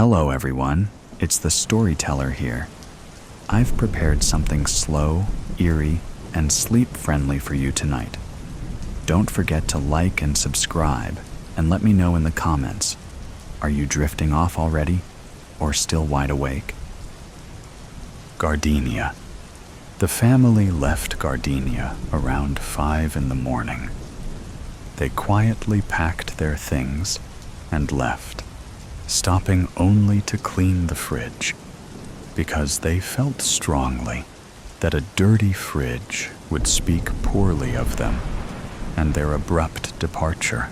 Hello everyone, it's the storyteller here. I've prepared something slow, eerie, and sleep-friendly for you tonight. Don't forget to like and subscribe, and let me know in the comments. Are you drifting off already, or still wide awake? Gardenia. The family left Gardenia around 5 in the morning. They quietly packed their things and left, stopping only to clean the fridge, because they felt strongly that a dirty fridge would speak poorly of them and their abrupt departure.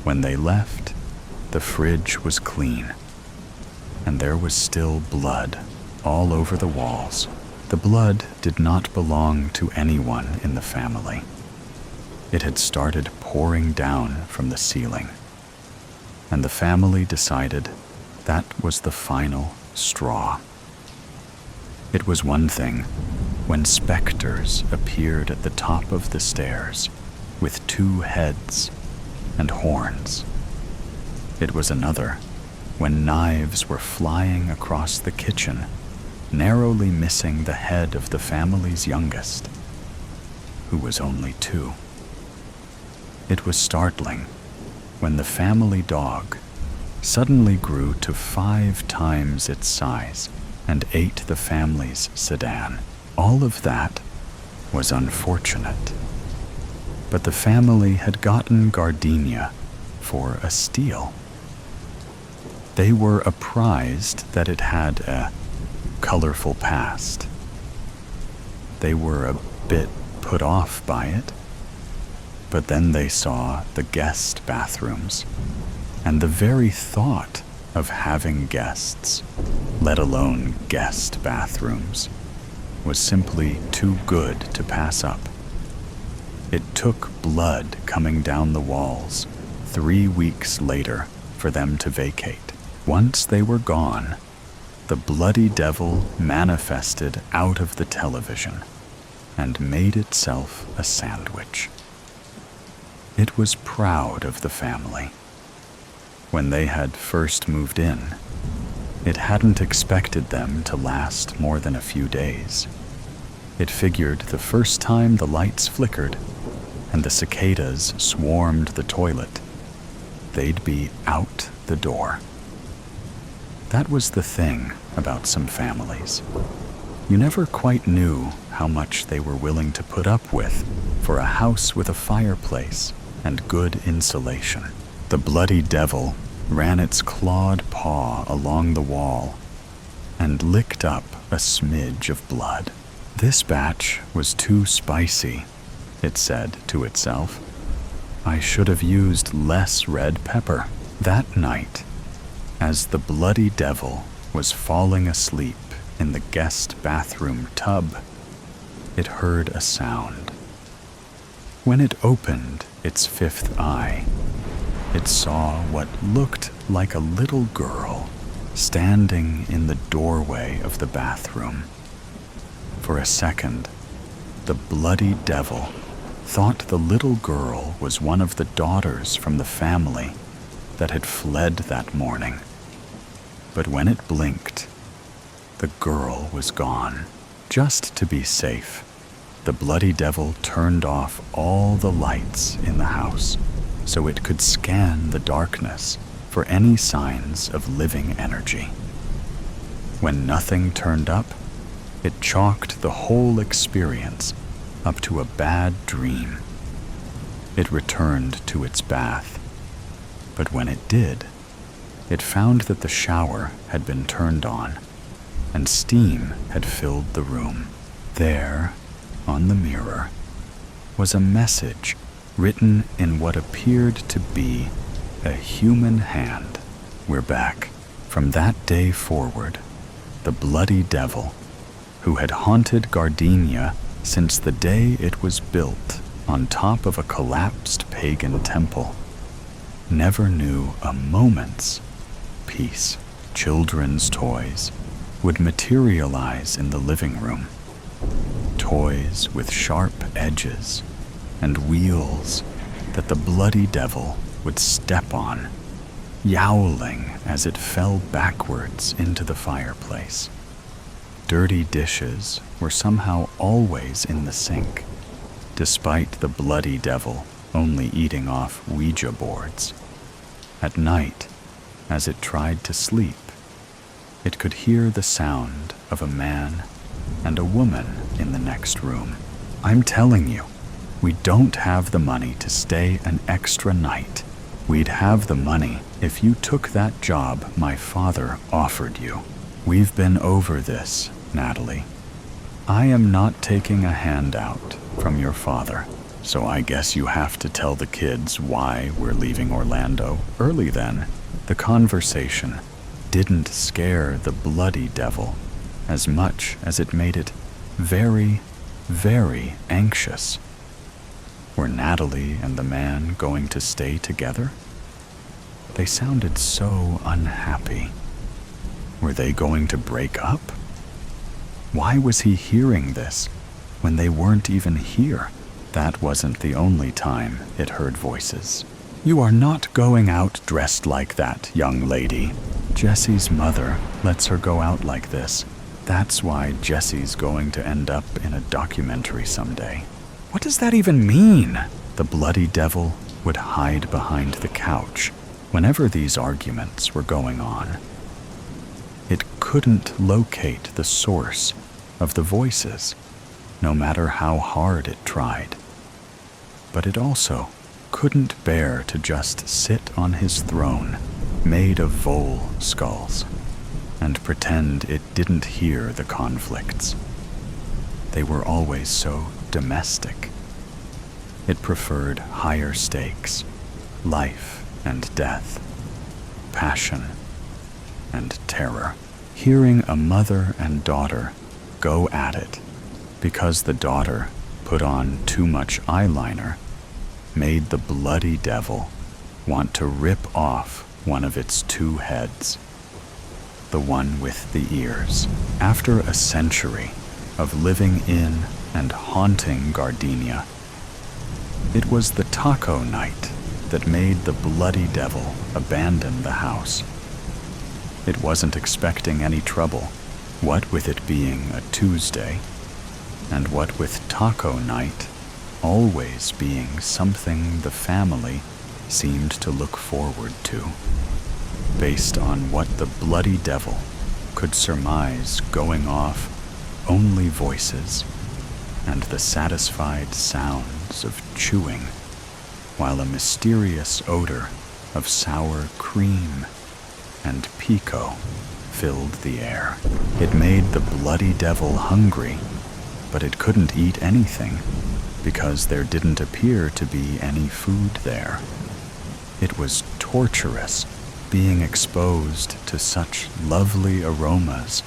When they left, the fridge was clean, and there was still blood all over the walls. The blood did not belong to anyone in the family. It had started pouring down from the ceiling, and the family decided that was the final straw. It was one thing when specters appeared at the top of the stairs with 2 heads and horns. It was another when knives were flying across the kitchen, narrowly missing the head of the family's youngest, who was only 2. It was startling when the family dog suddenly grew to 5 times its size and ate the family's sedan. All of that was unfortunate. But the family had gotten Gardenia for a steal. They were apprised that it had a colorful past. They were a bit put off by it, but then they saw the guest bathrooms, and the very thought of having guests, let alone guest bathrooms, was simply too good to pass up. It took blood coming down the walls 3 weeks later for them to vacate. Once they were gone, the bloody devil manifested out of the television and made itself a sandwich. It was proud of the family. When they had first moved in, it hadn't expected them to last more than a few days. It figured the first time the lights flickered and the cicadas swarmed the toilet, they'd be out the door. That was the thing about some families. You never quite knew how much they were willing to put up with for a house with a fireplace and good insulation. The bloody devil ran its clawed paw along the wall and licked up a smidge of blood. This batch was too spicy, it said to itself. I should have used less red pepper. That night, as the bloody devil was falling asleep in the guest bathroom tub, it heard a sound. When it opened its 5th eye, it saw what looked like a little girl standing in the doorway of the bathroom. For a second, the bloody devil thought the little girl was one of the daughters from the family that had fled that morning. But when it blinked, the girl was gone. Just to be safe, the bloody devil turned off all the lights in the house so it could scan the darkness for any signs of living energy. When nothing turned up, it chalked the whole experience up to a bad dream. It returned to its bath, but when it did, it found that the shower had been turned on and steam had filled the room. There, on the mirror, was a message written in what appeared to be a human hand. We're back. From that day forward, the bloody devil, who had haunted Gardenia since the day it was built on top of a collapsed pagan temple, never knew a moment's peace. Children's toys would materialize in the living room. Toys with sharp edges and wheels that the bloody devil would step on yowling as it fell backwards into the fireplace. Dirty dishes were somehow always in the sink, despite the bloody devil only eating off Ouija boards. At night, as it tried to sleep, it could hear the sound of a man and a woman in the next room. I'm telling you, we don't have the money to stay an extra night. We'd have the money if you took that job my father offered you. We've been over this, Natalie. I am not taking a handout from your father, so I guess you have to tell the kids why we're leaving Orlando early then. The conversation didn't scare the bloody devil as much as it made it very, very anxious. Were Natalie and the man going to stay together? They sounded so unhappy. Were they going to break up? Why was he hearing this when they weren't even here? That wasn't the only time it heard voices. You are not going out dressed like that, young lady. Jessie's mother lets her go out like this. That's why Jessie's going to end up in a documentary someday. What does that even mean? The bloody devil would hide behind the couch whenever these arguments were going on. It couldn't locate the source of the voices, no matter how hard it tried. But it also couldn't bear to just sit on his throne, made of vole skulls, and pretend it didn't hear the conflicts. They were always so domestic. It preferred higher stakes, life and death, passion and terror. Hearing a mother and daughter go at it because the daughter put on too much eyeliner made the bloody devil want to rip off one of its two heads, the one with the ears. After a century of living in and haunting Gardenia, it was the taco night that made the bloody devil abandon the house. It wasn't expecting any trouble, what with it being a Tuesday, and what with taco night always being something the family seemed to look forward to, based on what the bloody devil could surmise going off only voices and the satisfied sounds of chewing, while a mysterious odor of sour cream and pico filled the air. It made the bloody devil hungry, but it couldn't eat anything because there didn't appear to be any food there. It was torturous being exposed to such lovely aromas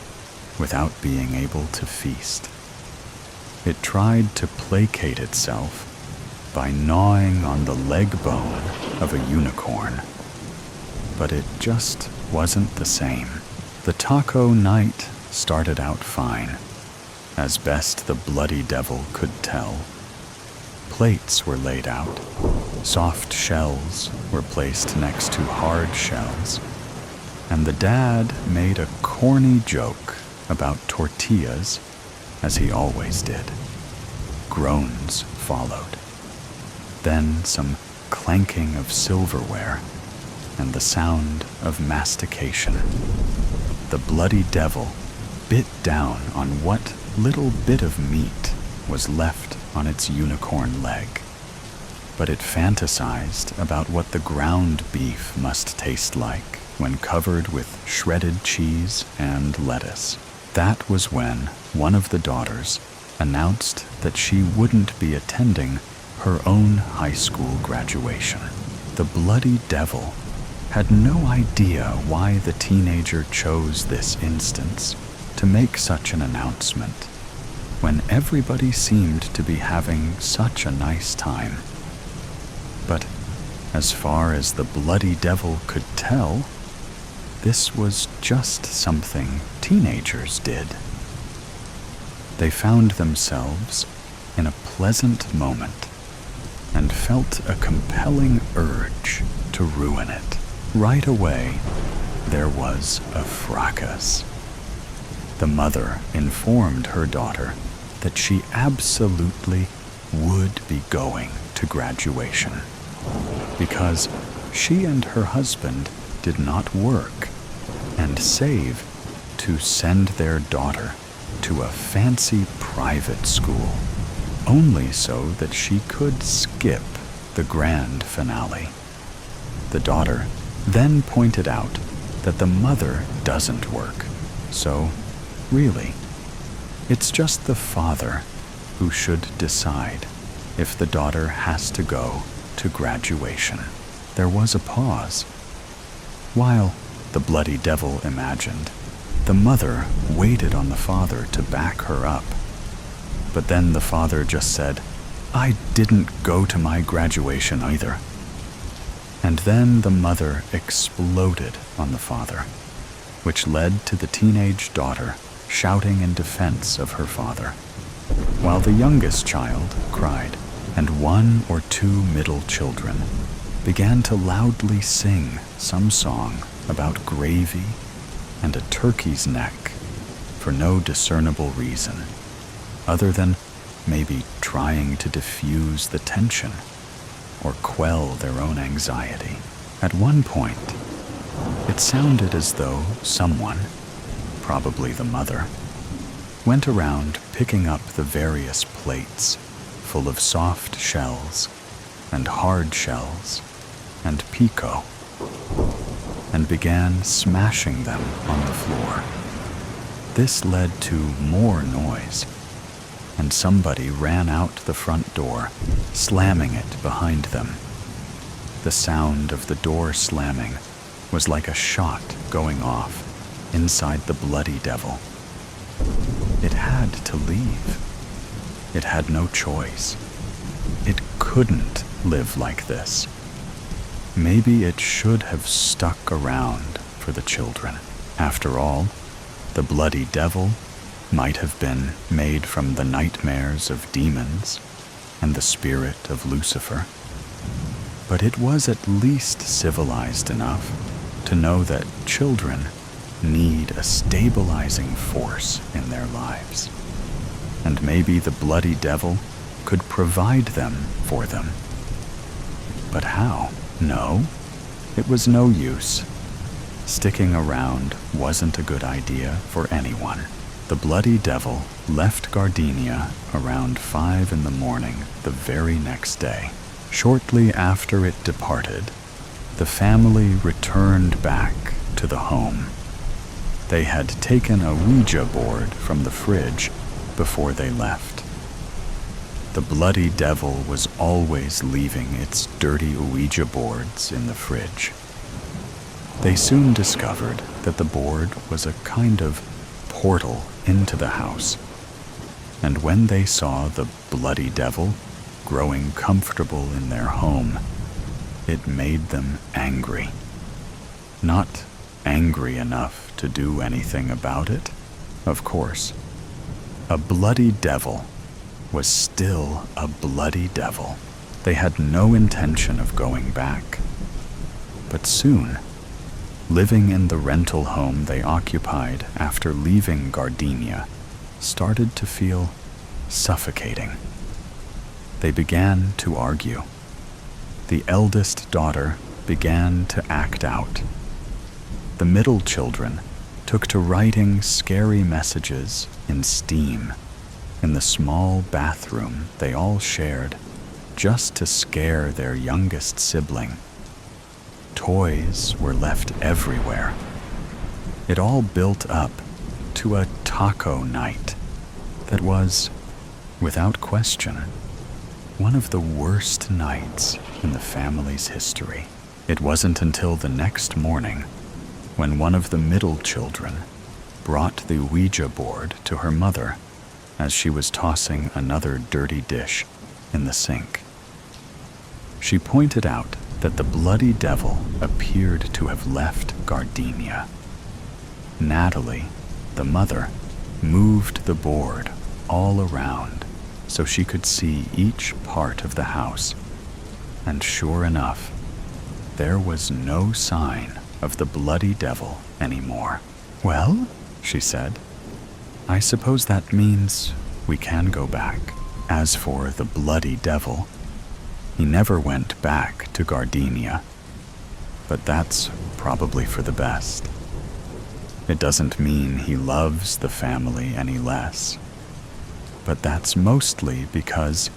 without being able to feast. It tried to placate itself by gnawing on the leg bone of a unicorn, but it just wasn't the same. The taco night started out fine, as best the bloody devil could tell. Plates were laid out, soft shells were placed next to hard shells, and the dad made a corny joke about tortillas, as he always did. Groans followed. Then some clanking of silverware and the sound of mastication. The bloody devil bit down on what little bit of meat was left on its unicorn leg, but it fantasized about what the ground beef must taste like when covered with shredded cheese and lettuce. That was when one of the daughters announced that she wouldn't be attending her own high school graduation. The bloody devil had no idea why the teenager chose this instance to make such an announcement, when everybody seemed to be having such a nice time. But as far as the bloody devil could tell, this was just something teenagers did. They found themselves in a pleasant moment and felt a compelling urge to ruin it. Right away, there was a fracas. The mother informed her daughter that she absolutely would be going to graduation because she and her husband did not work and save to send their daughter to a fancy private school, only so that she could skip the grand finale. The daughter then pointed out that the mother doesn't work, so really, it's just the father who should decide if the daughter has to go to graduation. There was a pause. While the bloody devil imagined, the mother waited on the father to back her up. But then the father just said, "I didn't go to my graduation either." And then the mother exploded on the father, which led to the teenage daughter shouting in defense of her father, while the youngest child cried, and one or two middle children began to loudly sing some song about gravy and a turkey's neck for no discernible reason, other than maybe trying to diffuse the tension or quell their own anxiety. At one point, it sounded as though someone, probably the mother, went around picking up the various plates full of soft shells and hard shells and pico and began smashing them on the floor. This led to more noise, and somebody ran out the front door, slamming it behind them. The sound of the door slamming was like a shot going off inside the bloody devil. It had to leave. It had no choice. It couldn't live like this. Maybe it should have stuck around for the children. After all, the bloody devil might have been made from the nightmares of demons and the spirit of Lucifer. But it was at least civilized enough to know that children need a stabilizing force in their lives. And maybe the bloody devil could provide them for them. But how? No, it was no use. Sticking around wasn't a good idea for anyone. The bloody devil left Gardenia around 5 in the morning the very next day. Shortly after it departed, the family returned back to the home. They had taken a Ouija board from the fridge before they left. The bloody devil was always leaving its dirty Ouija boards in the fridge. They soon discovered that the board was a kind of portal into the house, and when they saw the bloody devil growing comfortable in their home, it made them angry. Not angry enough to do anything about it, of course. A bloody devil was still a bloody devil. They had no intention of going back. But soon, living in the rental home they occupied after leaving Gardenia started to feel suffocating. They began to argue. The eldest daughter began to act out. The middle children took to writing scary messages in steam in the small bathroom they all shared just to scare their youngest sibling. Toys were left everywhere. It all built up to a taco night that was, without question, one of the worst nights in the family's history. It wasn't until the next morning when one of the middle children brought the Ouija board to her mother as she was tossing another dirty dish in the sink. She pointed out that the bloody devil appeared to have left Gardenia. Natalie, the mother, moved the board all around so she could see each part of the house, and sure enough, there was no sign of the bloody devil anymore. "Well," she said, "I suppose that means we can go back. As for the bloody devil, he never went back to Gardenia, but that's probably for the best. It doesn't mean he loves the family any less, but that's mostly because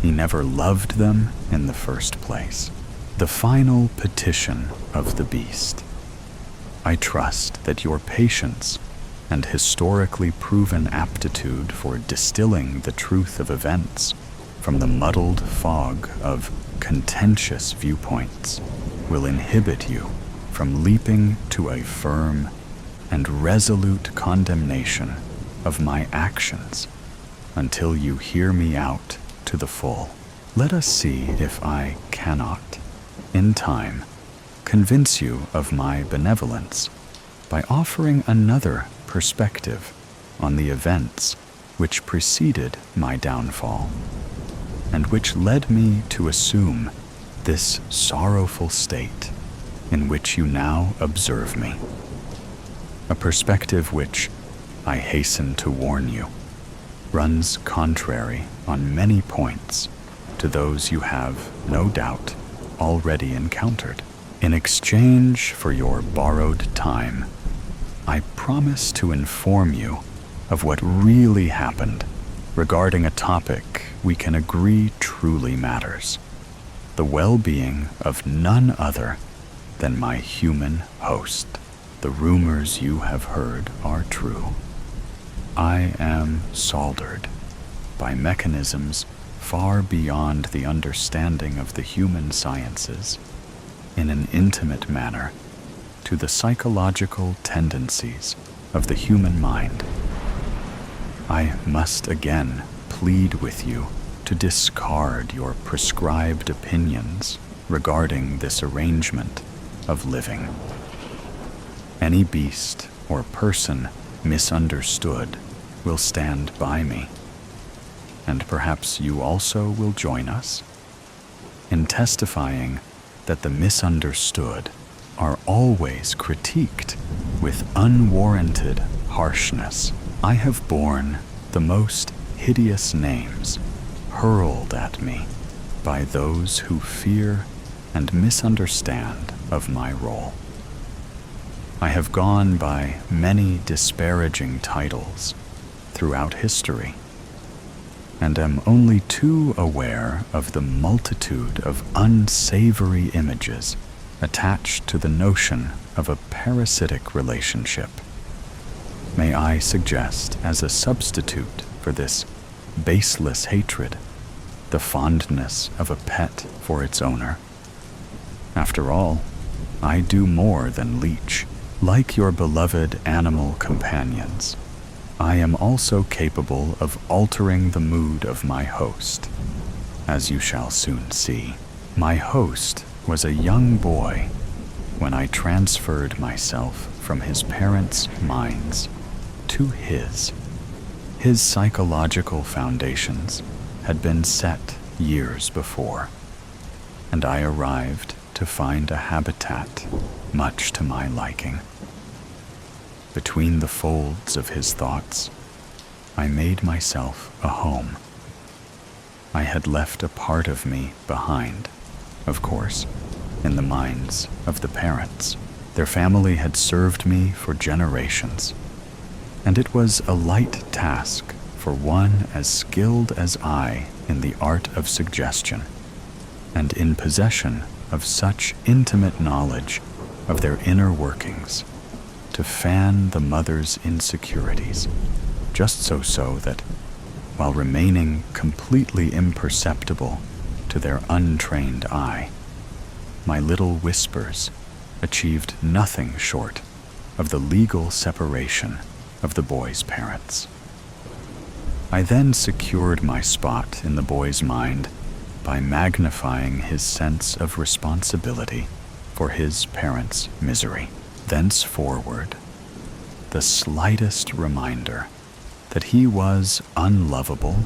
he never loved them in the first place." The final petition of the beast. I trust that your patience and historically proven aptitude for distilling the truth of events from the muddled fog of contentious viewpoints will inhibit you from leaping to a firm and resolute condemnation of my actions until you hear me out to the full. Let us see if I cannot, in time, convince you of my benevolence by offering another perspective on the events which preceded my downfall and which led me to assume this sorrowful state in which you now observe me. A perspective which, I hasten to warn you, runs contrary on many points to those you have, no doubt, already encountered. In exchange for your borrowed time, I promise to inform you of what really happened regarding a topic we can agree truly matters: the well-being of none other than my human host. The rumors you have heard are true. I am soldered by mechanisms far beyond the understanding of the human sciences in an intimate manner to the psychological tendencies of the human mind. I must again plead with you to discard your prescribed opinions regarding this arrangement of living. Any beast or person misunderstood will stand by me, and perhaps you also will join us in testifying that the misunderstood are always critiqued with unwarranted harshness. I have borne the most hideous names hurled at me by those who fear and misunderstand of my role. I have gone by many disparaging titles throughout history, and am only too aware of the multitude of unsavory images attached to the notion of a parasitic relationship. May I suggest as a substitute for this baseless hatred the fondness of a pet for its owner? After all, I do more than leech. Like your beloved animal companions, I am also capable of altering the mood of my host, as you shall soon see. My host was a young boy when I transferred myself from his parents' minds to his. His psychological foundations had been set years before, and I arrived to find a habitat much to my liking. Between the folds of his thoughts, I made myself a home. I had left a part of me behind, of course, in the minds of the parents. Their family had served me for generations, and it was a light task for one as skilled as I in the art of suggestion, and in possession of such intimate knowledge of their inner workings, to fan the mother's insecurities, just so that, while remaining completely imperceptible to their untrained eye, my little whispers achieved nothing short of the legal separation of the boy's parents. I then secured my spot in the boy's mind by magnifying his sense of responsibility for his parents' misery. Thenceforward, the slightest reminder that he was unlovable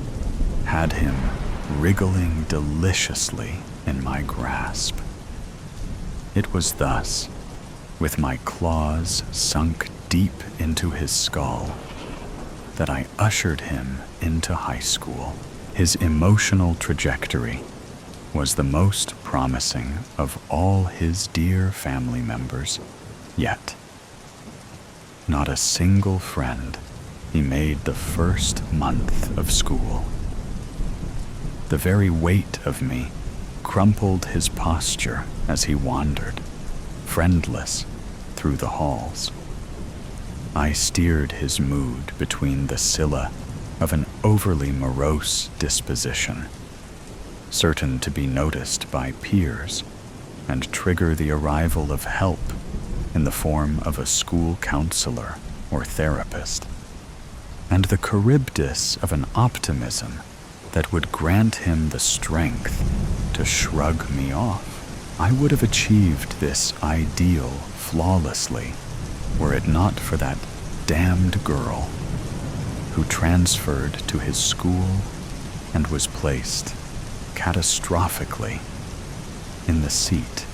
had him wriggling deliciously in my grasp. It was thus, with my claws sunk deep into his skull, that I ushered him into high school. His emotional trajectory was the most promising of all his dear family members yet. Not a single friend he made the first month of school. The very weight of me crumpled his posture as he wandered, friendless, through the halls. I steered his mood between the scylla of an overly morose disposition, certain to be noticed by peers and trigger the arrival of help in the form of a school counselor or therapist, and the Charybdis of an optimism that would grant him the strength to shrug me off. I would have achieved this ideal flawlessly were it not for that damned girl who transferred to his school and was placed catastrophically in the seat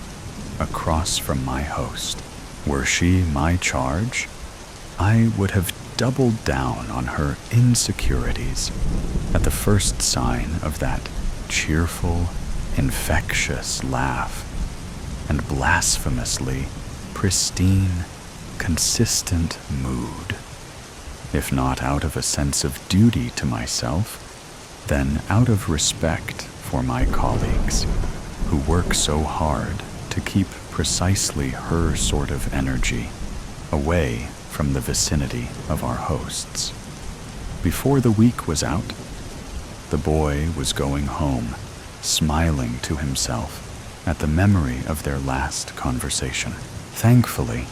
across from my host. Were she my charge, I would have doubled down on her insecurities at the first sign of that cheerful, infectious laugh and blasphemously pristine, consistent mood. If not out of a sense of duty to myself, then out of respect for my colleagues who work so hard to keep precisely her sort of energy away from the vicinity of our hosts. Before the week was out, the boy was going home, smiling to himself at the memory of their last conversation. Thankfully,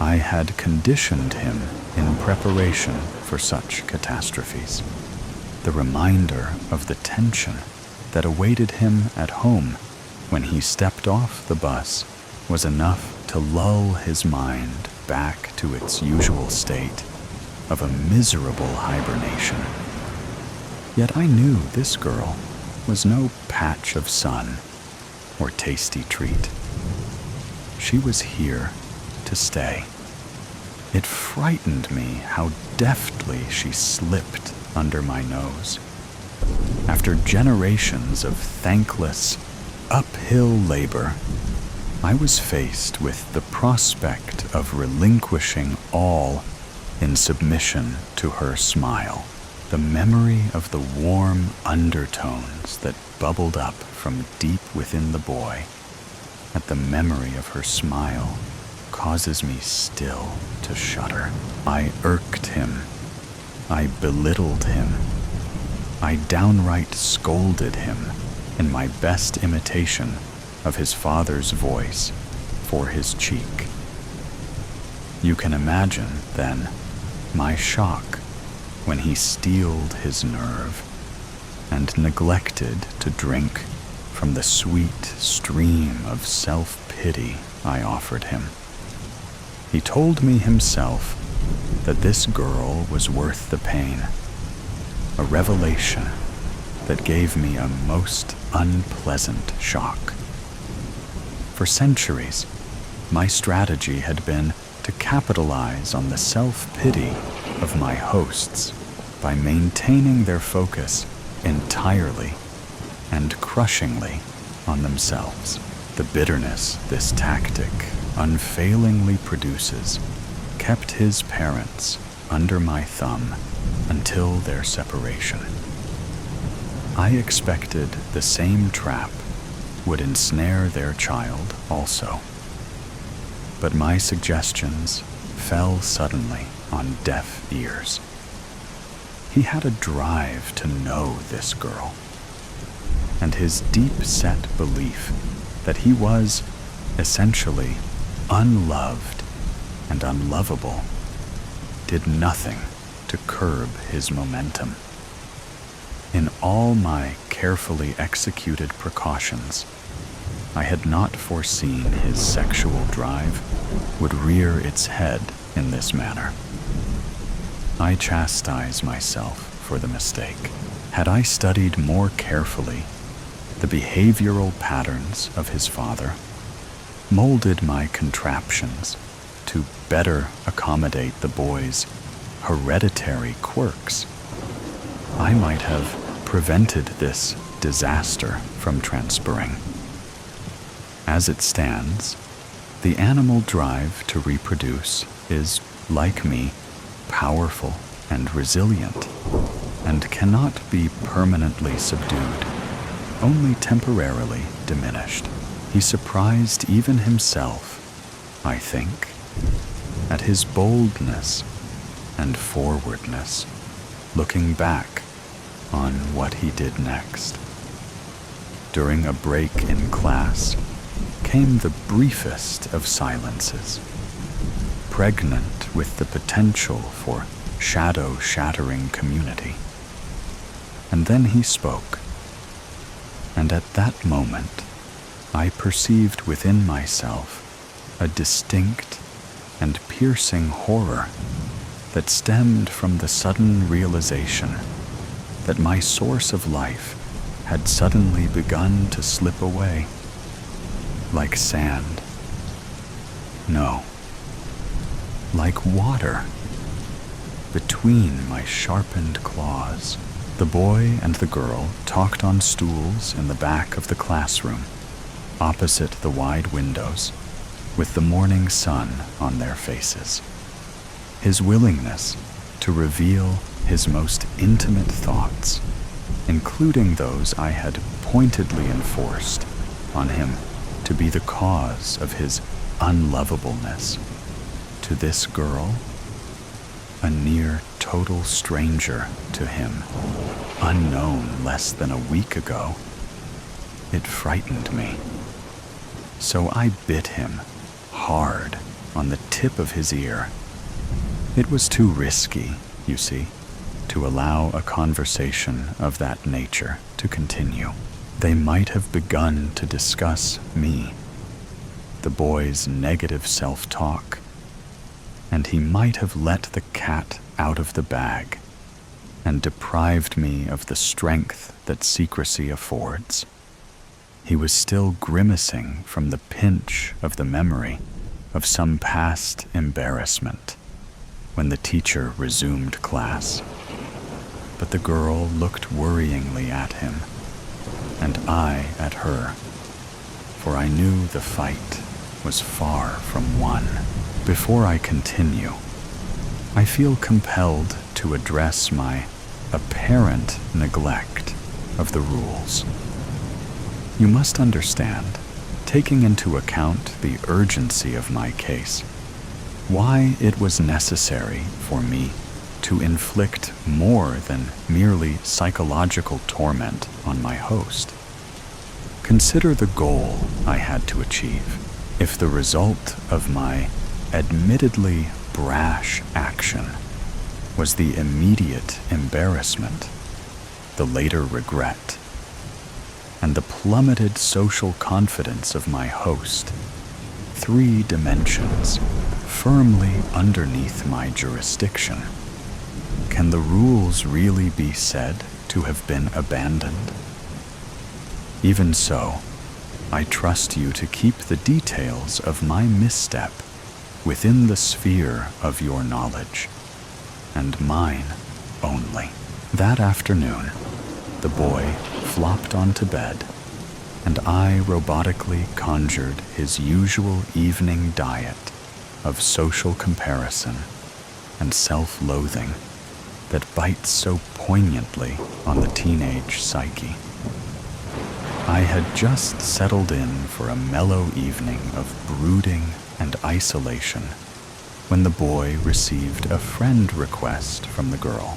I had conditioned him in preparation for such catastrophes. The reminder of the tension that awaited him at home when he stepped off the bus was enough to lull his mind back to its usual state of a miserable hibernation. Yet I knew this girl was no patch of sun or tasty treat. She was here to stay. It frightened me how deftly she slipped under my nose. After generations of thankless, uphill labor, I was faced with the prospect of relinquishing all in submission to her smile. The memory of the warm undertones that bubbled up from deep within the boy at the memory of her smile causes me still to shudder. I irked him. I belittled him. I downright scolded him in my best imitation of his father's voice for his cheek. You can imagine, then, my shock when he steeled his nerve and neglected to drink from the sweet stream of self-pity I offered him. He told me himself that this girl was worth the pain, a revelation that gave me a most unpleasant shock. For centuries, my strategy had been to capitalize on the self-pity of my hosts by maintaining their focus entirely and crushingly on themselves. The bitterness this tactic unfailingly produces kept his parents under my thumb until their separation. I expected the same trap would ensnare their child also. But my suggestions fell suddenly on deaf ears. He had a drive to know this girl, and his deep-set belief that he was essentially unloved and unlovable did nothing to curb his momentum. In all my carefully executed precautions, I had not foreseen his sexual drive would rear its head in this manner. I chastise myself for the mistake. Had I studied more carefully the behavioral patterns of his father, molded my contraptions to better accommodate the boy's hereditary quirks, I might have prevented this disaster from transferring. As it stands, the animal drive to reproduce is, like me, powerful and resilient, and cannot be permanently subdued, only temporarily diminished. He surprised even himself, I think, at his boldness and forwardness, looking back on what he did next. During a break in class came the briefest of silences, pregnant with the potential for shadow-shattering community. And then he spoke, and at that moment I perceived within myself a distinct and piercing horror that stemmed from the sudden realization that my source of life had suddenly begun to slip away, like sand. No, like water, between my sharpened claws. The boy and the girl talked on stools in the back of the classroom, opposite the wide windows, with the morning sun on their faces. His willingness to reveal his most intimate thoughts, including those I had pointedly enforced on him to be the cause of his unlovableness, to this girl, a near total stranger to him, unknown less than a week ago. It frightened me. So I bit him hard on the tip of his ear. It was too risky, you see, to allow a conversation of that nature to continue. They might have begun to discuss me, the boy's negative self-talk, and he might have let the cat out of the bag and deprived me of the strength that secrecy affords. He was still grimacing from the pinch of the memory of some past embarrassment when the teacher resumed class. But the girl looked worryingly at him, and I at her, for I knew the fight was far from won. Before I continue, I feel compelled to address my apparent neglect of the rules. You must understand, taking into account the urgency of my case, why it was necessary for me to inflict more than merely psychological torment on my host. Consider the goal I had to achieve. If the result of my admittedly brash action was the immediate embarrassment, the later regret, and the plummeted social confidence of my host, 3 dimensions firmly underneath my jurisdiction, can the rules really be said to have been abandoned? Even so, I trust you to keep the details of my misstep within the sphere of your knowledge, and mine only. That afternoon, the boy flopped onto bed, and I robotically conjured his usual evening diet of social comparison and self-loathing that bites so poignantly on the teenage psyche. I had just settled in for a mellow evening of brooding and isolation when the boy received a friend request from the girl.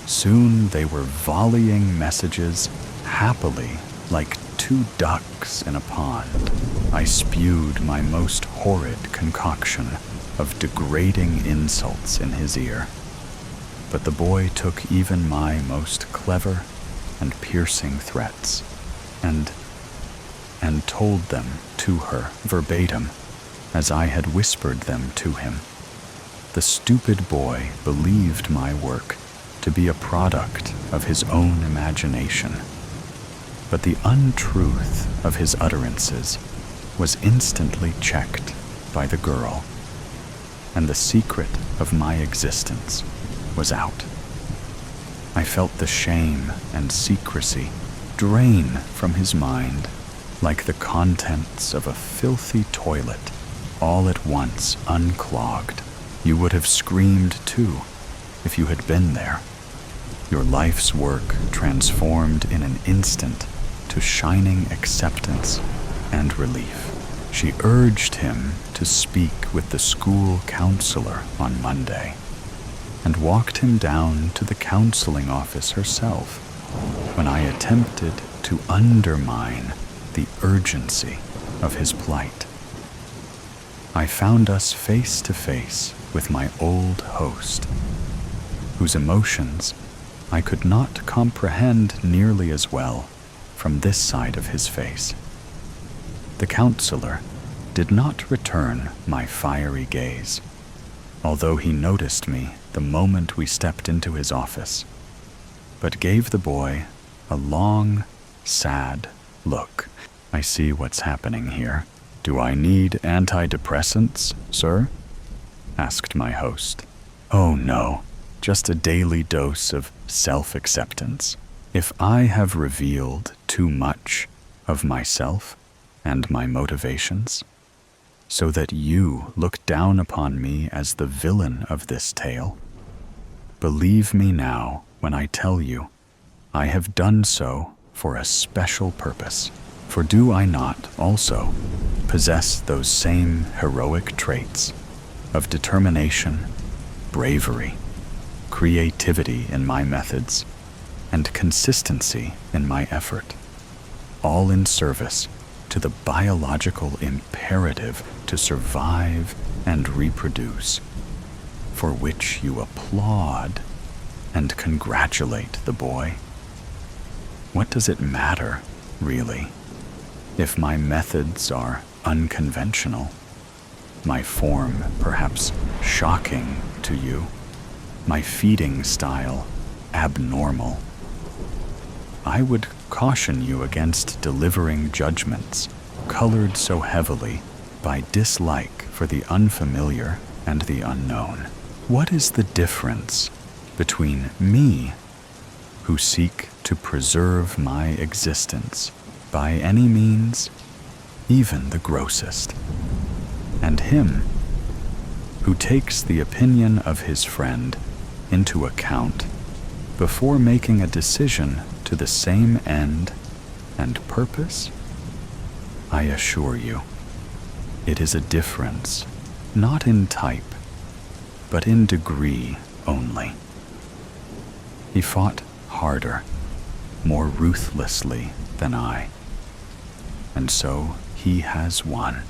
Soon they were volleying messages happily like 2 ducks in a pond. I spewed my most horrid concoction of degrading insults in his ear, but the boy took even my most clever and piercing threats and told them to her verbatim as I had whispered them to him. The stupid boy believed my work to be a product of his own imagination, but the untruth of his utterances was instantly checked by the girl, and the secret of my existence was out. I felt the shame and secrecy drain from his mind like the contents of a filthy toilet, all at once unclogged. You would have screamed too if you had been there. Your life's work transformed in an instant to shining acceptance and relief. She urged him to speak with the school counselor on Monday and walked him down to the counseling office herself when I attempted to undermine the urgency of his plight. I found us face to face with my old host, whose emotions I could not comprehend nearly as well from this side of his face. The counselor did not return my fiery gaze, although he noticed me the moment we stepped into his office, but gave the boy a long, sad look. I see what's happening here. Do I need antidepressants, sir? Asked my host. Oh no, just a daily dose of self-acceptance. If I have revealed too much of myself and my motivations, so that you look down upon me as the villain of this tale, believe me now when I tell you I have done so for a special purpose. For do I not also possess those same heroic traits of determination, bravery, creativity in my methods, and consistency in my effort, all in service to the biological imperative to survive and reproduce, for which you applaud and congratulate the boy? What does it matter, really, if my methods are unconventional, my form perhaps shocking to you, my feeding style abnormal? I would caution you against delivering judgments colored so heavily by dislike for the unfamiliar and the unknown. What is the difference between me, who seek to preserve my existence by any means, even the grossest, and him, who takes the opinion of his friend into account before making a decision to the same end and purpose? I assure you, it is a difference, not in type, but in degree only. He fought harder, more ruthlessly than I, and so he has won.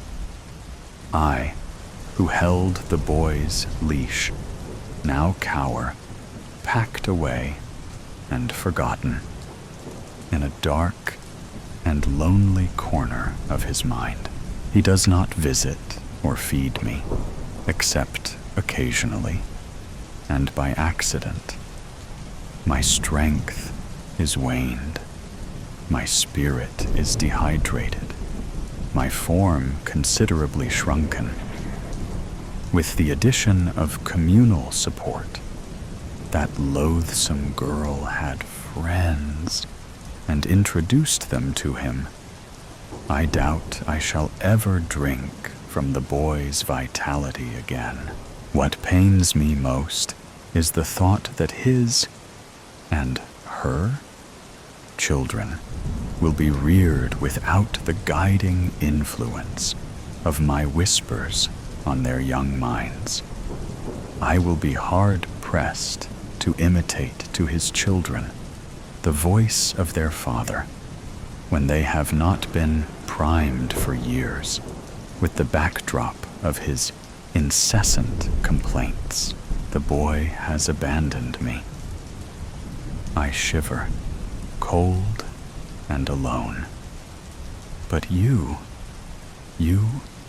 I, who held the boy's leash, now cower, packed away and forgotten, in a dark and lonely corner of his mind. He does not visit or feed me, except occasionally, and by accident. My strength is waned, my spirit is dehydrated, my form considerably shrunken. With the addition of communal support, that loathsome girl had friends and introduced them to him. I doubt I shall ever drink from the boy's vitality again. What pains me most is the thought that his and her children will be reared without the guiding influence of my whispers on their young minds. I will be hard-pressed to imitate to his children the voice of their father when they have not been primed for years with the backdrop of his incessant complaints. The boy has abandoned me. I shiver, cold and alone. But you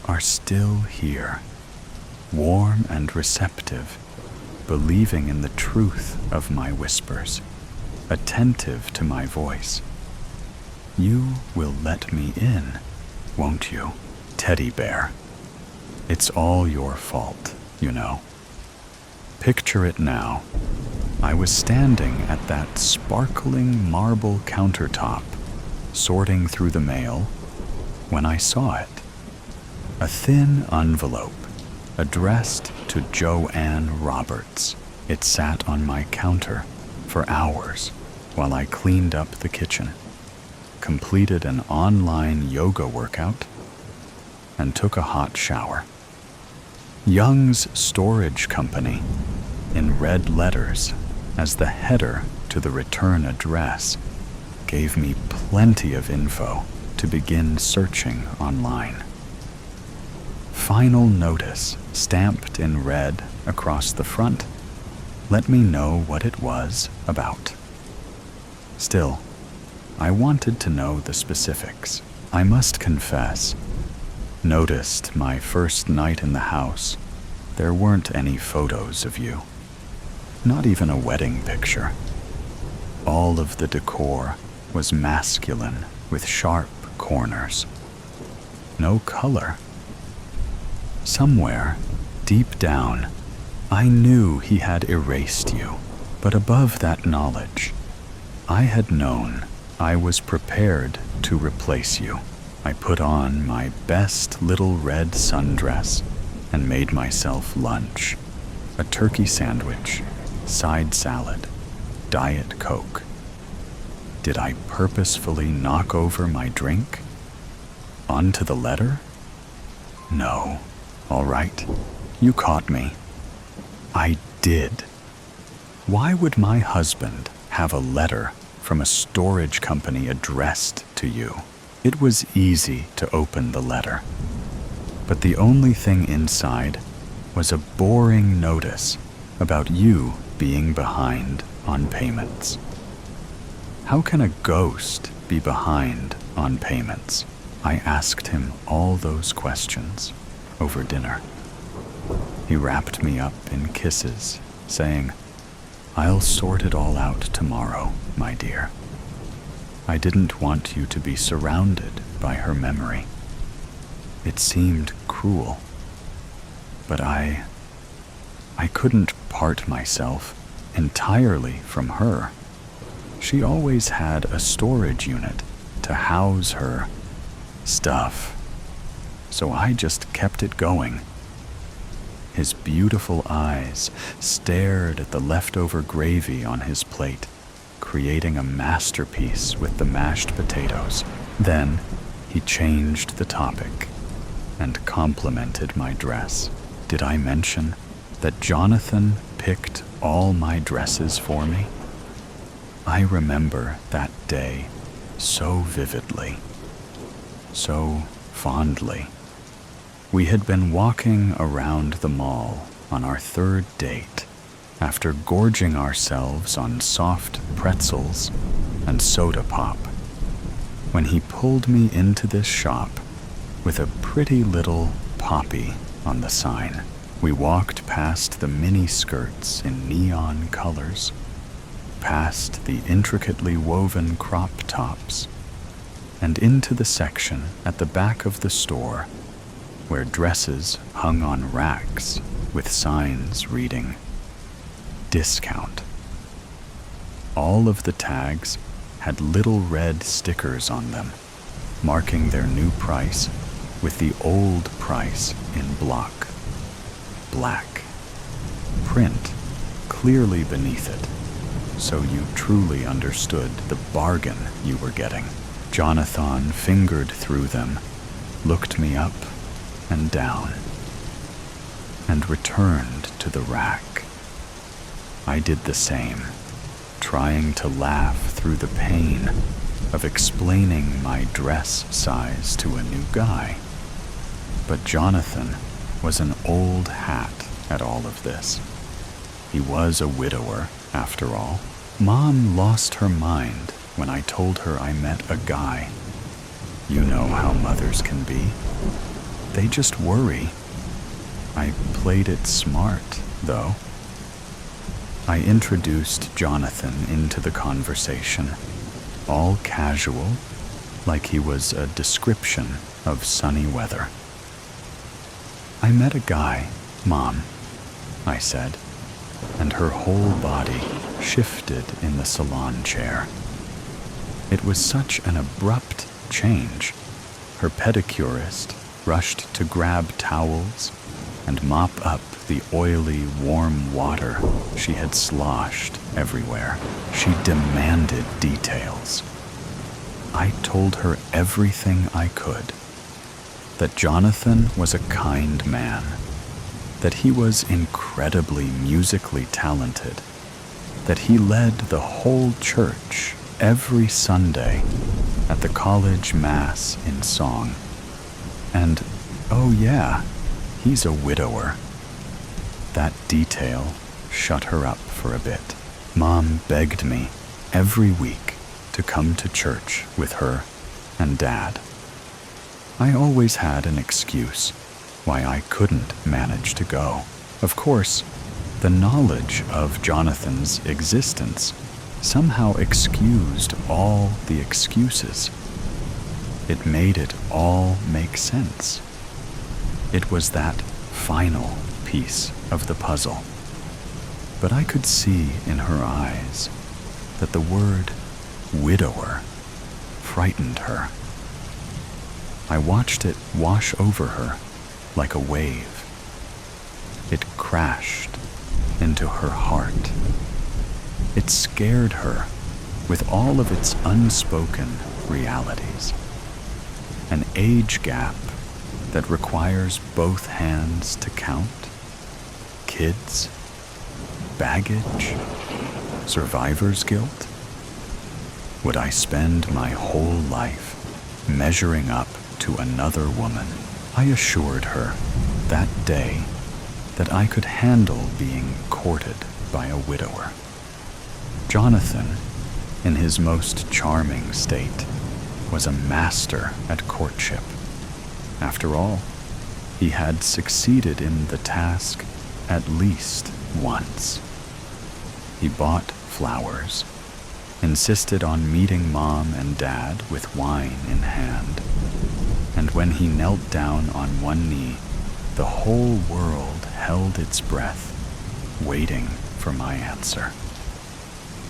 are still here, warm and receptive, believing in the truth of my whispers, attentive to my voice. You will let me in, won't you? teddy bear. It's all your fault, you know. Picture it now. I was standing at that sparkling marble countertop, sorting through the mail, when I saw it. A thin envelope, addressed to Joanne Roberts. It sat on my counter for hours while I cleaned up the kitchen, completed an online yoga workout, and took a hot shower. Young's Storage Company, in red letters as the header to the return address, gave me plenty of info to begin searching online. Final notice, stamped in red across the front, let me know what it was about. Still, I wanted to know the specifics. I must confess, noticed my first night in the house, there weren't any photos of you. Not even a wedding picture. All of the decor was masculine with sharp corners. No color. Somewhere, deep down, I knew he had erased you, but above that knowledge, I had known I was prepared to replace you. I put on my best little red sundress and made myself lunch, a turkey sandwich, side salad, Diet Coke. Did I purposefully knock over my drink? Onto the letter? No. All right, you caught me. I did. Why would my husband have a letter from a storage company addressed to you? It was easy to open the letter, but the only thing inside was a boring notice about you being behind on payments. How can a ghost be behind on payments? I asked him all those questions over dinner. He wrapped me up in kisses, saying, "I'll sort it all out tomorrow, my dear." I didn't want you to be surrounded by her memory. It seemed cruel, but I couldn't part myself entirely from her. She always had a storage unit to house her stuff, so I just kept it going. His beautiful eyes stared at the leftover gravy on his plate, creating a masterpiece with the mashed potatoes. Then he changed the topic and complimented my dress. Did I mention that Jonathan picked all my dresses for me? I remember that day so vividly, so fondly. We had been walking around the mall on our third date after gorging ourselves on soft pretzels and soda pop, when he pulled me into this shop with a pretty little poppy on the sign. We walked past the mini skirts in neon colors, past the intricately woven crop tops, and into the section at the back of the store where dresses hung on racks with signs reading discount. All of the tags had little red stickers on them, marking their new price with the old price in block black print clearly beneath it, so you truly understood the bargain you were getting. Jonathan fingered through them, looked me up and down, and returned to the rack. I did the same, trying to laugh through the pain of explaining my dress size to a new guy. But Jonathan was an old hat at all of this. He was a widower, after all. Mom lost her mind when I told her I met a guy. You know how mothers can be. They just worry. I played it smart, though. I introduced Jonathan into the conversation, all casual, like he was a description of sunny weather. "I met a guy, Mom," I said, and her whole body shifted in the salon chair. It was such an abrupt change. Her pedicurist rushed to grab towels and mop up the oily, warm water she had sloshed everywhere. She demanded details. I told her everything I could. That Jonathan was a kind man, that he was incredibly musically talented, that he led the whole church every Sunday at the college mass in song. And, oh yeah, he's a widower. That detail shut her up for a bit. Mom begged me every week to come to church with her and Dad. I always had an excuse why I couldn't manage to go. Of course, the knowledge of Jonathan's existence somehow excused all the excuses. It made it all make sense. It was that final piece of the puzzle. But I could see in her eyes that the word widower frightened her. I watched it wash over her like a wave. It crashed into her heart. It scared her with all of its unspoken realities. An age gap that requires both hands to count, kids, baggage, survivor's guilt. Would I spend my whole life measuring up to another woman? I assured her that day that I could handle being courted by a widower. Jonathan, in his most charming state, was a master at courtship. After all, he had succeeded in the task at least once. He bought flowers, insisted on meeting Mom and Dad with wine in hand, and when he knelt down on one knee, the whole world held its breath, waiting for my answer.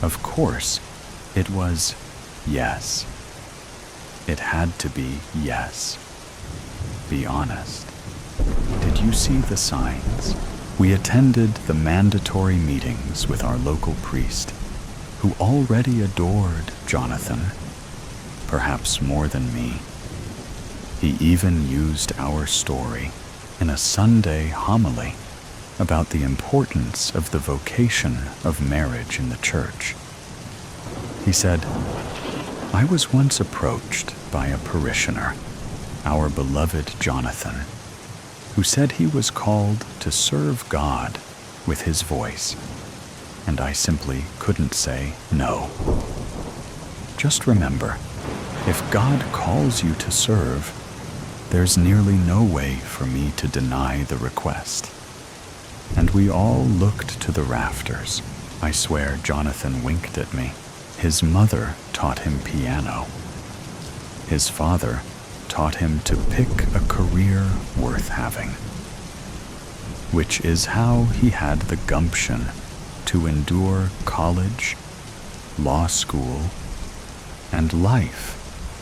Of course, it was yes. It had to be yes. Be honest. Did you see the signs? We attended the mandatory meetings with our local priest, who already adored Jonathan, perhaps more than me. He even used our story in a Sunday homily about the importance of the vocation of marriage in the church. He said, "I was once approached by a parishioner, our beloved Jonathan, who said he was called to serve God with his voice, and I simply couldn't say no. Just remember, if God calls you to serve, there's nearly no way for me to deny the request." And we all looked to the rafters. I swear Jonathan winked at me. His mother taught him piano. His father taught him to pick a career worth having, which is how he had the gumption to endure college, law school, and life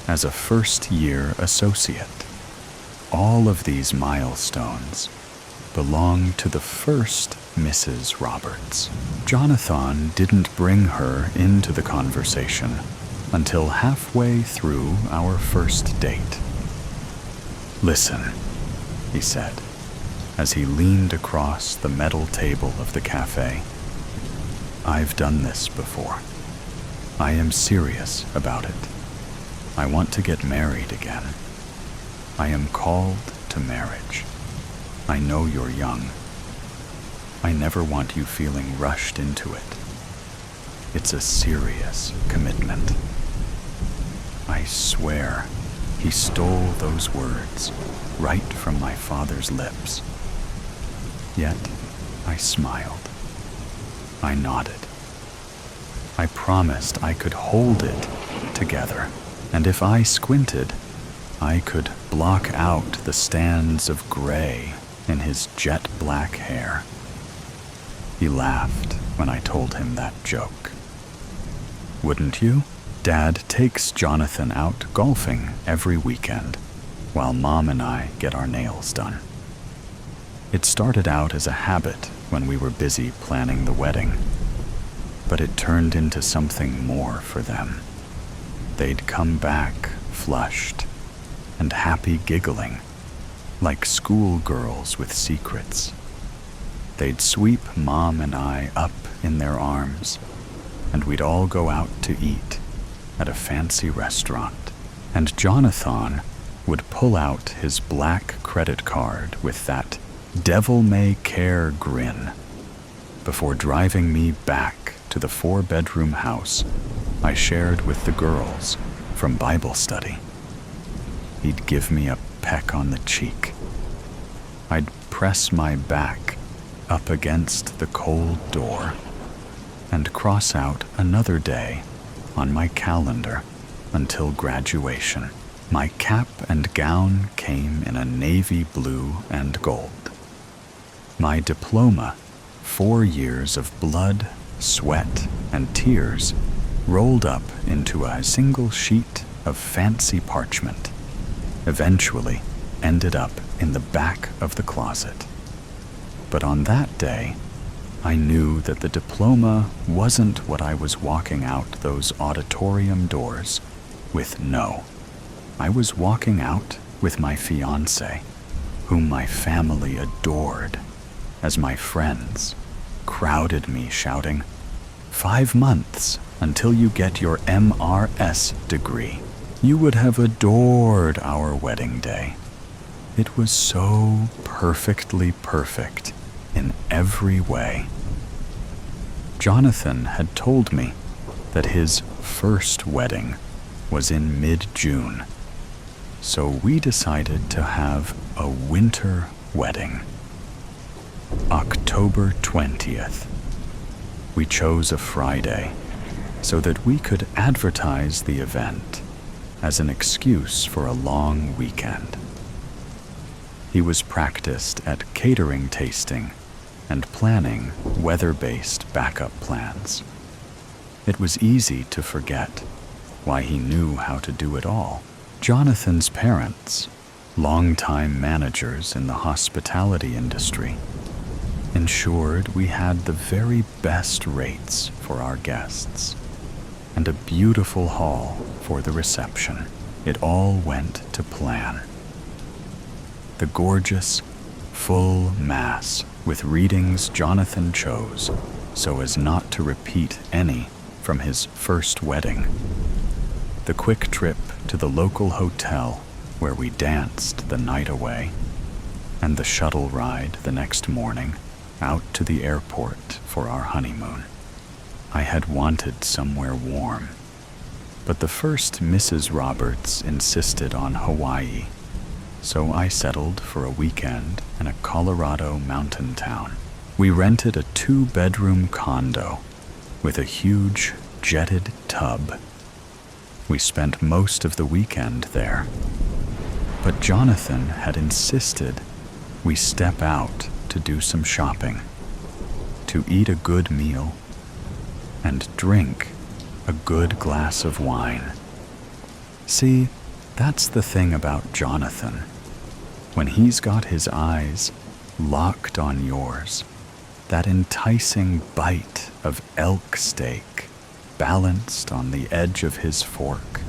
as a first-year associate. All of these milestones belong to the first Mrs. Roberts. Jonathan didn't bring her into the conversation until halfway through our first date. "Listen," he said, as he leaned across the metal table of the cafe. "I've done this before. I am serious about it. I want to get married again. I am called to marriage. I know you're young. I never want you feeling rushed into it. It's a serious commitment." I swear he stole those words right from my father's lips. Yet I smiled. I nodded. I promised I could hold it together, and if I squinted, I could block out the stands of gray in his jet black hair. He laughed when I told him that joke. Wouldn't you? Dad takes Jonathan out golfing every weekend, while Mom and I get our nails done. It started out as a habit when we were busy planning the wedding, but it turned into something more for them. They'd come back flushed and happy, giggling, like schoolgirls with secrets. They'd sweep Mom and I up in their arms, and we'd all go out to eat at a fancy restaurant, and Jonathan would pull out his black credit card with that devil-may-care grin before driving me back to the 4-bedroom house I shared with the girls from Bible study. He'd give me a peck on the cheek. I'd press my back up against the cold door and cross out another day on my calendar until graduation. My cap and gown came in a navy blue and gold. My diploma, 4 years of blood, sweat, and tears, rolled up into a single sheet of fancy parchment, eventually ended up in the back of the closet. But on that day, I knew that the diploma wasn't what I was walking out those auditorium doors with. No, I was walking out with my fiancé, whom my family adored, as my friends crowded me shouting, "5 months until you get your MRS degree. You would have adored our wedding day." It was so perfectly perfect in every way. Jonathan had told me that his first wedding was in mid-June, so we decided to have a winter wedding. October 20th. We chose a Friday so that we could advertise the event as an excuse for a long weekend. He was practiced at catering tasting and planning weather-based backup plans. It was easy to forget why he knew how to do it all. Jonathan's parents, longtime managers in the hospitality industry, ensured we had the very best rates for our guests and a beautiful hall for the reception. It all went to plan. The gorgeous, full Mass with readings Jonathan chose so as not to repeat any from his first wedding. The quick trip to the local hotel where we danced the night away, and the shuttle ride the next morning out to the airport for our honeymoon. I had wanted somewhere warm, but the first Mrs. Roberts insisted on Hawaii, so I settled for a weekend in a Colorado mountain town. We rented a 2-bedroom condo with a huge jetted tub. We spent most of the weekend there, but Jonathan had insisted we step out to do some shopping, to eat a good meal, and drink a good glass of wine. See, that's the thing about Jonathan. When he's got his eyes locked on yours, that enticing bite of elk steak balanced on the edge of his fork,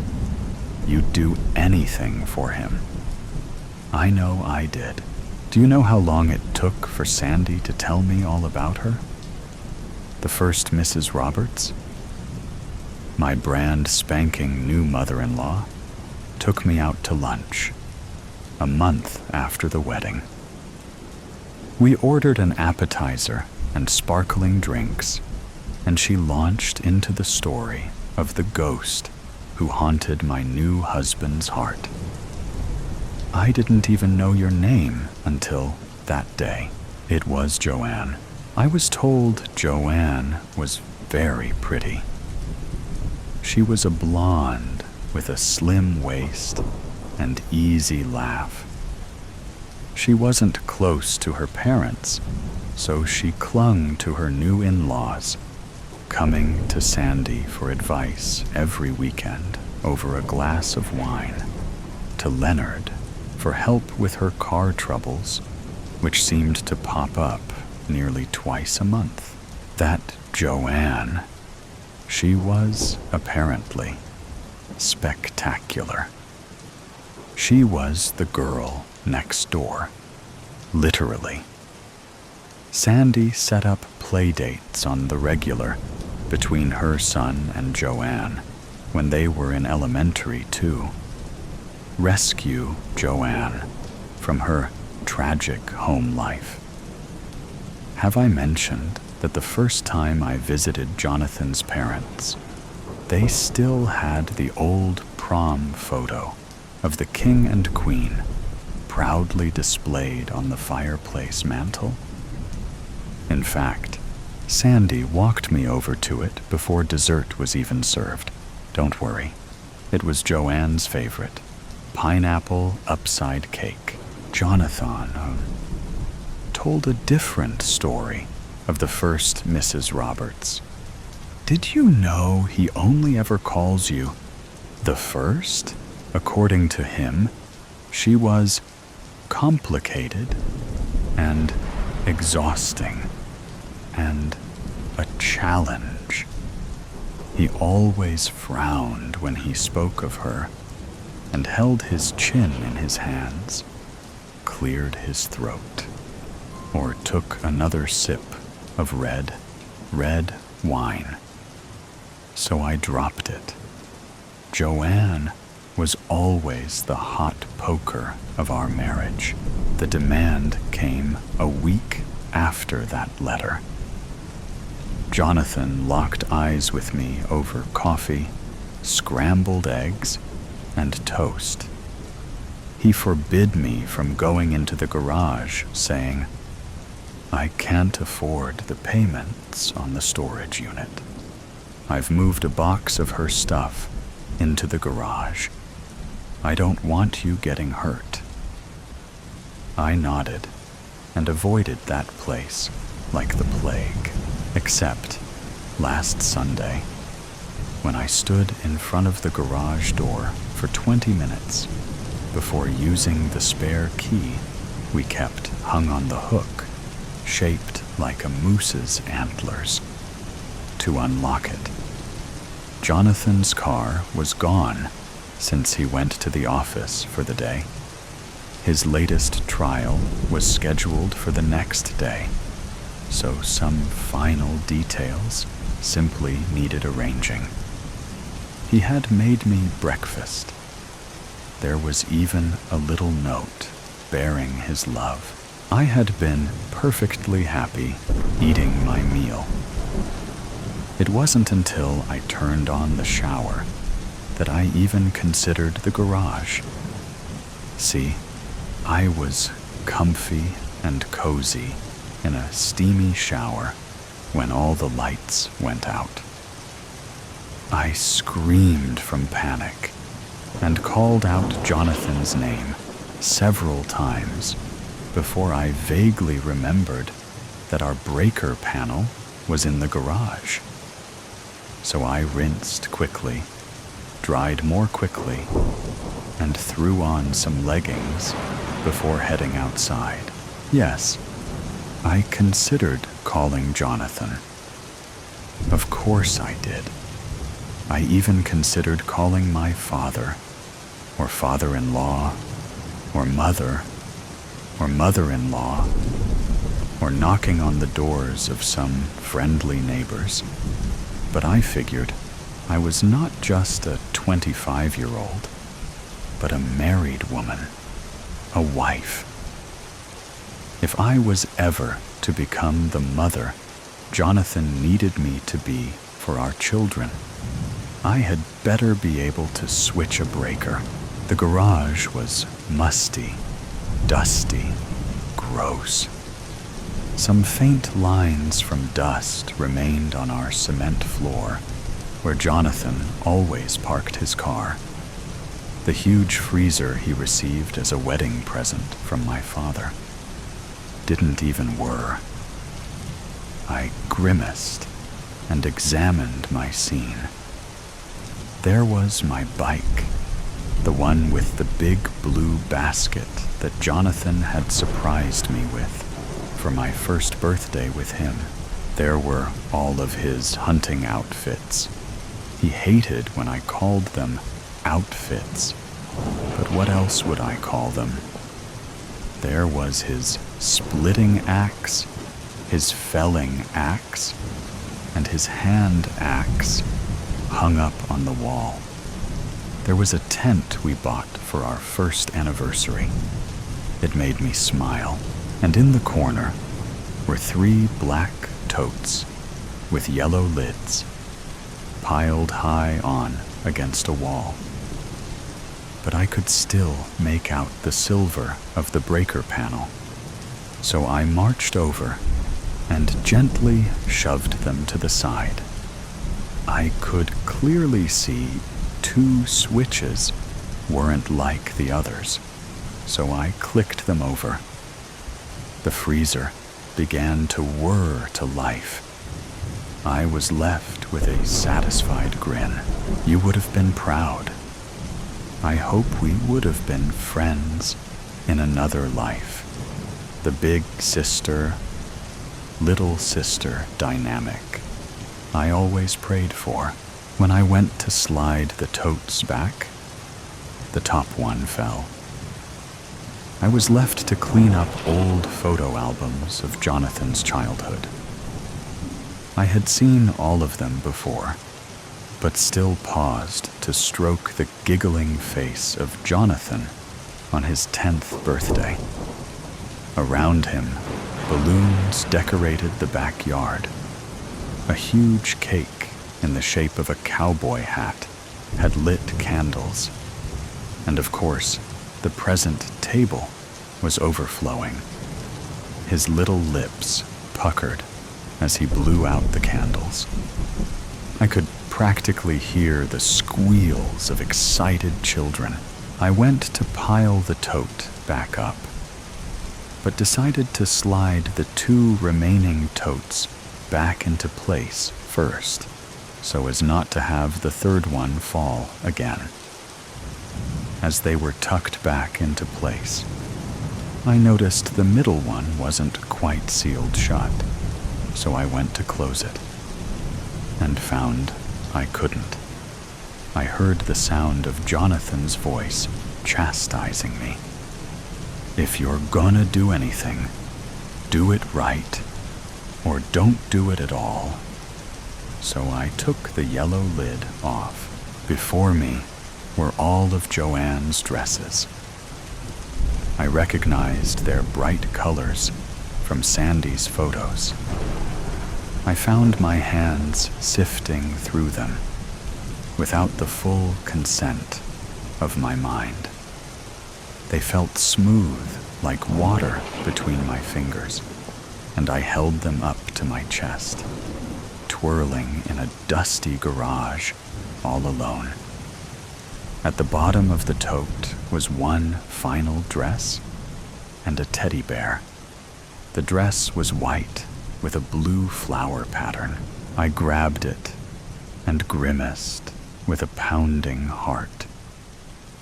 you'd do anything for him. I know I did. Do you know how long it took for Sandy to tell me all about her? The first Mrs. Roberts, my brand spanking new mother-in-law, took me out to lunch a month after the wedding. We ordered an appetizer and sparkling drinks, and she launched into the story of the ghost who haunted my new husband's heart. I didn't even know your name until that day. It was Joanne. I was told Joanne was very pretty. She was a blonde with a slim waist and easy laugh. She wasn't close to her parents, so she clung to her new in-laws, coming to Sandy for advice every weekend over a glass of wine, to Leonard for help with her car troubles, which seemed to pop up nearly twice a month. That Joanne, she was apparently spectacular. She was the girl next door, literally. Sandy set up play dates on the regular between her son and Joanne when they were in elementary too. Rescue Joanne from her tragic home life. Have I mentioned that the first time I visited Jonathan's parents, they still had the old prom photo of the king and queen proudly displayed on the fireplace mantel? In fact, Sandy walked me over to it before dessert was even served. Don't worry, it was Joanne's favorite, pineapple upside cake. Jonathan told a different story of the first Mrs. Roberts. Did you know he only ever calls you the first? According to him, she was complicated and exhausting and a challenge. He always frowned when he spoke of her and held his chin in his hands, cleared his throat, or took another sip of red wine. So I dropped it. Joanne was always the hot poker of our marriage. The demand came a week after that letter. Jonathan locked eyes with me over coffee, scrambled eggs, and toast. He forbid me from going into the garage, saying, "I can't afford the payments on the storage unit. I've moved a box of her stuff into the garage. I don't want you getting hurt." I nodded and avoided that place like the plague, except last Sunday, when I stood in front of the garage door for 20 minutes before using the spare key we kept hung on the hook, shaped like a moose's antlers, to unlock it. Jonathan's car was gone since he went to the office for the day. His latest trial was scheduled for the next day, so some final details simply needed arranging. He had made me breakfast. There was even a little note bearing his love. I had been perfectly happy eating my meal. It wasn't until I turned on the shower that I even considered the garage. See, I was comfy and cozy in a steamy shower when all the lights went out. I screamed from panic and called out Jonathan's name several times before I vaguely remembered that our breaker panel was in the garage. So I rinsed quickly, dried more quickly, and threw on some leggings before heading outside. Yes, I considered calling Jonathan. Of course I did. I even considered calling my father, or father-in-law, or mother, or mother-in-law, or knocking on the doors of some friendly neighbors. But I figured I was not just a 25-year-old, but a married woman, a wife. If I was ever to become the mother Jonathan needed me to be for our children, I had better be able to switch a breaker. The garage was musty, dusty, gross. Some faint lines from dust remained on our cement floor, where Jonathan always parked his car. the huge freezer he received as a wedding present from my father, didn't even whir. I grimaced and examined my scene. There was my bike, the one with the big blue basket that Jonathan had surprised me with for my first birthday with him. There were all of his hunting outfits. He hated when I called them outfits, but what else would I call them? There was his splitting axe, his felling axe, and his hand axe hung up on the wall. There was a tent we bought for our first anniversary. It made me smile, and in the corner were 3 black totes with yellow lids piled high on against a wall. But I could still make out the silver of the breaker panel, so I marched over and gently shoved them to the side. I could clearly see 2 switches weren't like the others, so I clicked them over. The freezer began to whir to life. I was left with a satisfied grin. You would have been proud. I hope we would have been friends in another life. The big sister, little sister dynamic I always prayed for. When I went to slide the totes back, the top one fell. I was left to clean up old photo albums of Jonathan's childhood. I had seen all of them before, but still paused to stroke the giggling face of Jonathan on his 10th birthday. Around him, balloons decorated the backyard. A huge cake in the shape of a cowboy hat had lit candles. And of course, the present table was overflowing. His little lips puckered as he blew out the candles. I could practically hear the squeals of excited children. I went to pile the tote back up, but decided to slide the 2 remaining totes back into place first, so as not to have the 3rd one fall again. As they were tucked back into place, I noticed the middle one wasn't quite sealed shut, so I went to close it, and found I couldn't. I heard the sound of Jonathan's voice chastising me. If you're gonna do anything, do it right, or don't do it at all. So I took the yellow lid off. Before me were all of Joanne's dresses. I recognized their bright colors from Sandy's photos. I found my hands sifting through them without the full consent of my mind. They felt smooth like water between my fingers, and I held them up to my chest, twirling in a dusty garage all alone. At the bottom of the tote was one final dress and a teddy bear. The dress was white with a blue flower pattern. I grabbed it and grimaced with a pounding heart,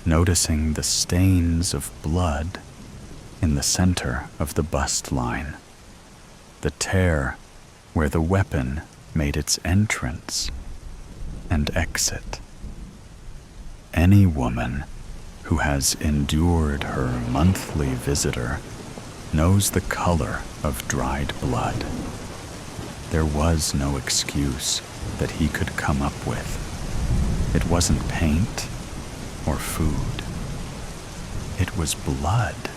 noticing the stains of blood in the center of the bust line, the tear where the weapon made its entrance and exit. Any woman who has endured her monthly visitor knows the color of dried blood. There was no excuse that he could come up with. It wasn't paint or food. It was blood.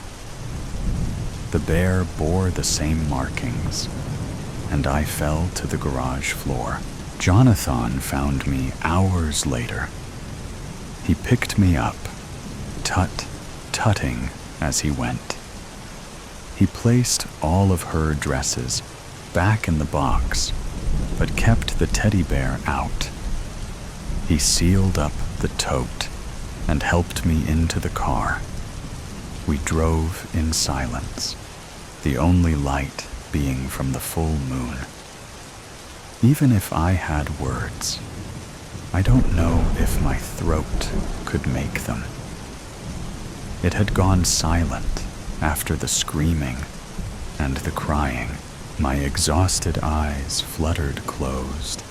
The bear bore the same markings, and I fell to the garage floor. Jonathan found me hours later. He picked me up, tut-tutting as he went. He placed all of her dresses back in the box, but kept the teddy bear out. He sealed up the tote and helped me into the car. We drove in silence, the only light being from the full moon. Even if I had words, I don't know if my throat could make them. It had gone silent after the screaming and the crying. My exhausted eyes fluttered closed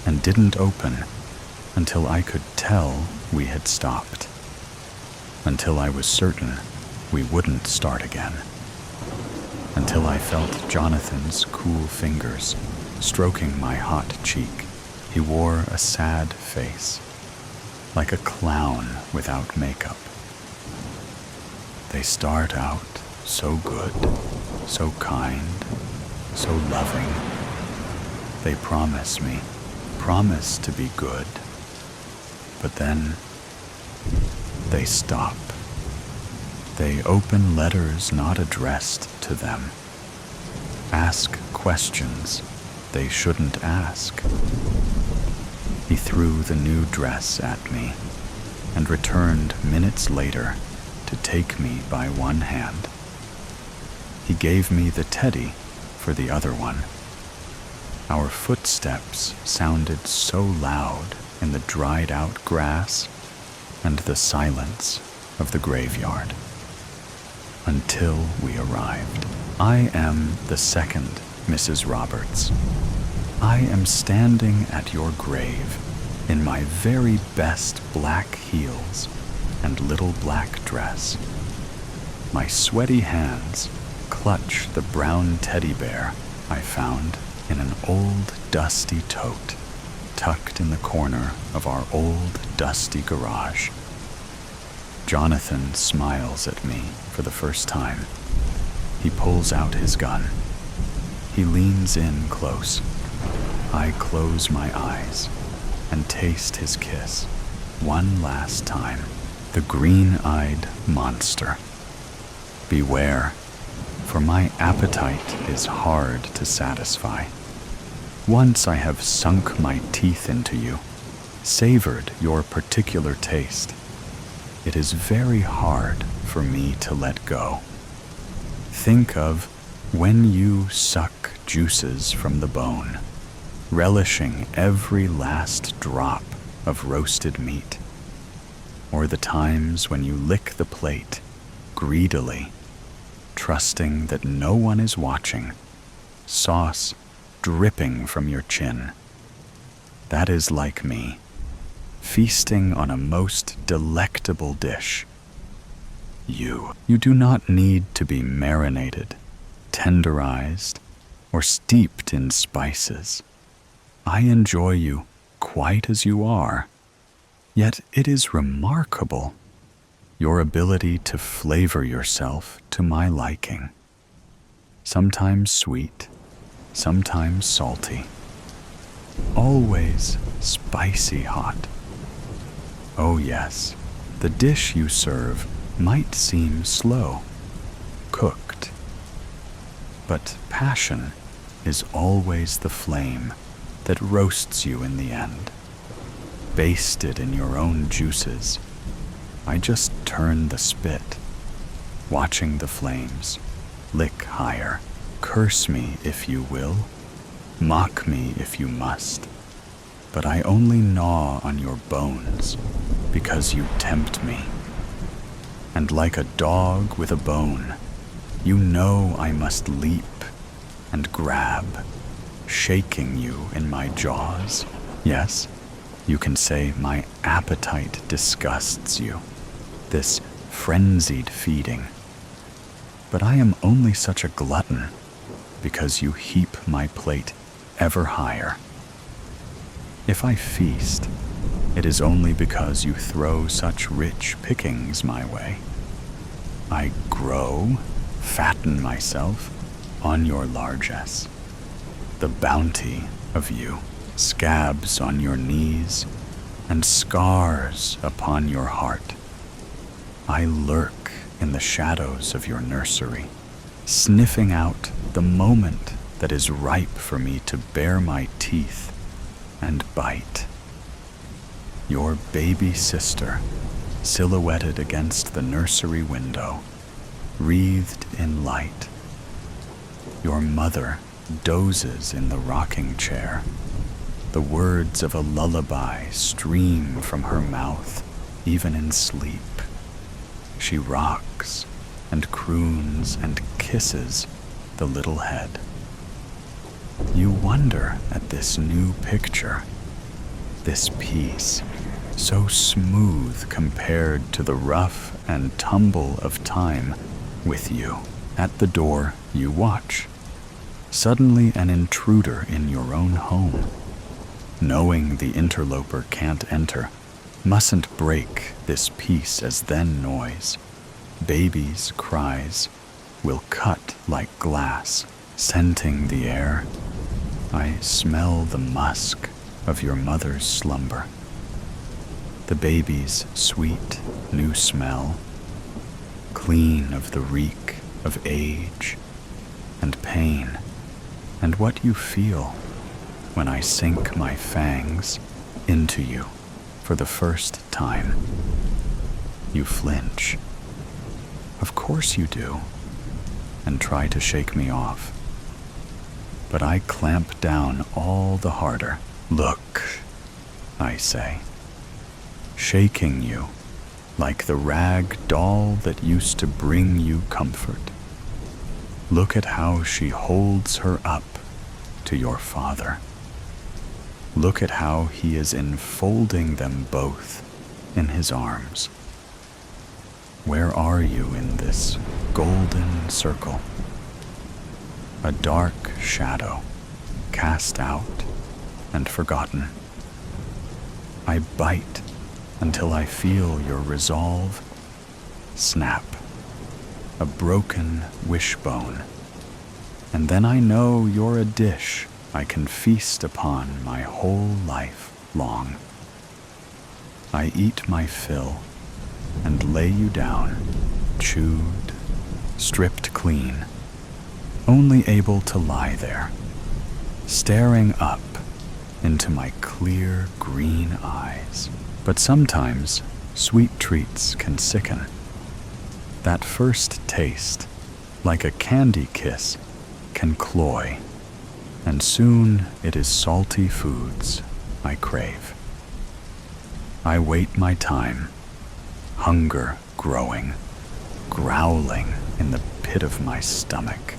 and didn't open until I could tell we had stopped, until I was certain we wouldn't start again, until I felt Jonathan's cool fingers stroking my hot cheek. He wore a sad face, like a clown without makeup. They start out so good, so kind, so loving. They promise to be good, but then they stop. They open letters not addressed to them, ask questions they shouldn't ask. He threw the new dress at me and returned minutes later to take me by one hand. He gave me the teddy for the other one. Our footsteps sounded so loud in the dried-out grass and the silence of the graveyard. Until we arrived. I am the second Mrs. Roberts. I am standing at your grave in my very best black heels and little black dress. My sweaty hands clutch the brown teddy bear I found in an old dusty tote tucked in the corner of our old dusty garage. Jonathan smiles at me for the first time. He pulls out his gun. He leans in close. I close my eyes and taste his kiss one last time. The green-eyed monster. Beware, for my appetite is hard to satisfy. Once I have sunk my teeth into you, savored your particular taste, it is very hard for me to let go. Think of when you suck juices from the bone, relishing every last drop of roasted meat, or the times when you lick the plate greedily, trusting that no one is watching, sauce dripping from your chin. That is like me, feasting on a most delectable dish. You do not need to be marinated, tenderized, or steeped in spices. I enjoy you quite as you are, yet it is remarkable, your ability to flavor yourself to my liking. Sometimes sweet, sometimes salty, always spicy hot. Oh yes, the dish you serve might seem slow, cooked, but passion is always the flame that roasts you in the end. Basted in your own juices, I just turn the spit, watching the flames lick higher. Curse me if you will, mock me if you must, but I only gnaw on your bones because you tempt me. And like a dog with a bone, you know I must leap and grab, shaking you in my jaws. Yes, you can say my appetite disgusts you, this frenzied feeding. But I am only such a glutton because you heap my plate ever higher. If I feast, it is only because you throw such rich pickings my way. I grow, fatten myself on your largesse. The bounty of you, scabs on your knees and scars upon your heart. I lurk in the shadows of your nursery, sniffing out the moment that is ripe for me to bare my teeth and bite. Your baby sister silhouetted against the nursery window, wreathed in light. Your mother dozes in the rocking chair. The words of a lullaby stream from her mouth, even in sleep. She rocks and croons and kisses the little head. You wonder at this new picture, this piece, so smooth compared to the rough and tumble of time with you. At the door, you watch. Suddenly an intruder in your own home. Knowing the interloper can't enter, mustn't break this peace as then noise. Baby's cries will cut like glass, scenting the air. I smell the musk of your mother's slumber. The baby's sweet new smell, clean of the reek of age and pain, and what you feel when I sink my fangs into you for the first time. You flinch. Of course you do, and try to shake me off. But I clamp down all the harder. Look, I say, shaking you like the rag doll that used to bring you comfort. Look at how she holds her up to your father. Look at how he is enfolding them both in his arms. Where are you in this golden circle? A dark shadow, cast out and forgotten. I bite until I feel your resolve snap, a broken wishbone, and then I know you're a dish I can feast upon my whole life long. I eat my fill and lay you down, chewed, stripped clean, only able to lie there, staring up into my clear green eyes. But sometimes sweet treats can sicken. That first taste, like a candy kiss, can cloy, and soon it is salty foods I crave. I wait my time, hunger growing, growling in the pit of my stomach,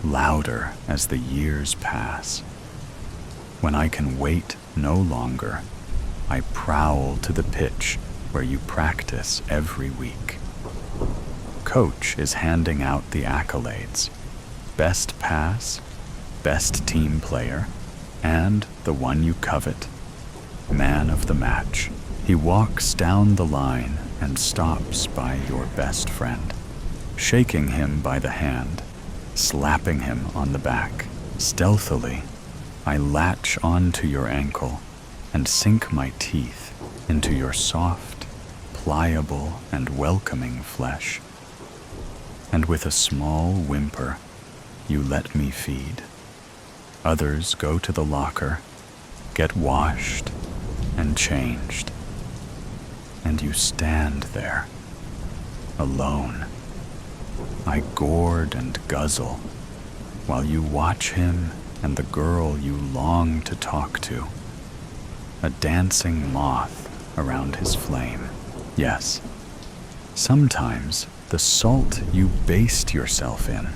louder as the years pass. When I can wait no longer, I prowl to the pitch where you practice every week. Coach is handing out the accolades: best pass, best team player, and the one you covet, man of the match. He walks down the line and stops by your best friend, shaking him by the hand, slapping him on the back. Stealthily, I latch onto your ankle and sink my teeth into your soft, pliable, and welcoming flesh. And with a small whimper, you let me feed. Others go to the locker, get washed and changed, and you stand there, alone. I gourd and guzzle while you watch him and the girl you long to talk to, a dancing moth around his flame. Yes, sometimes the salt you baste yourself in,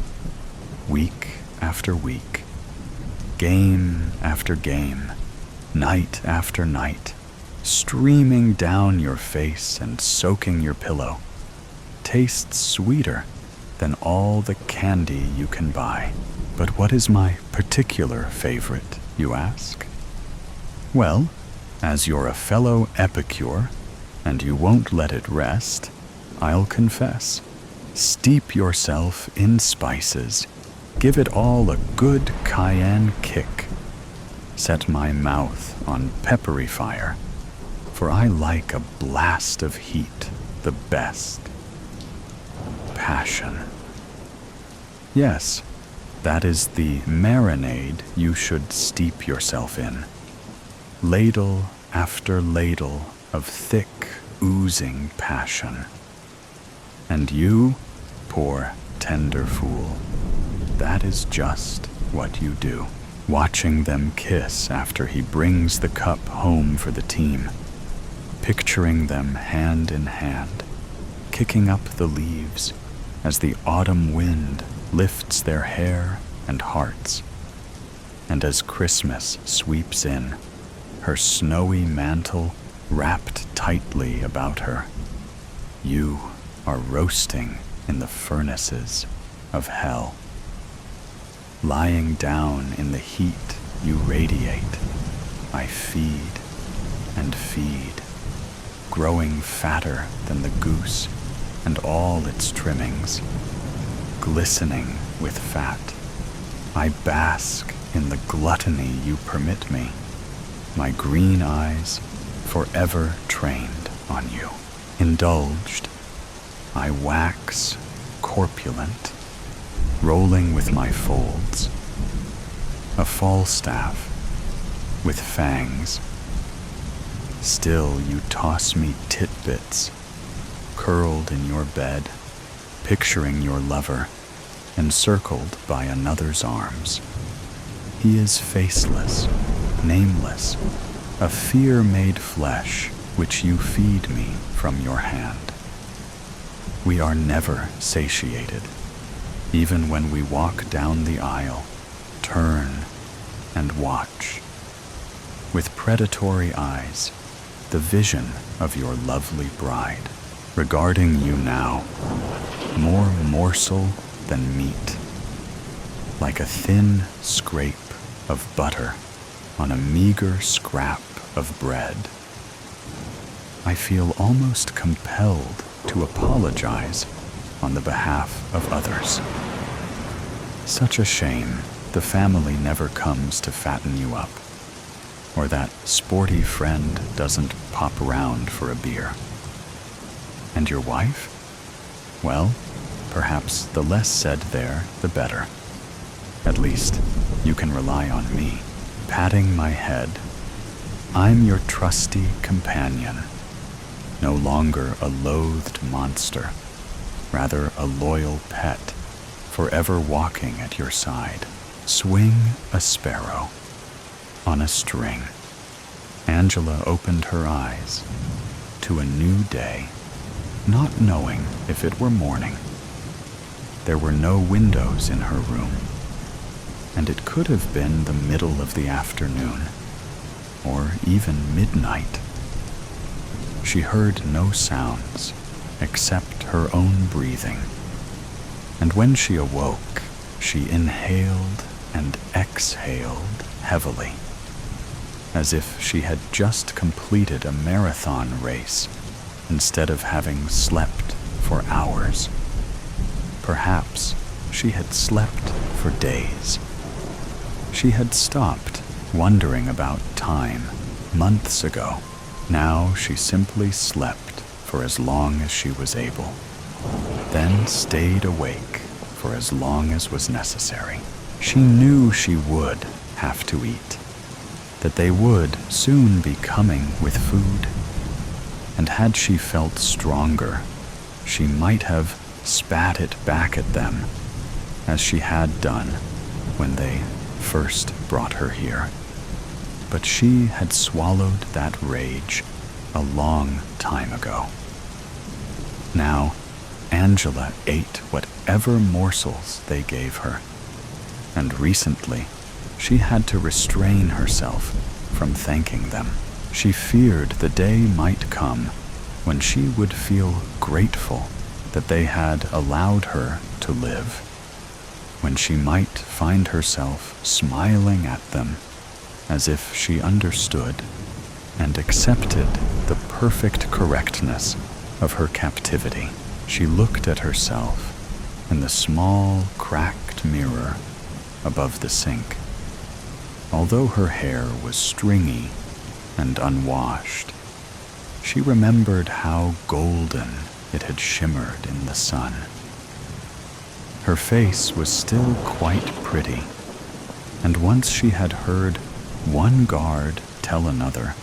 week after week, game after game, night after night, streaming down your face and soaking your pillow, tastes sweeter than all the candy you can buy. But what is my particular favorite, you ask? Well, as you're a fellow epicure, and you won't let it rest, I'll confess. Steep yourself in spices. Give it all a good cayenne kick. Set my mouth on peppery fire, for I like a blast of heat the best. Passion. Yes, that is the marinade you should steep yourself in. Ladle after ladle of thick, oozing passion. And you, poor, tender fool, that is just what you do. Watching them kiss after he brings the cup home for the team, picturing them hand in hand, kicking up the leaves as the autumn wind lifts their hair and hearts. And as Christmas sweeps in, her snowy mantle wrapped tightly about her, you are roasting in the furnaces of hell. Lying down in the heat you radiate, I feed and feed, growing fatter than the goose and all its trimmings, glistening with fat. I bask in the gluttony you permit me, my green eyes forever trained on you. Indulged, I wax corpulent, rolling with my folds, a Falstaff with fangs. Still you toss me titbits, curled in your bed, picturing your lover, encircled by another's arms. He is faceless, nameless, a fear made flesh which you feed me from your hand. We are never satiated, even when we walk down the aisle, turn and watch. With predatory eyes, the vision of your lovely bride, regarding you now, more morsel than meat, like a thin scrape of butter on a meager scrap of bread. I feel almost compelled to apologize on the behalf of others. Such a shame the family never comes to fatten you up, or that sporty friend doesn't pop round for a beer. And your wife? Well, perhaps the less said there, the better. At least, you can rely on me, patting my head. I'm your trusty companion, no longer a loathed monster, rather a loyal pet, forever walking at your side. Swing a sparrow on a string. Angela opened her eyes to a new day, not knowing if it were morning. There were no windows in her room, and it could have been the middle of the afternoon, or even midnight. She heard no sounds except her own breathing, and when she awoke, she inhaled and exhaled heavily, as if she had just completed a marathon race instead of having slept for hours. Perhaps she had slept for days. She had stopped wondering about time months ago. Now she simply slept for as long as she was able, then stayed awake for as long as was necessary. She knew she would have to eat, that they would soon be coming with food, and had she felt stronger, she might have spat it back at them, as she had done when they first brought her here. But she had swallowed that rage a long time ago. Now, Angela ate whatever morsels they gave her, and recently she had to restrain herself from thanking them. She feared the day might come when she would feel grateful that they had allowed her to live, when she might find herself smiling at them as if she understood and accepted the perfect correctness of her captivity. She looked at herself in the small, cracked mirror above the sink. Although her hair was stringy and unwashed, she remembered how golden it had shimmered in the sun. Her face was still quite pretty, and once she had heard one guard tell another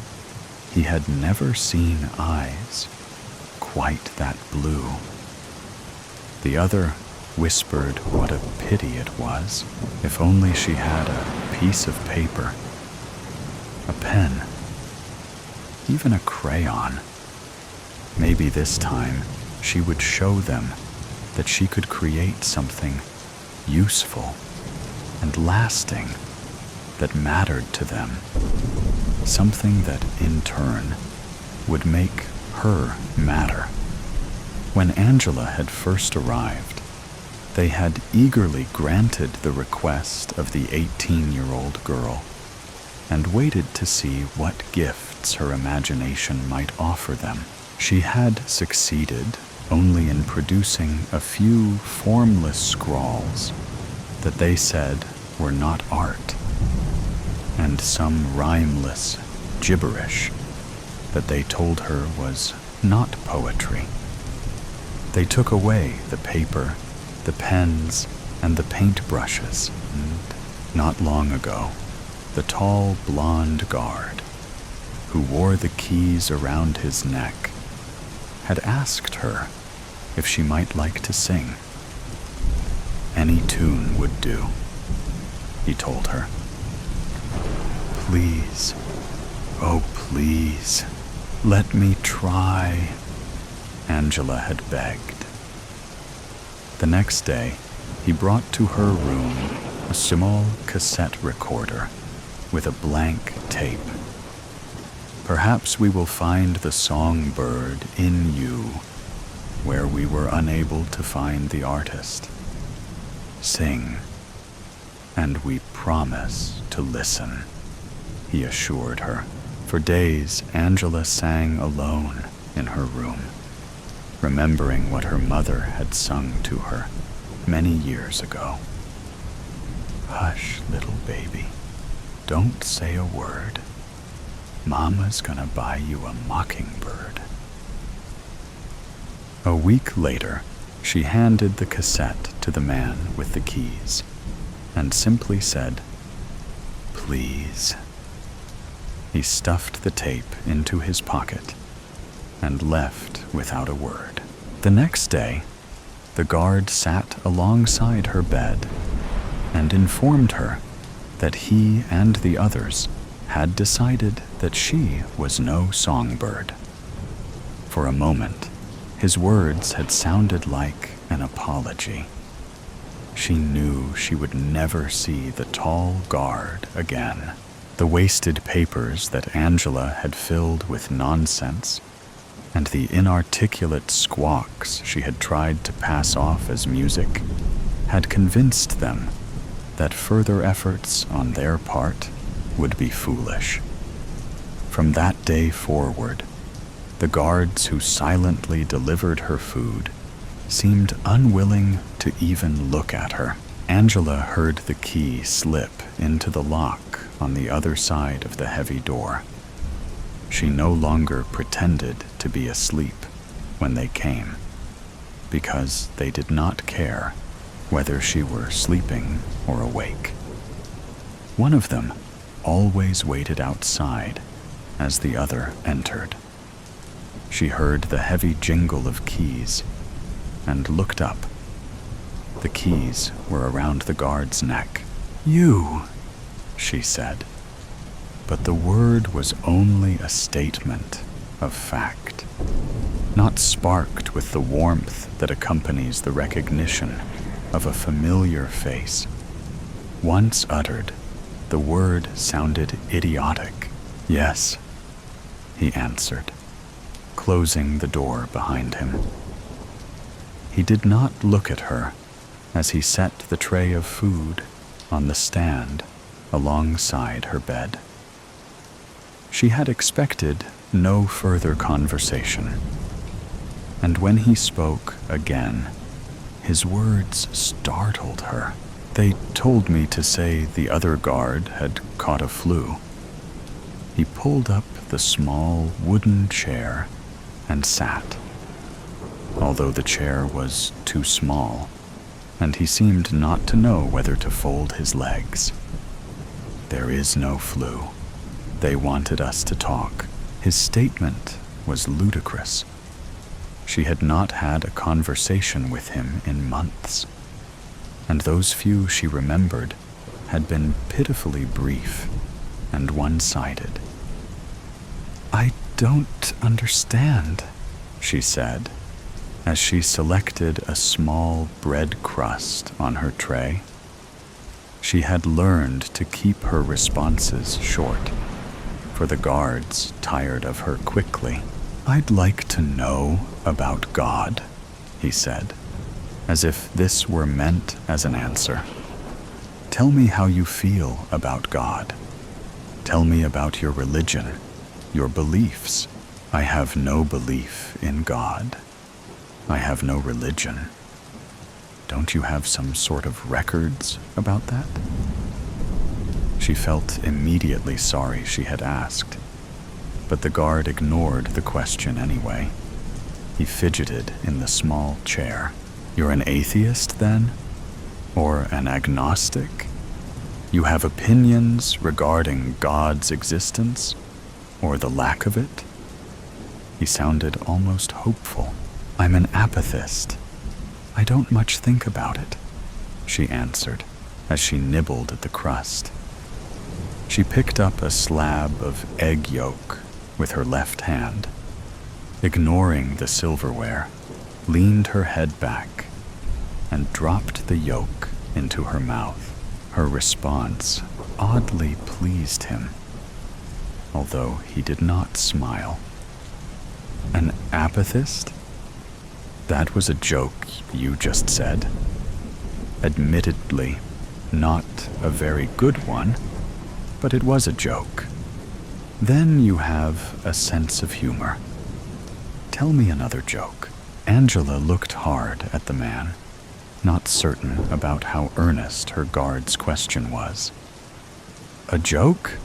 he had never seen eyes quite that blue. The other whispered what a pity it was if only she had a piece of paper, a pen, even a crayon. Maybe this time she would show them that she could create something useful and lasting that mattered to them, something that in turn would make her matter. When Angela had first arrived, they had eagerly granted the request of the 18-year-old girl and waited to see what gifts her imagination might offer them. She had succeeded only in producing a few formless scrawls that they said were not art, and some rhymeless gibberish that they told her was not poetry. They took away the paper, the pens, and the paintbrushes, and not long ago, the tall blonde guard, who wore the keys around his neck, had asked her if she might like to sing. Any tune would do, he told her. Please, oh please, let me try, Angela had begged. The next day, he brought to her room a small cassette recorder with a blank tape. Perhaps we will find the songbird in you where we were unable to find the artist. Sing, and we promise to listen, he assured her. For days, Angela sang alone in her room, remembering what her mother had sung to her many years ago. Hush, little baby, don't say a word. Mama's gonna buy you a mockingbird. A week later, she handed the cassette to the man with the keys and simply said, "Please." He stuffed the tape into his pocket and left without a word. The next day, the guard sat alongside her bed and informed her that he and the others had decided that she was no songbird. For a moment, his words had sounded like an apology. She knew she would never see the tall guard again. The wasted papers that Angela had filled with nonsense and the inarticulate squawks she had tried to pass off as music had convinced them that further efforts on their part would be foolish. From that day forward, the guards who silently delivered her food seemed unwilling to even look at her. Angela heard the key slip into the lock on the other side of the heavy door. She no longer pretended to be asleep when they came, because they did not care whether she were sleeping or awake. One of them always waited outside as the other entered. She heard the heavy jingle of keys and looked up. The keys were around the guard's neck. "You," she said. But the word was only a statement of fact, not sparked with the warmth that accompanies the recognition of a familiar face. Once uttered, the word sounded idiotic. "Yes," he answered, closing the door behind him. He did not look at her as he set the tray of food on the stand alongside her bed. She had expected no further conversation, and when he spoke again, his words startled her. "They told me to say the other guard had caught a flu." He pulled up the small wooden chair and sat, although the chair was too small, and he seemed not to know whether to fold his legs. "There is no flu. They wanted us to talk." His statement was ludicrous. She had not had a conversation with him in months, and those few she remembered had been pitifully brief and one-sided. "I don't understand," she said, as she selected a small bread crust on her tray. She had learned to keep her responses short, for the guards tired of her quickly. "I'd like to know about God," he said, as if this were meant as an answer. "Tell me how you feel about God. Tell me about your religion, your beliefs." "I have no belief in God. I have no religion." "Don't you have some sort of records about that?" She felt immediately sorry she had asked, but the guard ignored the question anyway. He fidgeted in the small chair. "You're an atheist, then? Or an agnostic? You have opinions regarding God's existence, or the lack of it?" He sounded almost hopeful. "I'm an apathist. I don't much think about it," she answered as she nibbled at the crust. She picked up a slab of egg yolk with her left hand, ignoring the silverware, leaned her head back, and dropped the yolk into her mouth. Her response oddly pleased him, although he did not smile. "An apathist? That was a joke you just said. Admittedly, not a very good one, but it was a joke. Then you have a sense of humor. Tell me another joke." Angela looked hard at the man, not certain about how earnest her guard's question was. "A joke?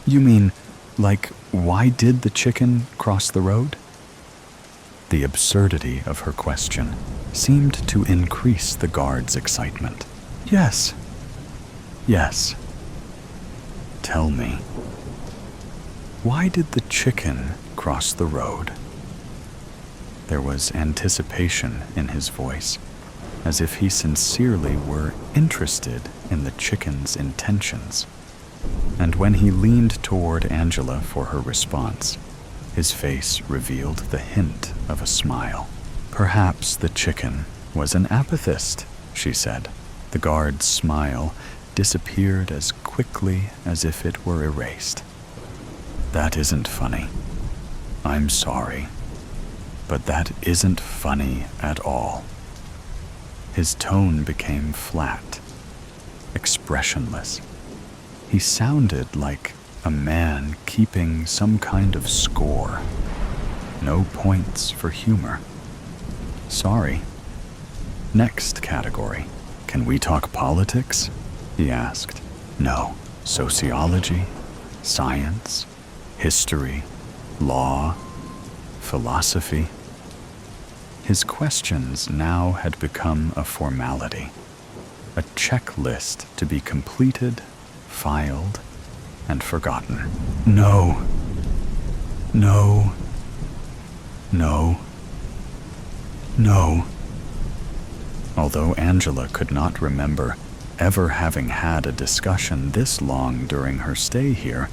You mean, like, why did the chicken cross the road?" The absurdity of her question seemed to increase the guard's excitement. "Yes. Yes. Tell me, why did the chicken cross the road?" There was anticipation in his voice, as if he sincerely were interested in the chicken's intentions. And when he leaned toward Angela for her response, his face revealed the hint of a smile. "Perhaps the chicken was an apathist," she said. The guard's smile disappeared as quickly as if it were erased. "That isn't funny. I'm sorry, but that isn't funny at all." His tone became flat, expressionless. He sounded like a man keeping some kind of score. No points for humor. "Sorry. Next category. Can we talk politics?" he asked. "No. Sociology, science, history, law, philosophy." His questions now had become a formality, a checklist to be completed, filed, and forgotten. "No. No. No. No." Although Angela could not remember ever having had a discussion this long during her stay here,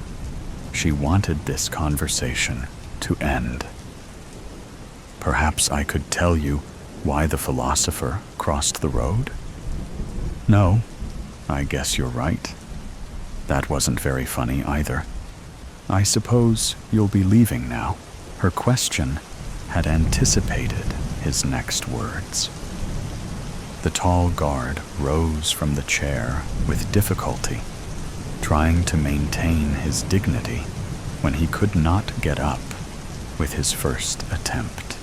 she wanted this conversation to end. "Perhaps I could tell you why the philosopher crossed the road?" "No, I guess you're right. That wasn't very funny either. I suppose you'll be leaving now." Her question had anticipated his next words. The tall guard rose from the chair with difficulty, trying to maintain his dignity when he could not get up with his first attempt.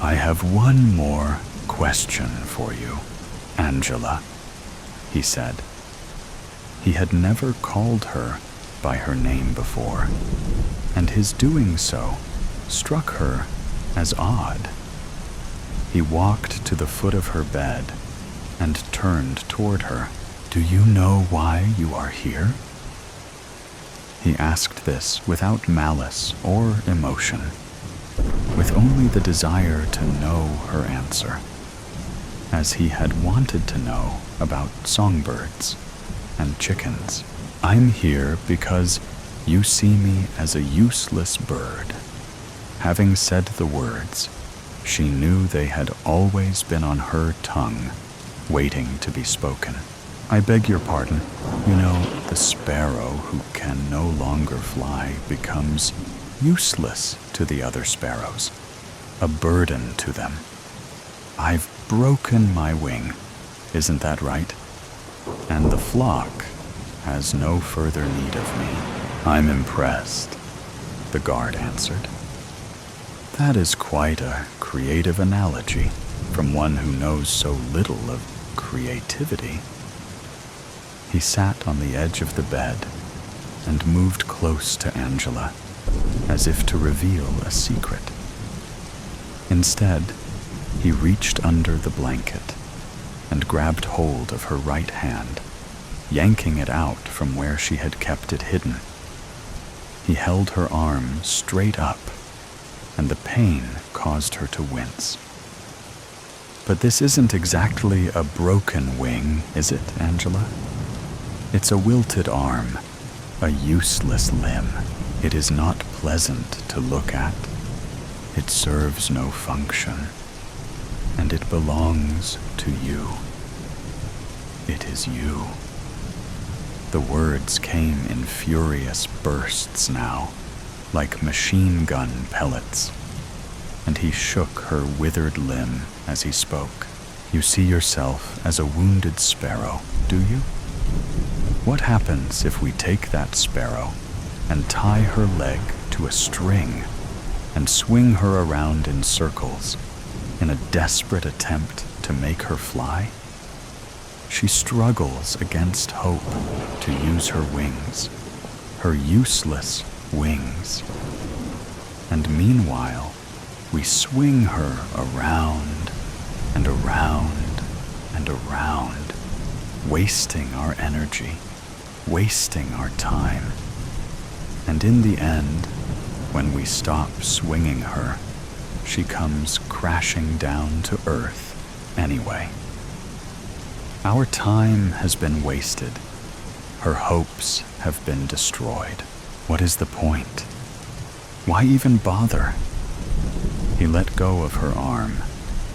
"I have one more question for you, Angela," he said. He had never called her by her name before, and his doing so struck her as odd. He walked to the foot of her bed and turned toward her. "Do you know why you are here?" He asked this without malice or emotion, with with only the desire to know her answer, as he had wanted to know about songbirds and chickens. I'm here because you see me as a useless bird. Having said the words, she knew they had always been on her tongue, waiting to be spoken. I beg your pardon. You know, the sparrow who can no longer fly becomes useless to the other sparrows, a burden to them. I've broken my wing, isn't that right? And the flock has no further need of me. I'm impressed, the guard answered. That is quite a creative analogy from one who knows so little of creativity. He sat on the edge of the bed and moved close to Angela, as if to reveal a secret. Instead, he reached under the blanket and grabbed hold of her right hand, yanking it out from where she had kept it hidden. He held her arm straight up, and the pain caused her to wince. But this isn't exactly a broken wing, is it, Angela? It's a wilted arm, a useless limb. It is not pleasant to look at. It serves no function, and it belongs to you. It is you. The words came in furious bursts now, like machine gun pellets, and he shook her withered limb as he spoke. You see yourself as a wounded sparrow, do you? What happens if we take that sparrow and tie her leg to a string and swing her around in circles in a desperate attempt to make her fly? She struggles against hope to use her wings, her useless wings. And meanwhile, we swing her around and around and around, wasting our energy, wasting our time. And in the end, when we stop swinging her, she comes crashing down to earth anyway. Our time has been wasted. Her hopes have been destroyed. What is the point? Why even bother? He let go of her arm,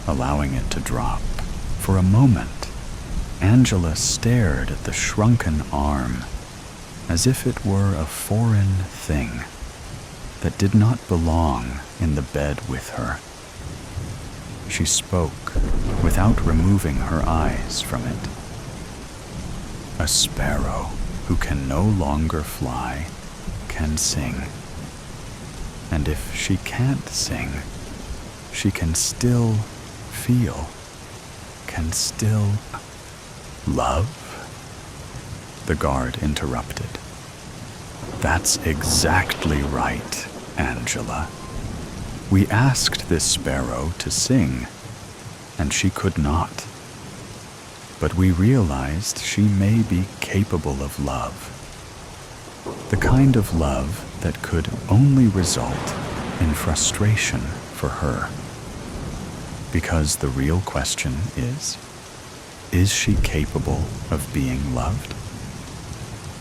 allowing it to drop. For a moment, Angela stared at the shrunken arm as if it were a foreign thing that did not belong in the bed with her. She spoke without removing her eyes from it. A sparrow who can no longer fly can sing. And if she can't sing, she can still feel, can still love? The guard interrupted. That's exactly right, Angela. We asked this sparrow to sing, and she could not. But we realized she may be capable of love. The kind of love that could only result in frustration for her. Because the real question is she capable of being loved?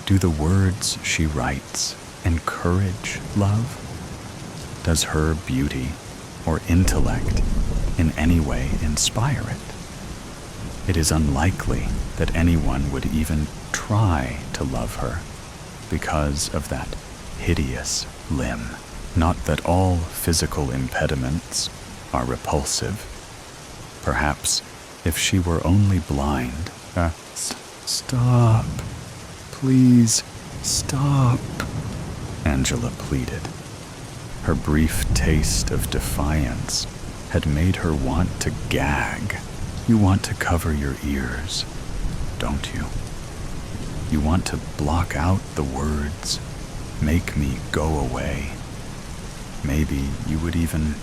Do the words she writes encourage love? Does her beauty or intellect in any way inspire it? It is unlikely that anyone would even try to love her because of that hideous limb. Not that all physical impediments are repulsive. Perhaps if she were only blind. Stop. Please, stop. Angela pleaded. Her brief taste of defiance had made her want to gag. You want to cover your ears, don't you? You want to block out the words, make me go away. Maybe you would even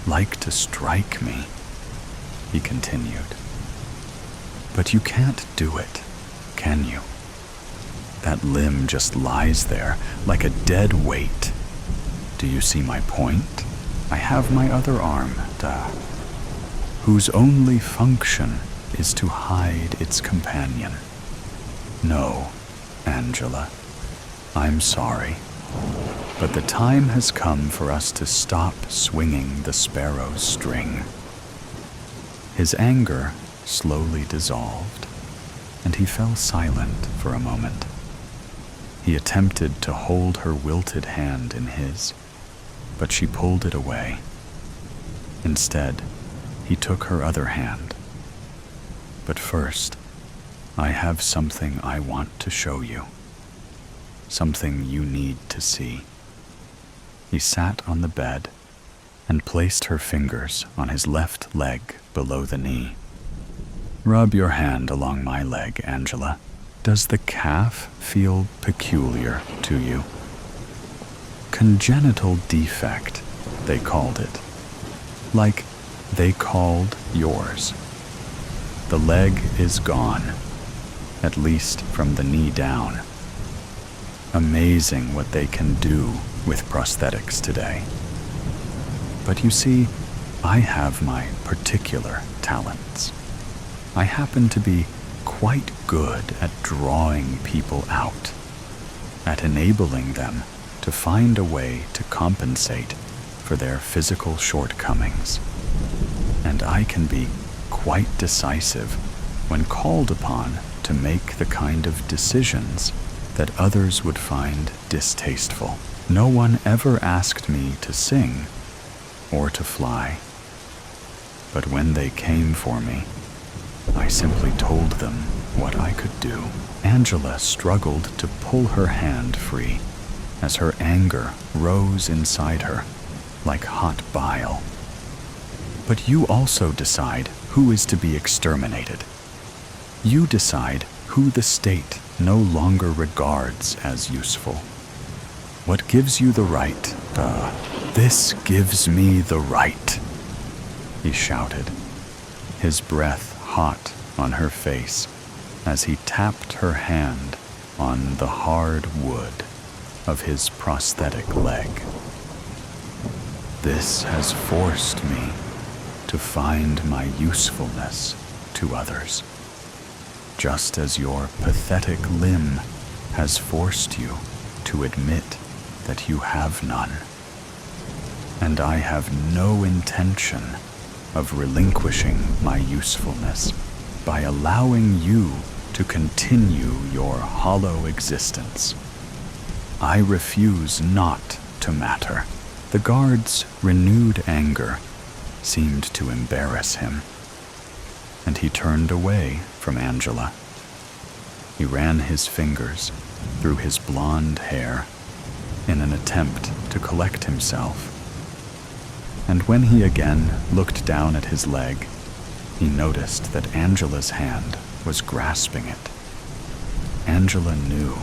like to strike me, he continued. But you can't do it, can you? That limb just lies there like a dead weight. Do you see my point? I have my other arm, whose only function is to hide its companion. No, Angela, I'm sorry, but the time has come for us to stop swinging the sparrow's string. His anger slowly dissolved, and he fell silent for a moment. He attempted to hold her wilted hand in his, but she pulled it away. Instead, he took her other hand. But first, I have something I want to show you. Something you need to see. He sat on the bed and placed her fingers on his left leg below the knee. Rub your hand along my leg, Angela. Does the calf feel peculiar to you? Congenital defect, they called it. Like they called yours. The leg is gone, at least from the knee down. Amazing what they can do with prosthetics today. But you see, I have my particular talents. I happen to be quite good at drawing people out, at enabling them to find a way to compensate for their physical shortcomings. And I can be quite decisive when called upon to make the kind of decisions that others would find distasteful. No one ever asked me to sing or to fly. But when they came for me, I simply told them what I could do. Angela struggled to pull her hand free as her anger rose inside her like hot bile. But you also decide who is to be exterminated. You decide who the state no longer regards as useful. What gives you the right? This gives me the right, he shouted, his breath hot on her face as he tapped her hand on the hard wood of his prosthetic leg. This has forced me to find my usefulness to others, just as your pathetic limb has forced you to admit that you have none. And I have no intention of relinquishing my usefulness by allowing you to continue your hollow existence. I refuse not to matter. The guard's renewed anger seemed to embarrass him, and he turned away from Angela. He ran his fingers through his blonde hair in an attempt to collect himself. And when he again looked down at his leg, he noticed that Angela's hand was grasping it. Angela knew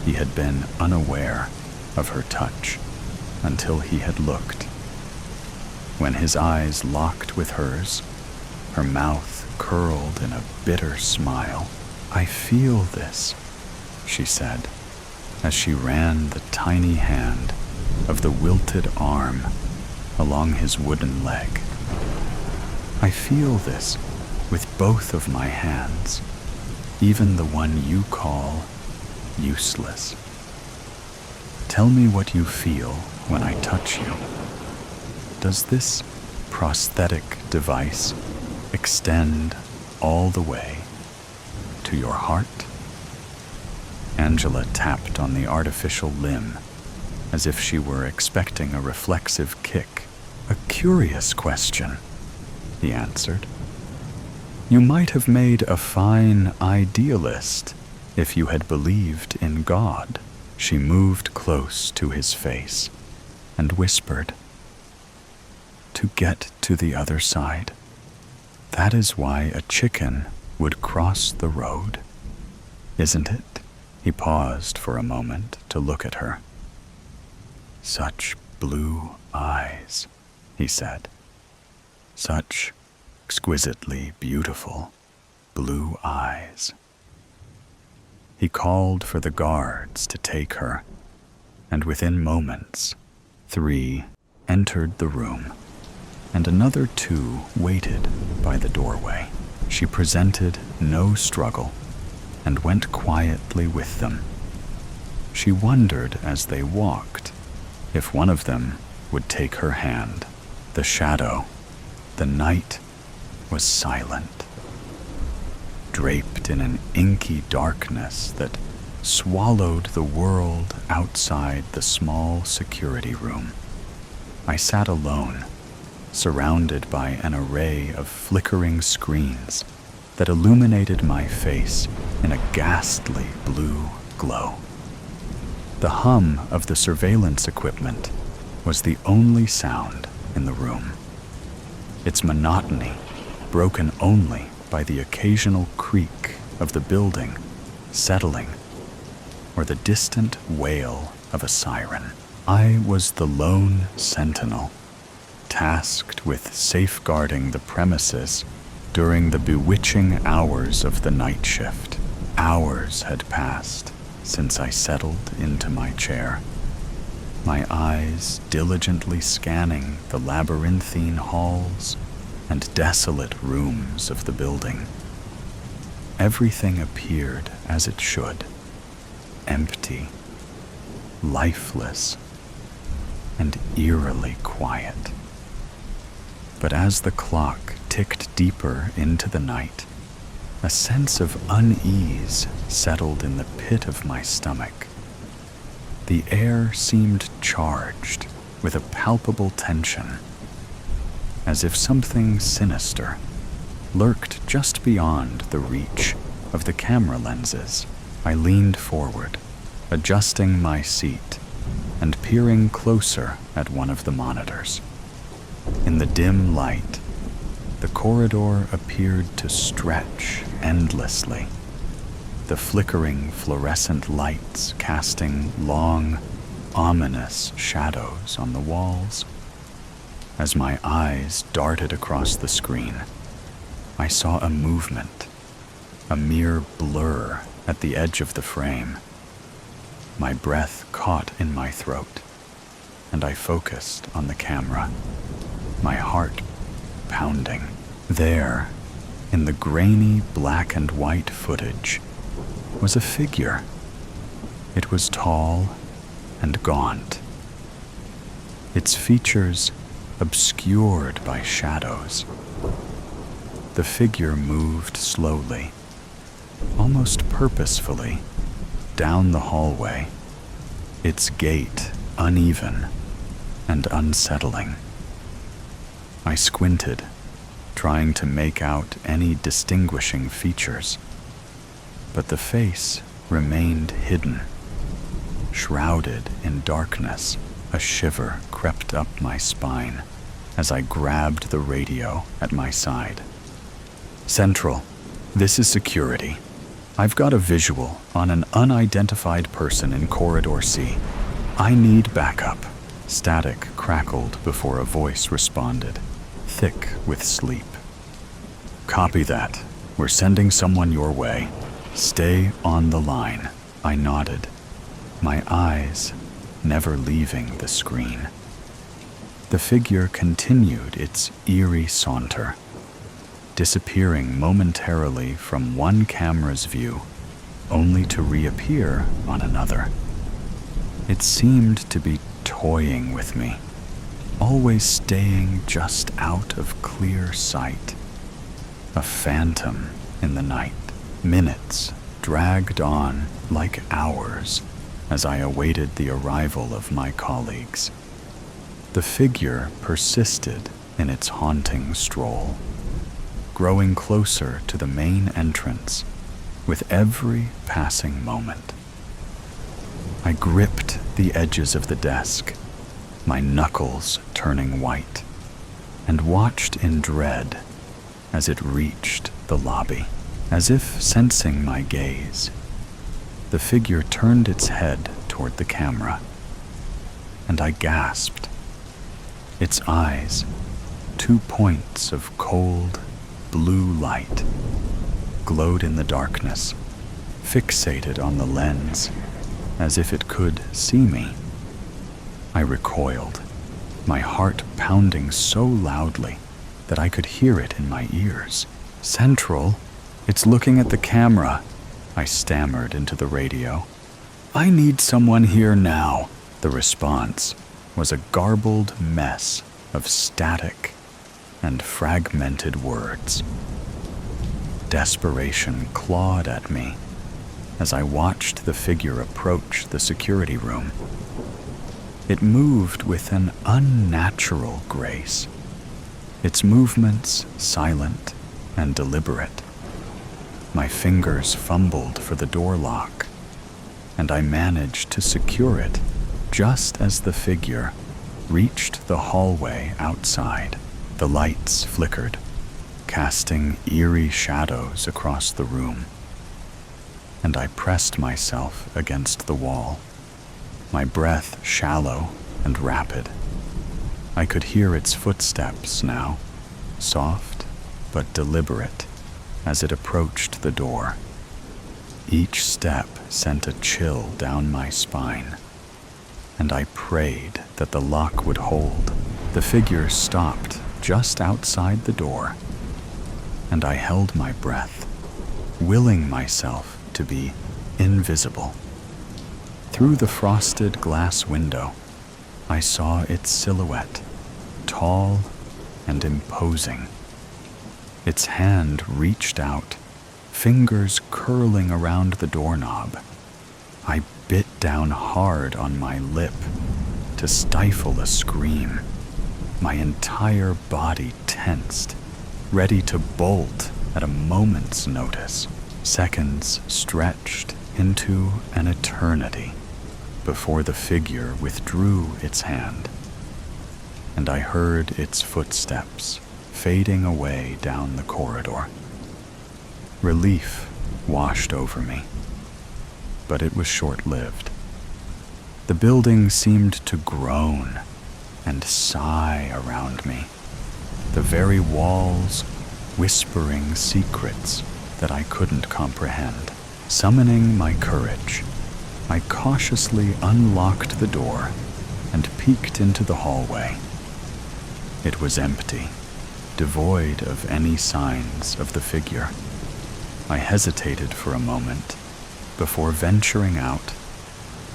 he had been unaware of her touch until he had looked. When his eyes locked with hers, her mouth curled in a bitter smile. "I feel this," she said, as she ran the tiny hand of the wilted arm along his wooden leg. "I feel this with both of my hands, even the one you call useless. Tell me what you feel when I touch you. Does this prosthetic device extend all the way to your heart?" Angela tapped on the artificial limb as if she were expecting a reflexive kick. "A curious question," he answered. "You might have made a fine idealist if you had believed in God." She moved close to his face and whispered, "To get to the other side, that is why a chicken would cross the road, isn't it?" He paused for a moment to look at her. "Such blue eyes," he said. "Such exquisitely beautiful blue eyes." He called for the guards to take her, and within moments, 3 entered the room, and another 2 waited by the doorway. She presented no struggle and went quietly with them. She wondered as they walked if one of them would take her hand. The shadow, the night, was silent, draped in an inky darkness that swallowed the world outside the small security room. I sat alone, surrounded by an array of flickering screens that illuminated my face in a ghastly blue glow. The hum of the surveillance equipment was the only sound in the room, its monotony broken only by the occasional creak of the building settling or the distant wail of a siren. I was the lone sentinel, tasked with safeguarding the premises during the bewitching hours of the night shift. Hours had passed since I settled into my chair, my eyes diligently scanning the labyrinthine halls and desolate rooms of the building. Everything appeared as it should, empty, lifeless, and eerily quiet. But as the clock ticked deeper into the night, a sense of unease settled in the pit of my stomach. The air seemed charged with a palpable tension, as if something sinister lurked just beyond the reach of the camera lenses. I leaned forward, adjusting my seat and peering closer at one of the monitors. In the dim light, the corridor appeared to stretch endlessly, the flickering fluorescent lights casting long, ominous shadows on the walls. As my eyes darted across the screen, I saw a movement, a mere blur at the edge of the frame. My breath caught in my throat, and I focused on the camera, my heart pounding. There, in the grainy black and white footage, was a figure. It was tall and gaunt, its features obscured by shadows. The figure moved slowly, almost purposefully, down the hallway, its gait uneven and unsettling. I squinted, trying to make out any distinguishing features, but the face remained hidden, shrouded in darkness. A shiver crept up my spine as I grabbed the radio at my side. "Central, this is security. I've got a visual on an unidentified person in Corridor C. I need backup." Static crackled before a voice responded, thick with sleep. "Copy that. We're sending someone your way. Stay on the line." I nodded, my eyes never leaving the screen. The figure continued its eerie saunter, disappearing momentarily from one camera's view, only to reappear on another. It seemed to be toying with me, always staying just out of clear sight. A phantom in the night. Minutes dragged on like hours as I awaited the arrival of my colleagues. The figure persisted in its haunting stroll, growing closer to the main entrance with every passing moment. I gripped the edges of the desk, my knuckles turning white, and watched in dread as it reached the lobby. As if sensing my gaze, the figure turned its head toward the camera, and I gasped. Its eyes, 2 points of cold, blue light, glowed in the darkness, fixated on the lens, as if it could see me. I recoiled, my heart pounding so loudly that I could hear it in my ears. "Central, it's looking at the camera," I stammered into the radio. "I need someone here now." The response was a garbled mess of static and fragmented words. Desperation clawed at me as I watched the figure approach the security room. It moved with an unnatural grace, its movements silent and deliberate. My fingers fumbled for the door lock, and I managed to secure it just as the figure reached the hallway outside. The lights flickered, casting eerie shadows across the room, and I pressed myself against the wall, my breath shallow and rapid. I could hear its footsteps now, soft but deliberate, as it approached the door. Each step sent a chill down my spine, and I prayed that the lock would hold. The figure stopped just outside the door, and I held my breath, willing myself to be invisible. Through the frosted glass window, I saw its silhouette, tall and imposing. Its hand reached out, fingers curling around the doorknob. I bit down hard on my lip to stifle a scream. My entire body tensed, ready to bolt at a moment's notice. Seconds stretched into an eternity before the figure withdrew its hand, and I heard its footsteps fading away down the corridor. Relief washed over me, but it was short-lived. The building seemed to groan and sigh around me, the very walls whispering secrets that I couldn't comprehend. Summoning my courage, I cautiously unlocked the door and peeked into the hallway. It was empty, devoid of any signs of the figure. I hesitated for a moment before venturing out,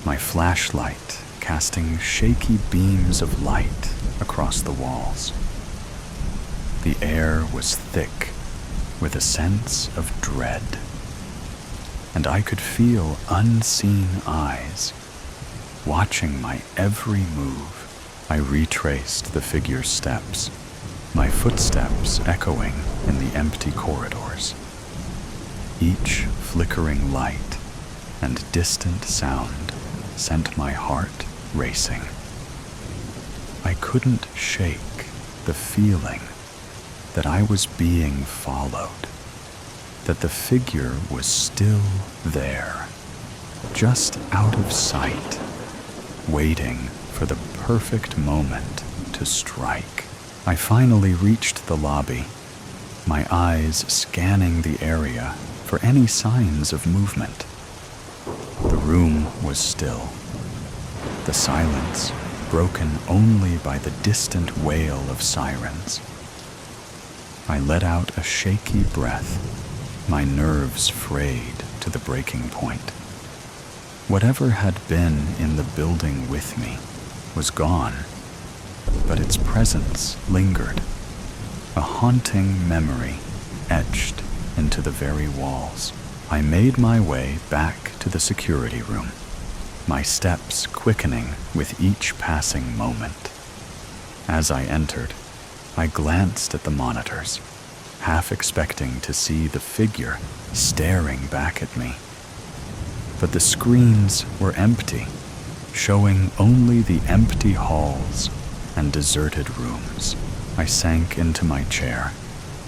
my flashlight casting shaky beams of light across the walls. The air was thick with a sense of dread, and I could feel unseen eyes watching my every move. I retraced the figure's steps, my footsteps echoing in the empty corridors. Each flickering light and distant sound sent my heart racing. I couldn't shake the feeling that I was being followed, that the figure was still there, just out of sight, waiting for the perfect moment to strike. I finally reached the lobby, my eyes scanning the area for any signs of movement. The room was still, the silence broken only by the distant wail of sirens. I let out a shaky breath, my nerves frayed to the breaking point. Whatever had been in the building with me was gone, but its presence lingered, a haunting memory etched into the very walls. I made my way back to the security room, my steps quickening with each passing moment. As I entered, I glanced at the monitors, half expecting to see the figure staring back at me. But the screens were empty, showing only the empty halls and deserted rooms. I sank into my chair,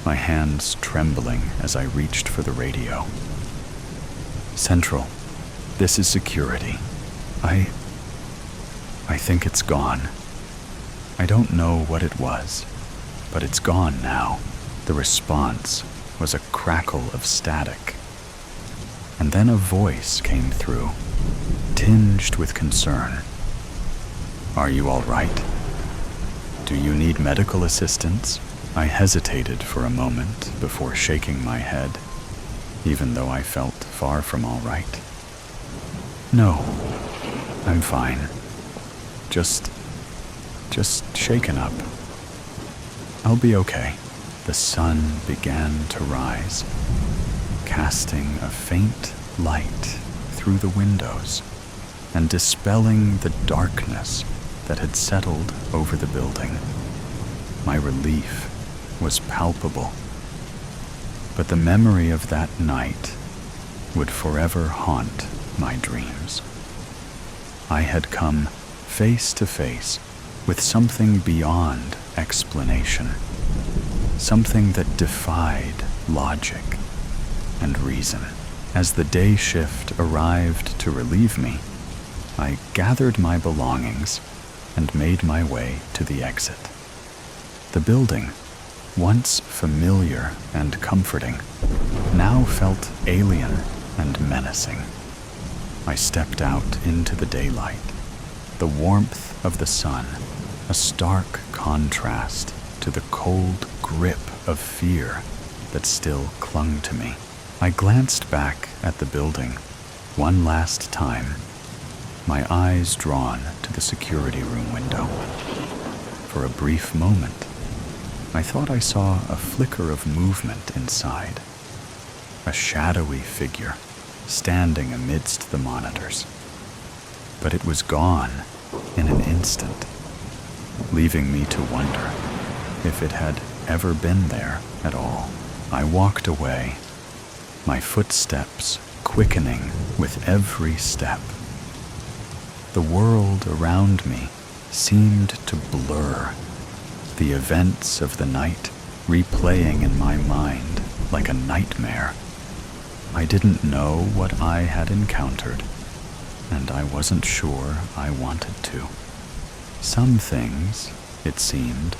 my hands trembling as I reached for the radio. "Central, this is security. I think it's gone. I don't know what it was, but it's gone now." The response was a crackle of static, and then a voice came through, tinged with concern. "Are you all right?" Do you need medical assistance? I hesitated for a moment before shaking my head, even though I felt far from all right. No, I'm fine. Just shaken up. I'll be okay. The sun began to rise, casting a faint light through the windows and dispelling the darkness that had settled over the building. My relief was palpable, but the memory of that night would forever haunt my dreams. I had come face to face with something beyond explanation, something that defied logic and reason. As the day shift arrived to relieve me, I gathered my belongings and made my way to the exit. The building, once familiar and comforting, now felt alien and menacing. I stepped out into the daylight, the warmth of the sun, a stark contrast to the cold grip of fear that still clung to me. I glanced back at the building one last time, my eyes drawn to the security room window. For a brief moment, I thought I saw a flicker of movement inside, a shadowy figure standing amidst the monitors. But it was gone in an instant, leaving me to wonder if it had ever been there at all. I walked away, my footsteps quickening with every step. The world around me seemed to blur, the events of the night replaying in my mind like a nightmare. I didn't know what I had encountered, and I wasn't sure I wanted to. Some things, it seemed,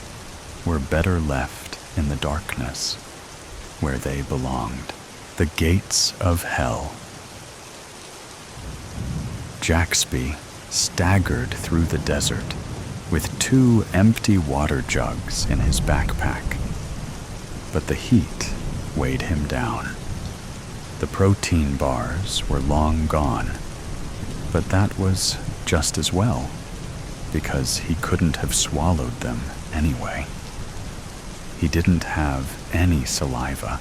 were better left in the darkness, where they belonged. The gates of hell. Jaxby staggered through the desert with 2 empty water jugs in his backpack. But the heat weighed him down. The protein bars were long gone, but that was just as well, because he couldn't have swallowed them anyway. He didn't have any saliva.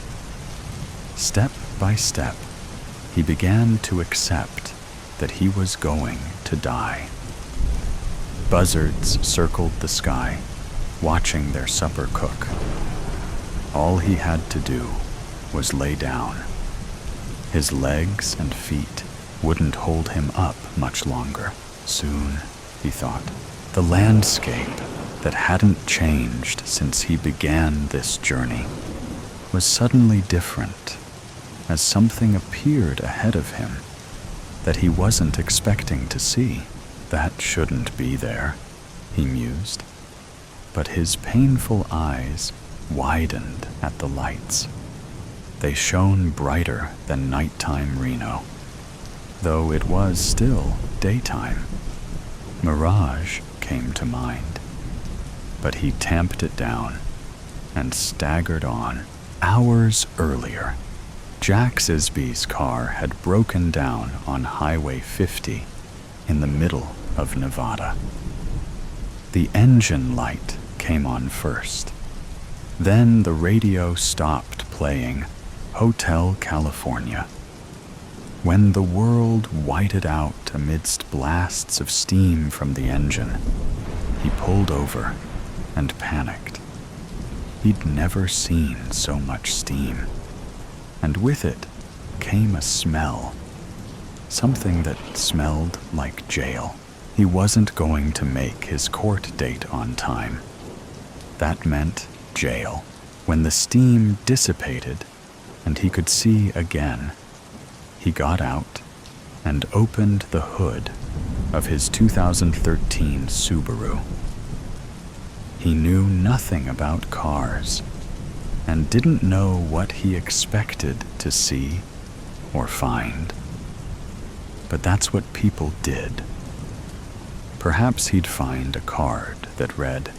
Step by step, he began to accept that he was going to die. Buzzards circled the sky, watching their supper cook. All he had to do was lay down. His legs and feet wouldn't hold him up much longer. Soon, he thought, the landscape that hadn't changed since he began this journey was suddenly different, as something appeared ahead of him that he wasn't expecting to see. That shouldn't be there, he mused. But his painful eyes widened at the lights. They shone brighter than nighttime Reno, though it was still daytime. Mirage came to mind, but he tamped it down and staggered on. Hours earlier, Jack Isby's car had broken down on Highway 50 in the middle of Nevada. The engine light came on first. Then the radio stopped playing Hotel California. When the world whited out amidst blasts of steam from the engine, he pulled over and panicked. He'd never seen so much steam, and with it came a smell, something that smelled like jail. He wasn't going to make his court date on time. That meant jail. When the steam dissipated and he could see again, he got out and opened the hood of his 2013 Subaru. He knew nothing about cars and didn't know what he expected to see or find. But that's what people did. Perhaps he'd find a card that read,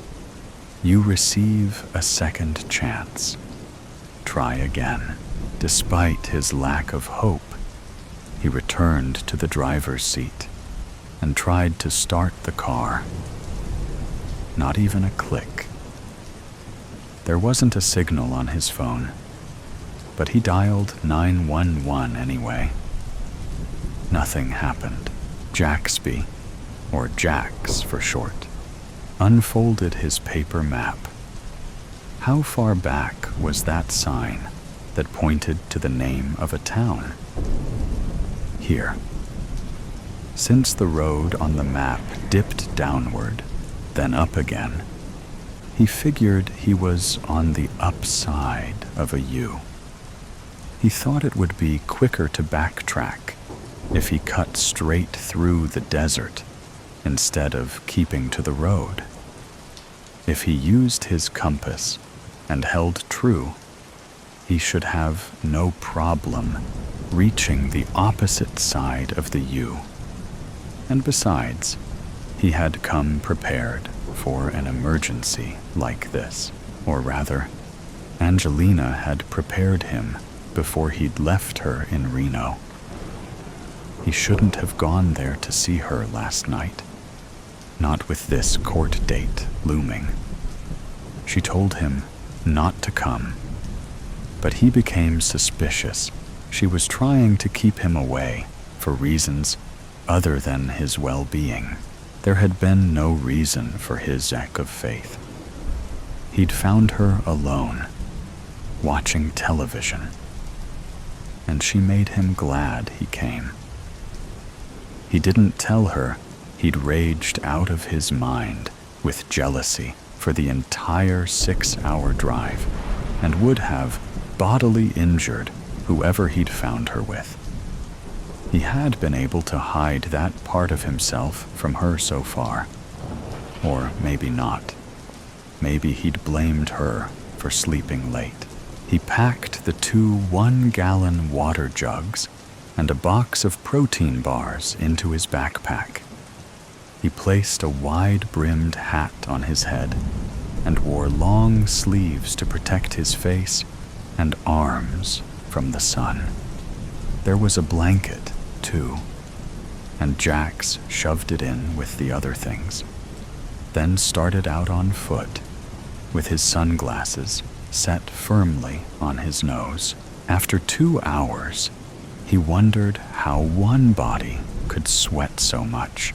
You receive a second chance. Try again. Despite his lack of hope, he returned to the driver's seat and tried to start the car. Not even a click. There wasn't a signal on his phone, but he dialed 911 anyway. Nothing happened. Jaxby, or Jax for short, unfolded his paper map. How far back was that sign that pointed to the name of a town? Here. Since the road on the map dipped downward, then up again, he figured he was on the upside of a U. He thought it would be quicker to backtrack if he cut straight through the desert instead of keeping to the road. If he used his compass and held true, he should have no problem reaching the opposite side of the U. And besides, he had come prepared for an emergency like this. Or rather, Angelina had prepared him before he'd left her in Reno. He shouldn't have gone there to see her last night, not with this court date looming. She told him not to come, but he became suspicious. She was trying to keep him away for reasons other than his well-being. There had been no reason for his lack of faith. He'd found her alone, watching television, and she made him glad he came. He didn't tell her he'd raged out of his mind with jealousy for the entire 6-hour drive and would have bodily injured whoever he'd found her with. He had been able to hide that part of himself from her so far. Or maybe not. Maybe he'd blamed her for sleeping late. He packed the 2 one-gallon water jugs and a box of protein bars into his backpack. He placed a wide-brimmed hat on his head and wore long sleeves to protect his face and arms from the sun. There was a blanket, too, and Jax shoved it in with the other things, then started out on foot, with his sunglasses set firmly on his nose. After 2 hours, he wondered how one body could sweat so much,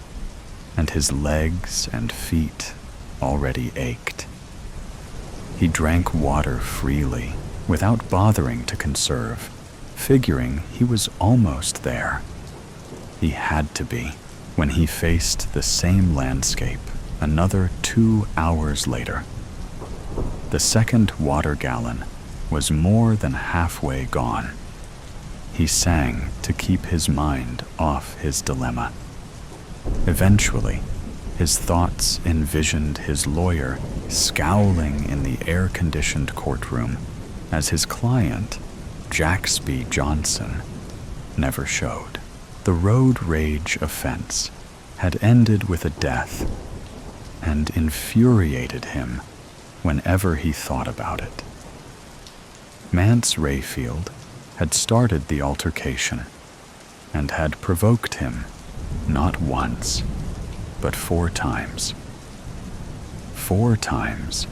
and his legs and feet already ached. He drank water freely, without bothering to conserve, figuring he was almost there. He had to be when he faced the same landscape another 2 hours later. The second water gallon was more than halfway gone. He sang to keep his mind off his dilemma. Eventually, his thoughts envisioned his lawyer scowling in the air-conditioned courtroom as his client, Jaxby Johnson, never showed. The road rage offense had ended with a death and infuriated him whenever he thought about it. Mance Rayfield had started the altercation and had provoked him not once, but 4 times. 4 times,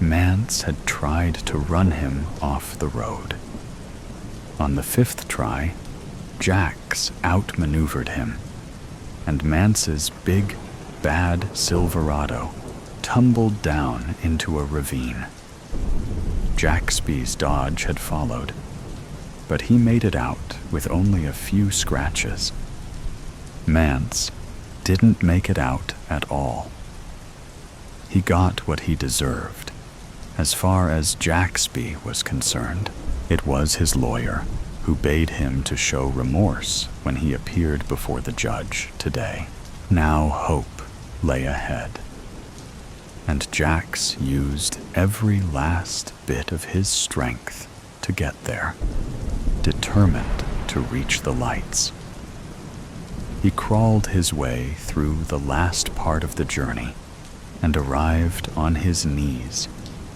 Mance had tried to run him off the road. On the 5th try, Jax outmaneuvered him, and Mance's big, bad Silverado tumbled down into a ravine. Jaxby's Dodge had followed, but he made it out with only a few scratches. Mance didn't make it out at all. He got what he deserved. As far as Jaxby was concerned, it was his lawyer who bade him to show remorse when he appeared before the judge today. Now hope lay ahead, and Jax used every last bit of his strength to get there, determined to reach the lights. He crawled his way through the last part of the journey, and arrived on his knees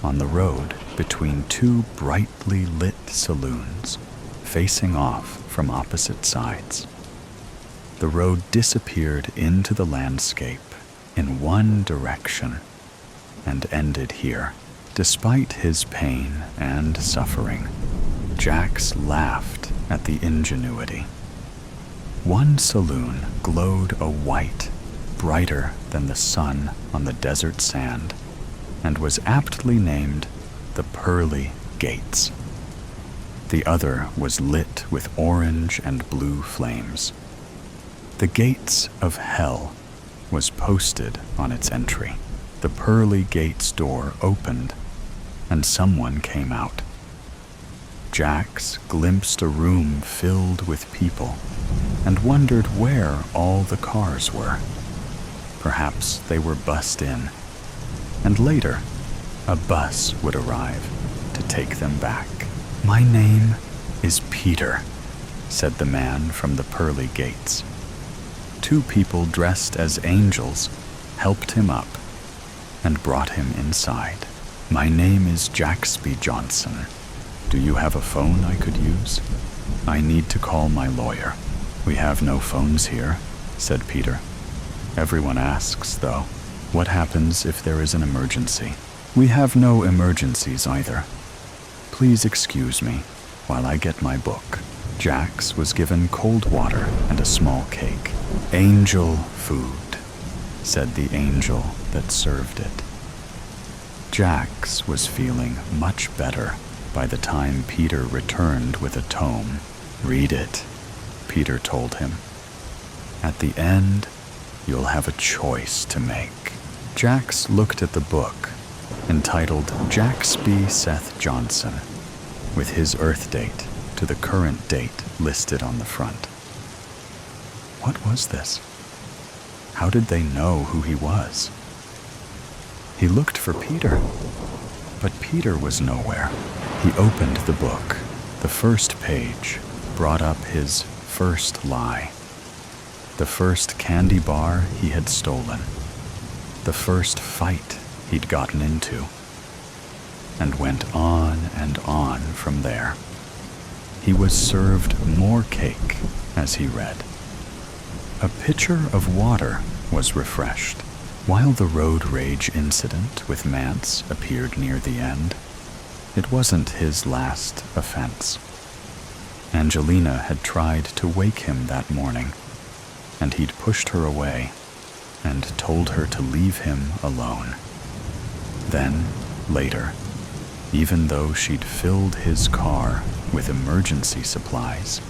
on the road between two brightly lit saloons facing off from opposite sides. The road disappeared into the landscape in one direction and ended here. Despite his pain and suffering, Jax laughed at the ingenuity. One saloon glowed a white, brighter than the sun on the desert sand, and was aptly named the Pearly Gates. The other was lit with orange and blue flames. The Gates of Hell was posted on its entry. The Pearly Gates door opened, and someone came out. Jax glimpsed a room filled with people and wondered where all the cars were. Perhaps they were bussed in, and later a bus would arrive to take them back. "My name is Peter," said the man from the Pearly Gates. Two people dressed as angels helped him up and brought him inside. "My name is Jaxby Johnson. Do you have a phone I could use? I need to call my lawyer." "We have no phones here," said Peter. "Everyone asks, though, what happens if there is an emergency?" "We have no emergencies either. Please excuse me while I get my book." Jax was given cold water and a small cake. "Angel food," said the angel that served it. Jax was feeling much better by the time Peter returned with a tome. "Read it," Peter told him. "At the end, you'll have a choice to make." Jax looked at the book, entitled Jaxby Seth Johnson, with his Earth date to the current date listed on the front. What was this? How did they know who he was? He looked for Peter, but Peter was nowhere. He opened the book. The first page brought up his first lie, the first candy bar he had stolen, the first fight he'd gotten into, and went on and on from there. He was served more cake as he read. A pitcher of water was refreshed. While the road rage incident with Mance appeared near the end, it wasn't his last offense. Angelina had tried to wake him that morning, and he'd pushed her away and told her to leave him alone. Then, later, even though she'd filled his car with emergency supplies,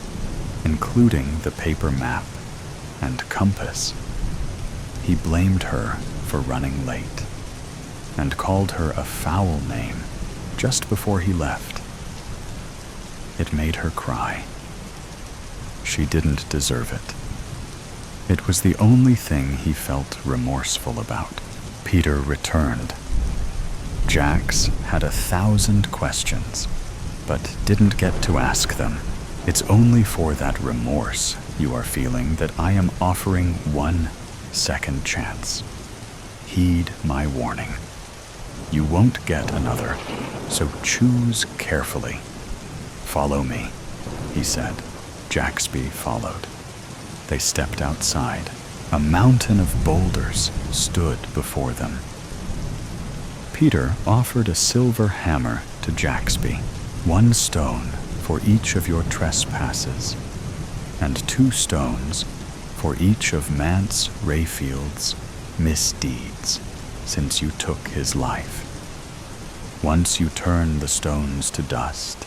including the paper map and compass, he blamed her for running late and called her a foul name just before he left. It made her cry. She didn't deserve it. It was the only thing he felt remorseful about. Peter returned. Jax had 1,000 questions, but didn't get to ask them. "It's only for that remorse you are feeling that I am offering 1 second chance. Heed my warning. You won't get another, so choose carefully. Follow me," he said. Jaxby followed. They stepped outside. A mountain of boulders stood before them. Peter offered a silver hammer to Jaxby, 1 stone for each of your trespasses, and 2 stones for each of Mance Rayfield's misdeeds since you took his life. Once you turn the stones to dust,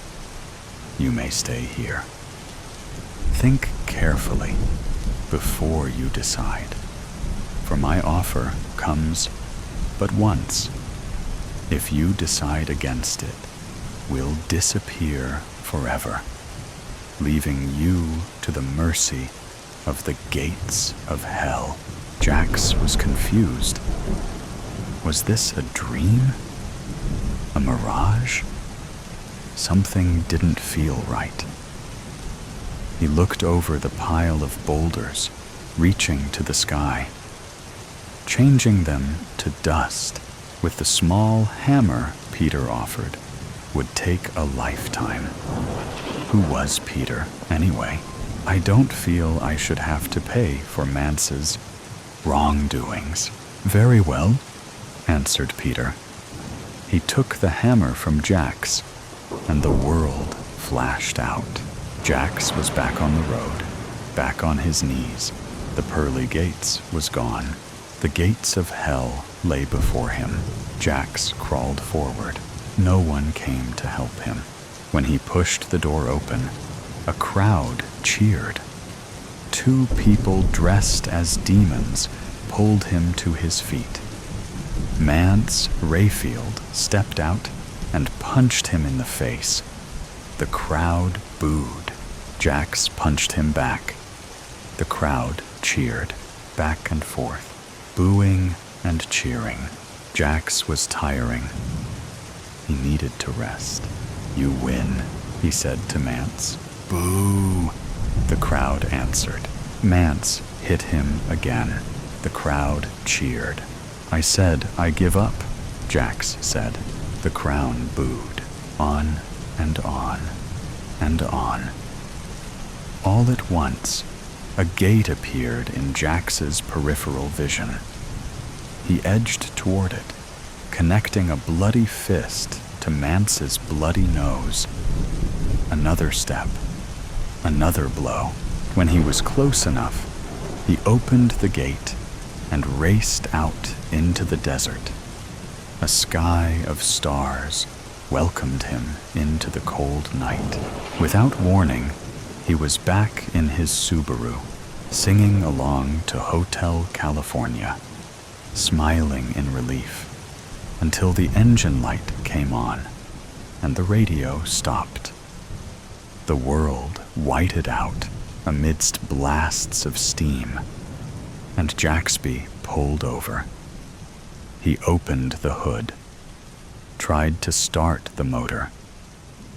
you may stay here. Think carefully before you decide, for my offer comes but once. If you decide against it, we'll disappear forever, leaving you to the mercy of the gates of hell. Jax was confused. Was this a dream? A mirage? Something didn't feel right. He looked over the pile of boulders, reaching to the sky. changing them to dust with the small hammer Peter offered would take a lifetime. Who was Peter, anyway? I don't feel I should have to pay for Mance's wrongdoings. Very well, answered Peter. He took the hammer from Jax, and the world flashed out. Jax was back on the road, back on his knees. The pearly gates was gone. The gates of hell lay before him. Jax crawled forward. No one came to help him. When he pushed the door open, a crowd cheered. 2 people dressed as demons pulled him to his feet. Mance Rayfield stepped out and punched him in the face. The crowd booed. Jax punched him back. The crowd cheered, back and forth, booing and cheering. Jax was tiring. He needed to rest. You win, he said to Mance. Boo, the crowd answered. Mance hit him again. The crowd cheered. I said I give up, Jax said. The crowd booed, on and on and on. All at once, a gate appeared in Jax's peripheral vision. He edged toward it, connecting a bloody fist to Mance's bloody nose. Another step, another blow. When he was close enough, he opened the gate and raced out into the desert. A sky of stars welcomed him into the cold night. Without warning, he was back in his Subaru, singing along to Hotel California, smiling in relief, until the engine light came on and the radio stopped. The world whited out amidst blasts of steam, and Jaxby pulled over. He opened the hood, tried to start the motor,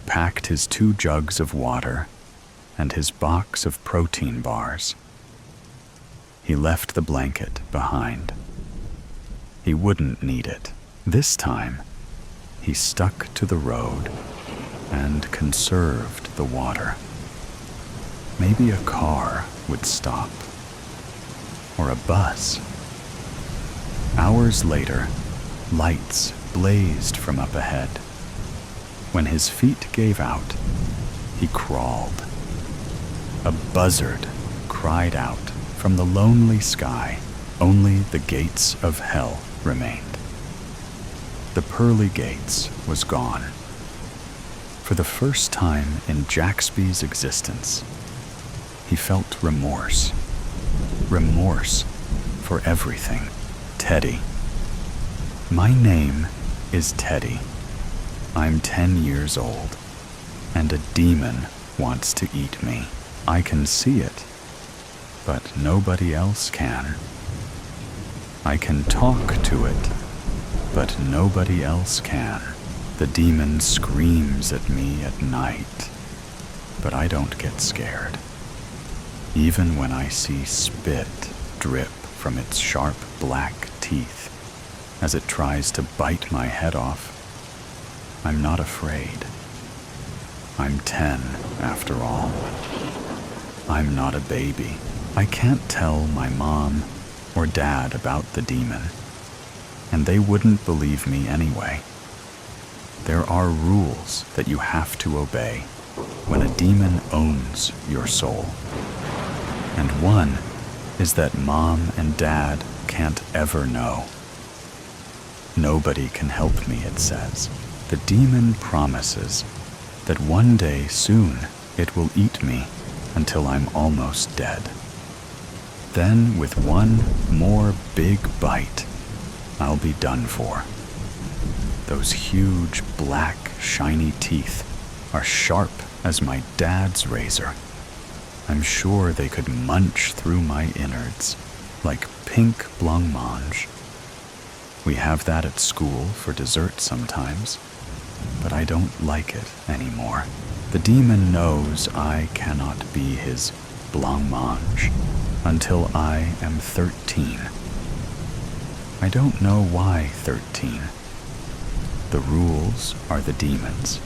packed his 2 jugs of water and his box of protein bars. He left the blanket behind. He wouldn't need it. This time, he stuck to the road and conserved the water. Maybe a car would stop, or a bus. Hours later, lights blazed from up ahead. When his feet gave out, he crawled. A buzzard cried out from the lonely sky. Only the gates of hell remained. The pearly gates was gone. For the first time in Jaxby's existence, he felt remorse. Remorse for everything. Teddy. My name is Teddy. I'm 10 years old, and a demon wants to eat me. I can see it, but nobody else can. I can talk to it, but nobody else can. The demon screams at me at night, but I don't get scared. Even when I see spit drip from its sharp black teeth as it tries to bite my head off, I'm not afraid. I'm 10, after all. I'm not a baby. I can't tell my mom or dad about the demon, and they wouldn't believe me anyway. There are rules that you have to obey when a demon owns your soul. And one is that mom and dad can't ever know. Nobody can help me, it says. The demon promises that one day soon it will eat me until I'm almost dead. Then, with one more big bite, I'll be done for. Those huge, black, shiny teeth are sharp as my dad's razor. I'm sure they could munch through my innards like pink blancmange. We have that at school for dessert sometimes, but I don't like it anymore. The demon knows I cannot be his blancmange until I am 13. I don't know why 13. The rules are the demon's,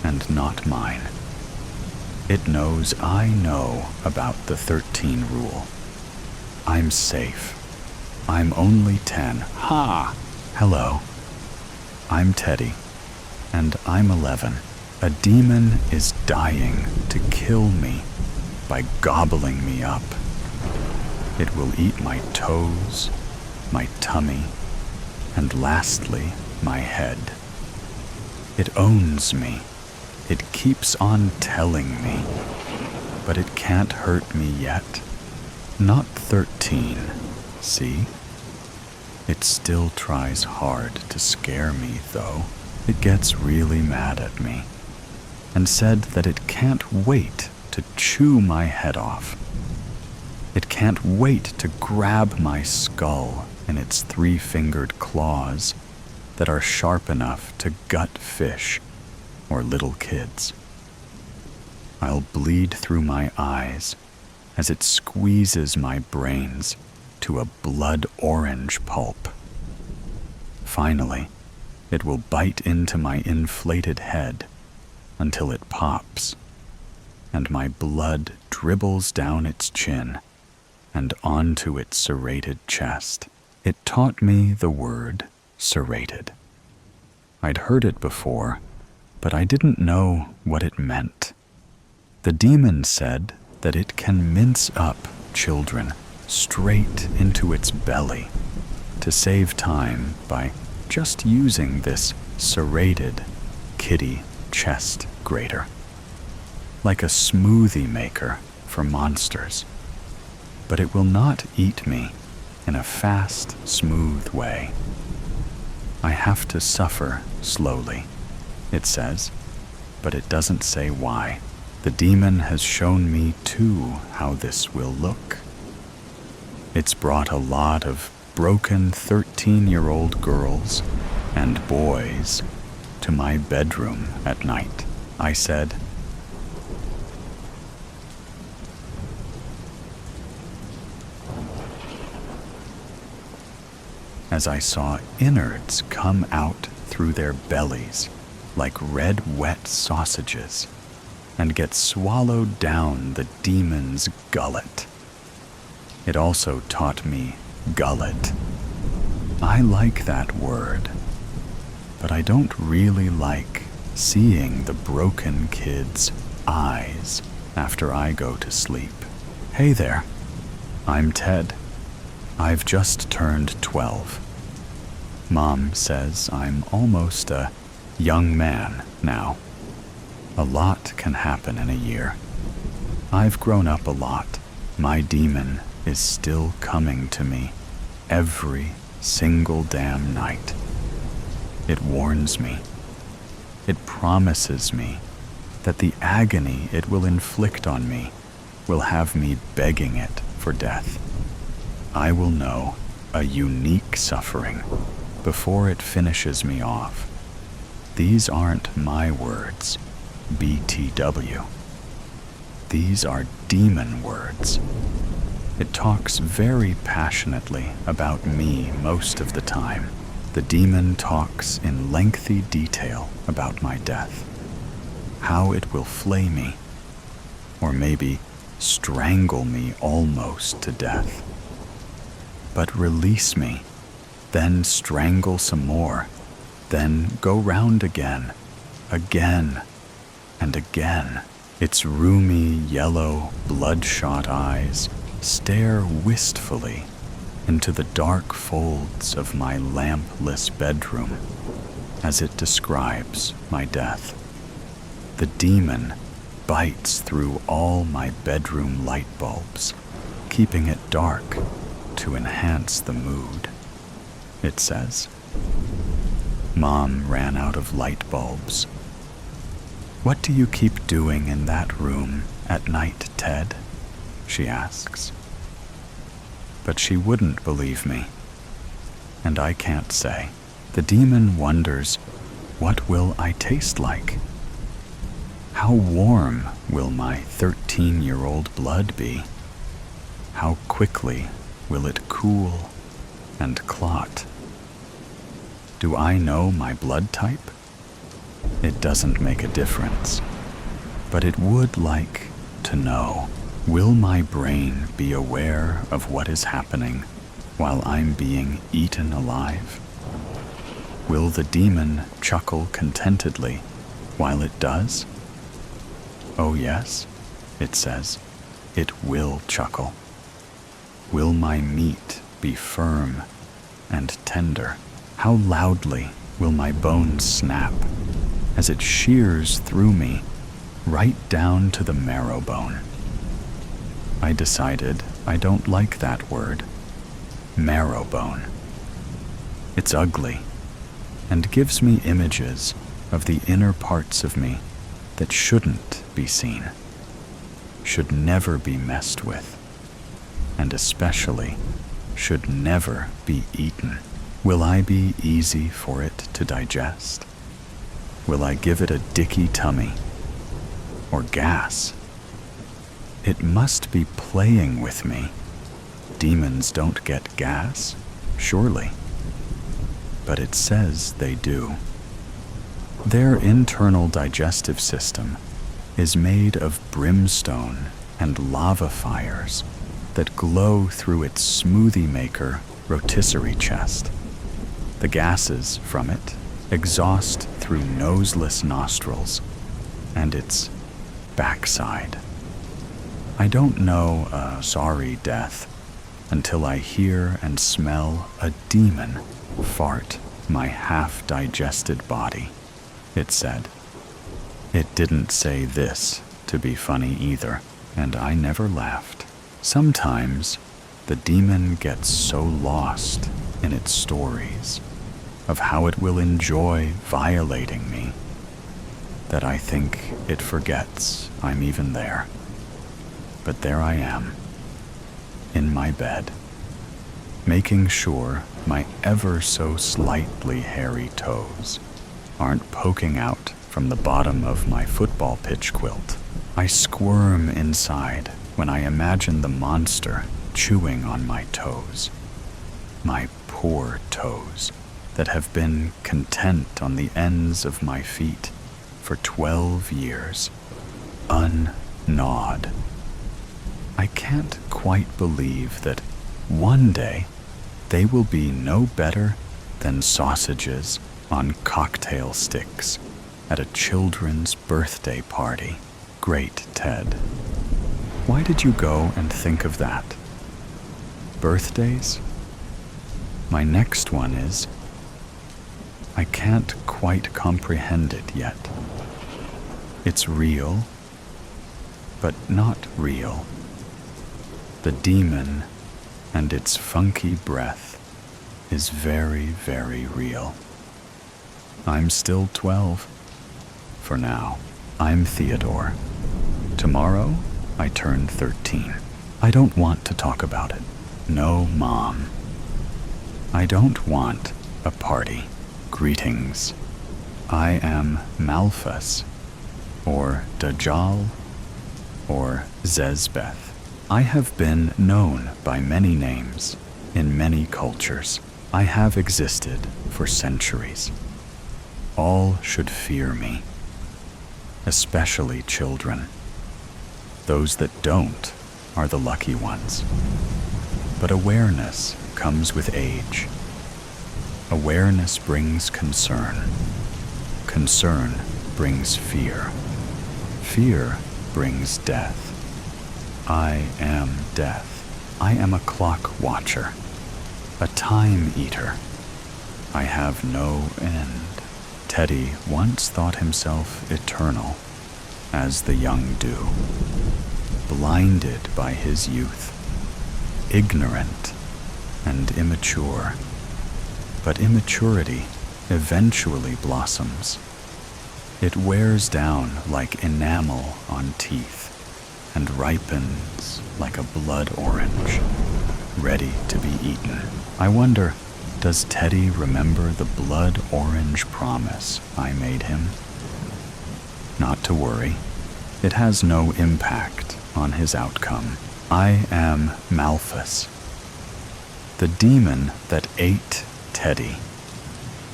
and not mine. It knows I know about the 13 rule. I'm safe. I'm only 10. Ha! Hello. I'm Teddy, and I'm 11. A demon is dying to kill me by gobbling me up. It will eat my toes, my tummy, and lastly, my head. It owns me. It keeps on telling me, but it can't hurt me yet. Not 13, see? It still tries hard to scare me, though. It gets really mad at me, and said that it can't wait to chew my head off. It can't wait to grab my skull in its 3-fingered claws that are sharp enough to gut fish or little kids. I'll bleed through my eyes as it squeezes my brains to a blood orange pulp. Finally, it will bite into my inflated head until it pops, and my blood dribbles down its chin and onto its serrated chest. It taught me the word serrated. I'd heard it before, but I didn't know what it meant. The demon said that it can mince up children straight into its belly to save time by just using this serrated kitty chest grater, like a smoothie maker for monsters. But it will not eat me in a fast, smooth way. I have to suffer slowly, it says, but it doesn't say why. The demon has shown me too how this will look. It's brought a lot of broken 13-year-old girls and boys to my bedroom at night. I said, as I saw innards come out through their bellies like red, wet sausages and get swallowed down the demon's gullet. It also taught me gullet. I like that word, but I don't really like seeing the broken kid's eyes after I go to sleep. Hey there, I'm Ted. I've just turned 12. Mom says I'm almost a young man now. A lot can happen in a year. I've grown up a lot. My demon is still coming to me every single damn night. It warns me. It promises me that the agony it will inflict on me will have me begging it for death. I will know a unique suffering before it finishes me off. These aren't my words, BTW. These are demon words. It talks very passionately about me most of the time. The demon talks in lengthy detail about my death, how it will flay me, or maybe strangle me almost to death, but release me, then strangle some more, then go round again, again, and again. Its roomy, yellow, bloodshot eyes stare wistfully into the dark folds of my lampless bedroom as it describes my death. The demon bites through all my bedroom light bulbs, keeping it dark to enhance the mood, it says. Mom ran out of light bulbs. What do you keep doing in that room at night, Ted? She asks. But she wouldn't believe me, and I can't say. The demon wonders, what will I taste like? How warm will my 13-year-old blood be? How quickly will it cool? and clot. Do I know my blood type? It doesn't make a difference, but it would like to know. Will my brain be aware of what is happening while I'm being eaten alive? Will the demon chuckle contentedly while it does? Oh yes, it says, it will chuckle. Will my meat be firm and tender? How loudly will my bones snap as it shears through me right down to the marrow bone? I decided I don't like that word, marrow bone. It's ugly and gives me images of the inner parts of me that shouldn't be seen, should never be messed with, and especially should never be eaten. Will I be easy for it to digest? Will I give it a dicky tummy or gas? It must be playing with me. Demons don't get gas, surely. But it says they do. Their internal digestive system is made of brimstone and lava fires that glow through its smoothie maker rotisserie chest. The gases from it exhaust through noseless nostrils and its backside. I don't know a sorry death until I hear and smell a demon fart my half-digested body, it said. It didn't say this to be funny either, and I never laughed. Sometimes the demon gets so lost in its stories of how it will enjoy violating me that I think it forgets I'm even there. But there I am, in my bed, making sure my ever so slightly hairy toes aren't poking out from the bottom of my football pitch quilt. I squirm inside when I imagine the monster chewing on my toes, my poor toes that have been content on the ends of my feet for 12 years, ungnawed. I can't quite believe that one day they will be no better than sausages on cocktail sticks at a children's birthday party. Great Ted. Why did you go and think of that? Birthdays? My next one is, I can't quite comprehend it yet. It's real, but not real. The demon and its funky breath is very, very real. I'm still 12. For now, I'm Theodore. Tomorrow, I turn 13. I don't want to talk about it. No, Mom. I don't want a party. Greetings. I am Malphus, or Dajjal, or Zezbeth. I have been known by many names in many cultures. I have existed for centuries. All should fear me, especially children. Those that don't are the lucky ones. But awareness comes with age. Awareness brings concern. Concern brings fear. Fear brings death. I am death. I am a clock watcher, a time eater. I have no end. Teddy once thought himself eternal, as the young do, blinded by his youth, ignorant and immature. But immaturity eventually blossoms. It wears down like enamel on teeth and ripens like a blood orange, ready to be eaten. I wonder, does Teddy remember the blood orange promise I made him? Not to worry, it has no impact on his outcome. I am Malphus. The demon that ate Teddy.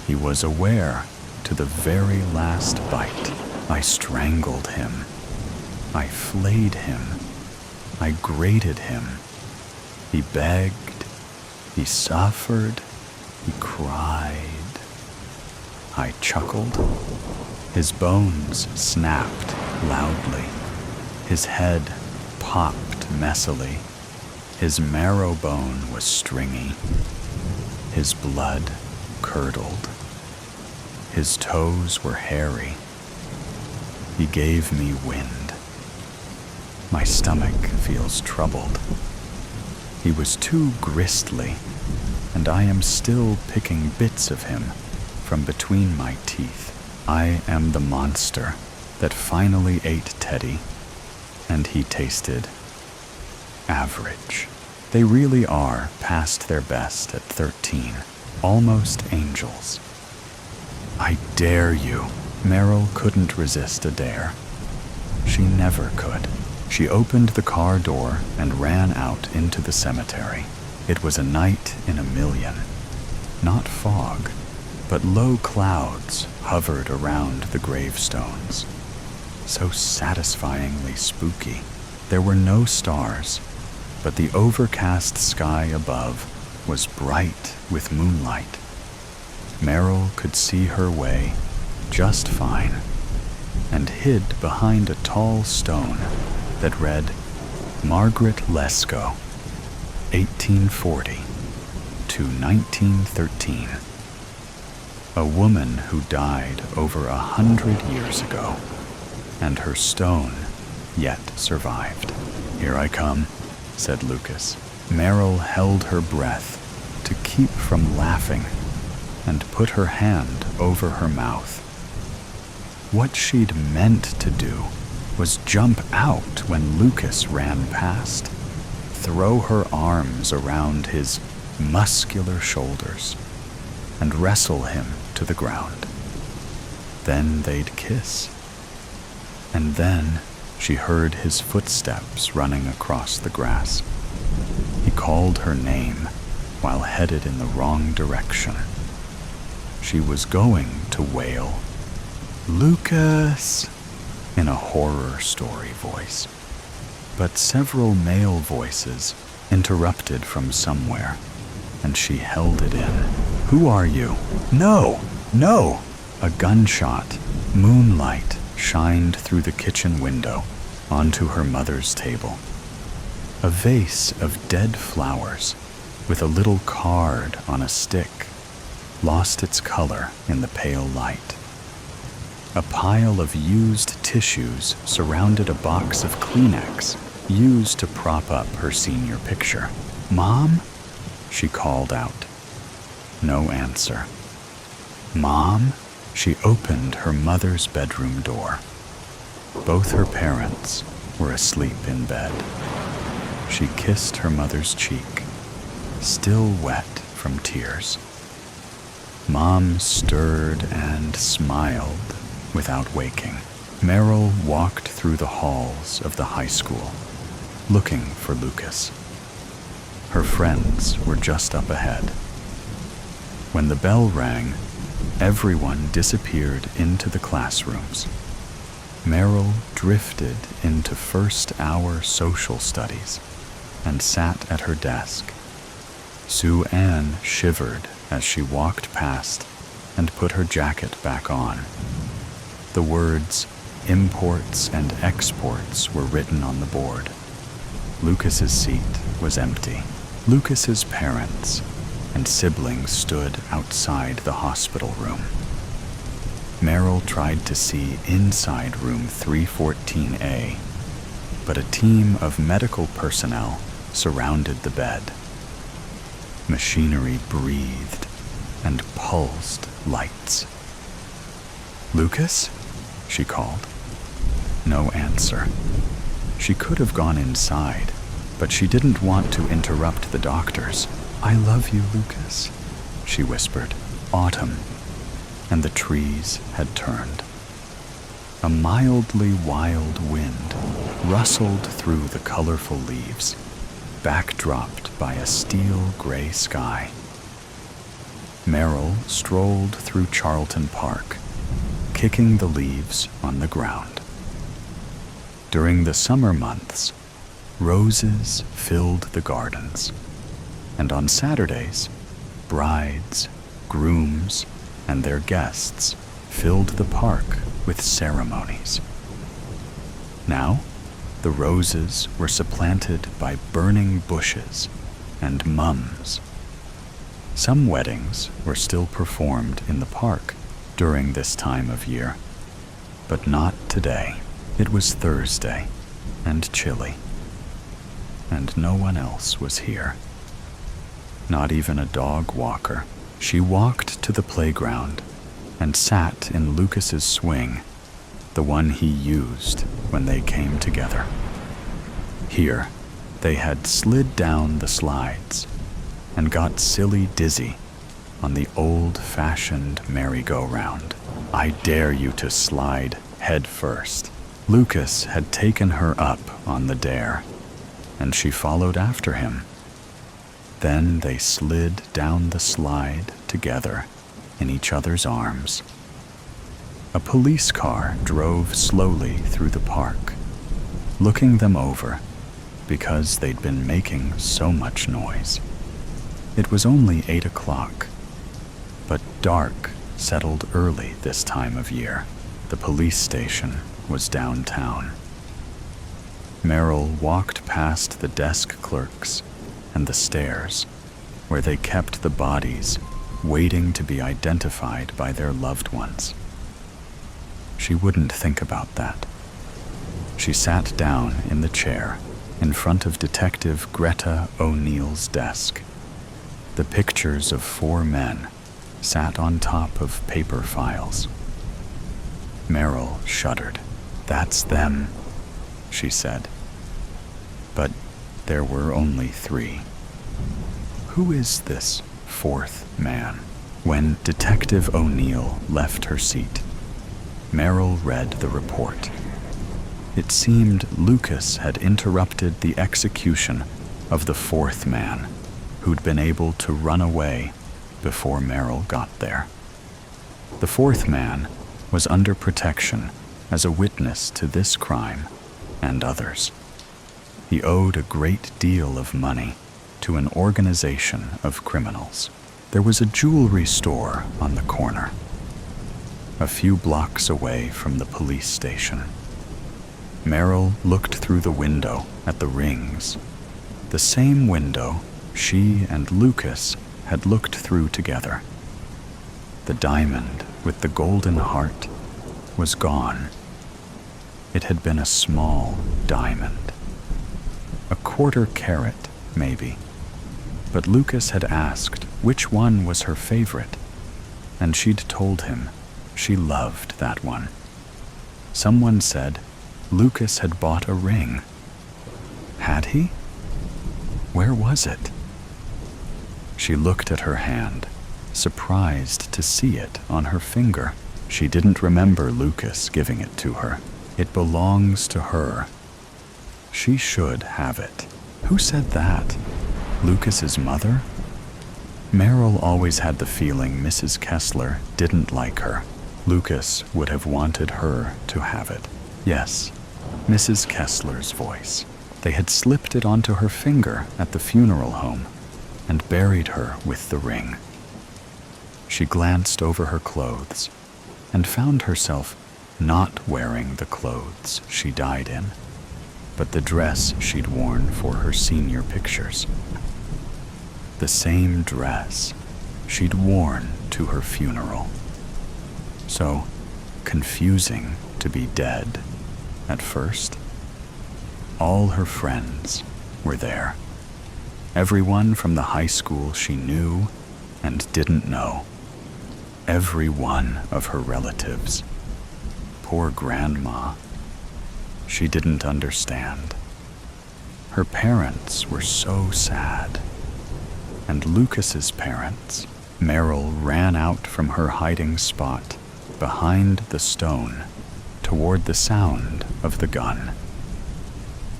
He was aware to the very last bite. I strangled him. I flayed him. I grated him. He begged. He suffered. He cried. I chuckled. His bones snapped loudly. His head popped messily. His marrow bone was stringy. His blood curdled. His toes were hairy. He gave me wind. My stomach feels troubled. He was too gristly, and I am still picking bits of him from between my teeth. I am the monster that finally ate Teddy, and he tasted average. They really are past their best at 13, almost angels. I dare you. Meryl couldn't resist a dare. She never could. She opened the car door and ran out into the cemetery. It was a night in a million. Not fog, but low clouds hovered around the gravestones. So satisfyingly spooky. There were no stars, but the overcast sky above was bright with moonlight. Meryl could see her way just fine, and hid behind a tall stone that read, Margaret Lesko, 1840 to 1913. A woman who died over 100 years ago, and her stone yet survived. Here I come, said Lucas. Meryl held her breath to keep from laughing and put her hand over her mouth. What she'd meant to do was jump out when Lucas ran past, throw her arms around his muscular shoulders, and wrestle him to the ground. Then they'd kiss. And then she heard his footsteps running across the grass. He called her name while headed in the wrong direction. She was going to wail, Lucas, in a horror story voice. But several male voices interrupted from somewhere, and she held it in. Who are you? No! No! A gunshot, moonlight, shined through the kitchen window onto her mother's table. A vase of dead flowers with a little card on a stick lost its color in the pale light. A pile of used tissues surrounded a box of Kleenex used to prop up her senior picture. Mom? She called out. No answer. Mom? She opened her mother's bedroom door. Both her parents were asleep in bed. She kissed her mother's cheek, still wet from tears. Mom stirred and smiled without waking. Meryl walked through the halls of the high school, looking for Lucas. Her friends were just up ahead. When the bell rang, everyone disappeared into the classrooms. Meryl drifted into first-hour social studies and sat at her desk. Sue Ann shivered as she walked past and put her jacket back on. The words imports and exports were written on the board. Lucas's seat was empty. Lucas's parents and siblings stood outside the hospital room. Meryl tried to see inside room 314A, but a team of medical personnel surrounded the bed. Machinery breathed and pulsed lights. Lucas? She called. No answer. She could have gone inside, but she didn't want to interrupt the doctors. I love you, Lucas, she whispered. Autumn, and the trees had turned. A mildly wild wind rustled through the colorful leaves. backdropped by a steel gray sky. Merrill strolled through Charlton Park, kicking the leaves on the ground. During the summer months, roses filled the gardens, and on Saturdays, brides, grooms, and their guests filled the park with ceremonies. Now, the roses were supplanted by burning bushes and mums. Some weddings were still performed in the park during this time of year, but not today. It was Thursday and chilly, and no one else was here. Not even a dog walker. She walked to the playground and sat in Lucas's swing, the one he used when they came together. Here, they had slid down the slides and got silly dizzy on the old-fashioned merry-go-round. I dare you to slide head first. Lucas had taken her up on the dare, and she followed after him. Then they slid down the slide together in each other's arms. A police car drove slowly through the park, looking them over because they'd been making so much noise. It was only 8 o'clock, but dark settled early this time of year. The police station was downtown. Merrill walked past the desk clerks and the stairs, where they kept the bodies waiting to be identified by their loved ones. She wouldn't think about that. She sat down in the chair in front of Detective Greta O'Neill's desk. The pictures of 4 men sat on top of paper files. Merrill shuddered. "That's them," she said. But there were only 3. Who is this 4th man? When Detective O'Neill left her seat, Merrill read the report. It seemed Lucas had interrupted the execution of the 4th man, who'd been able to run away before Merrill got there. The 4th man was under protection as a witness to this crime and others. He owed a great deal of money to an organization of criminals. There was a jewelry store on the corner, a few blocks away from the police station. Merrill looked through the window at the rings, the same window she and Lucas had looked through together. The diamond with the golden heart was gone. It had been a small diamond, a 1/4 carat, maybe. But Lucas had asked which one was her favorite, and she'd told him she loved that one. Someone said Lucas had bought a ring. Had he? Where was it? She looked at her hand, surprised to see it on her finger. She didn't remember Lucas giving it to her. It belongs to her. She should have it. Who said that? Lucas's mother? Merrill always had the feeling Mrs. Kessler didn't like her. Lucas would have wanted her to have it. Yes, Mrs. Kessler's voice. They had slipped it onto her finger at the funeral home and buried her with the ring. She glanced over her clothes and found herself not wearing the clothes she died in, but the dress she'd worn for her senior pictures. The same dress she'd worn to her funeral. So confusing to be dead at first. All her friends were there. Everyone from the high school she knew and didn't know. Every one of her relatives. Poor grandma. She didn't understand. Her parents were so sad. And Lucas's parents. Merrill ran out from her hiding spot behind the stone toward the sound of the gun.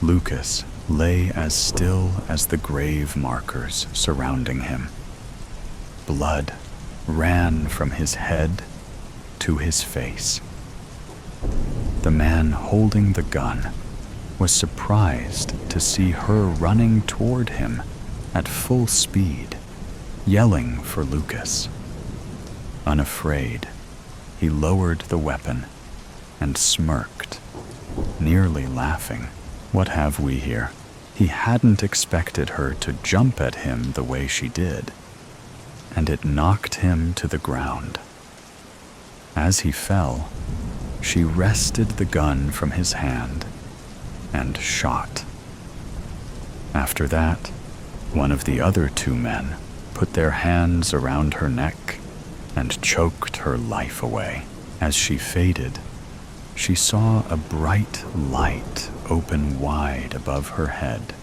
Lucas lay as still as the grave markers surrounding him. Blood ran from his head to his face. The man holding the gun was surprised to see her running toward him at full speed, yelling for Lucas. Unafraid, he lowered the weapon and smirked, nearly laughing. What have we here? He hadn't expected her to jump at him the way she did, and it knocked him to the ground. As he fell, she wrested the gun from his hand and shot. After that, one of the other two men put their hands around her neck and choked her life away. As she faded, she saw a bright light open wide above her head,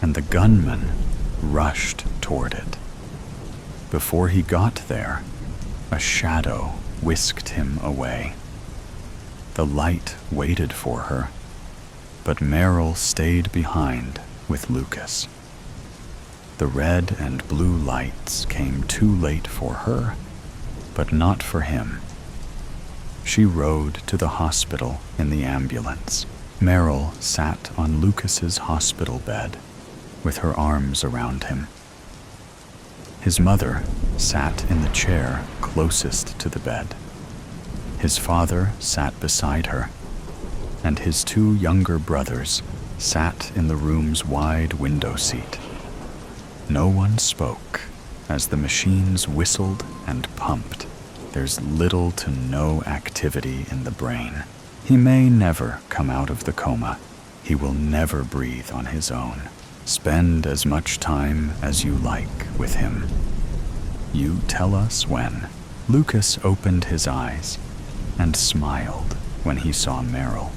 and the gunman rushed toward it. Before he got there, a shadow whisked him away. The light waited for her, but Meryl stayed behind with Lucas. The red and blue lights came too late for her, but not for him. She rode to the hospital in the ambulance. Meryl sat on Lucas's hospital bed with her arms around him. His mother sat in the chair closest to the bed. His father sat beside her, and his two younger brothers sat in the room's wide window seat. No one spoke as the machines whistled and pumped. There's little to no activity in the brain. He may never come out of the coma. He will never breathe on his own. Spend as much time as you like with him. You tell us when. Lucas opened his eyes and smiled when he saw Meryl.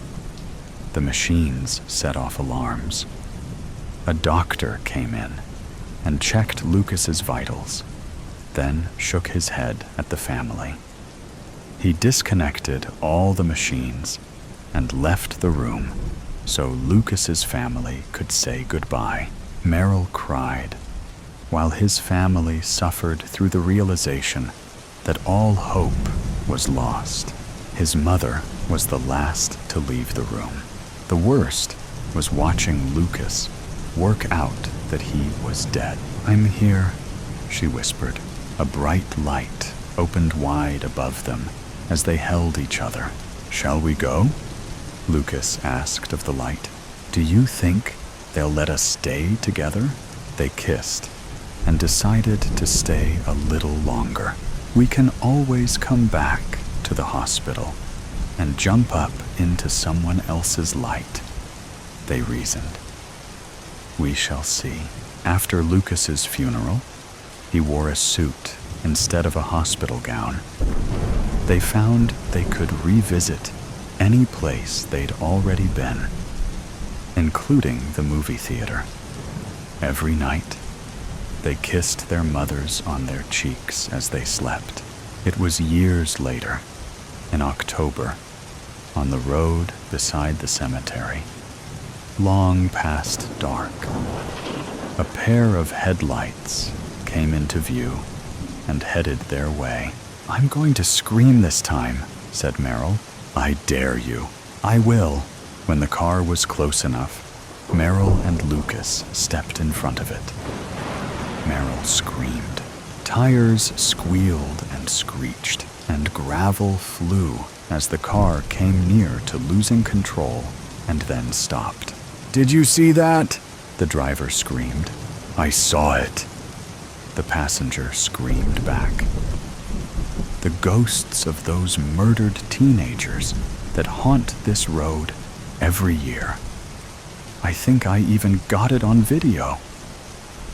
The machines set off alarms. A doctor came in and checked Lucas's vitals, then shook his head at the family. He disconnected all the machines and left the room so Lucas's family could say goodbye. Meryl cried, while his family suffered through the realization that all hope was lost. His mother was the last to leave the room. The worst was watching Lucas work out that he was dead. "I'm here," she whispered. A bright light opened wide above them as they held each other. "Shall we go?" Lucas asked of the light. "Do you think they'll let us stay together?" They kissed and decided to stay a little longer. "We can always come back to the hospital and jump up into someone else's light," they reasoned. We shall see. After Lucas's funeral, he wore a suit instead of a hospital gown. They found they could revisit any place they'd already been, including the movie theater. Every night, they kissed their mothers on their cheeks as they slept. It was years later, in October, on the road beside the cemetery, long past dark. A pair of headlights came into view and headed their way. "I'm going to scream this time," said Meryl. "I dare you." "I will." When the car was close enough, Meryl and Lucas stepped in front of it. Meryl screamed. Tires squealed and screeched, and gravel flew as the car came near to losing control and then stopped. "Did you see that?" the driver screamed. "I saw it," the passenger screamed back. The ghosts of those murdered teenagers that haunt this road every year. I think I even got it on video.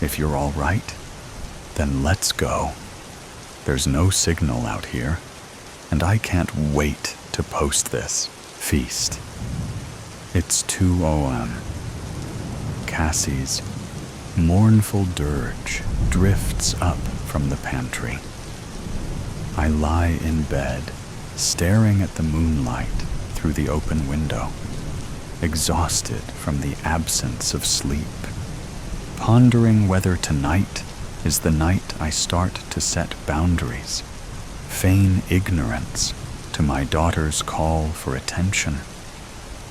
If you're all right, then let's go. There's no signal out here, and I can't wait to post this. Feast. It's 2 a.m. Cassie's mournful dirge drifts up from the pantry. I lie in bed, staring at the moonlight through the open window. exhausted from the absence of sleep, pondering whether tonight is the night I start to set boundaries, feign ignorance to my daughter's call for attention,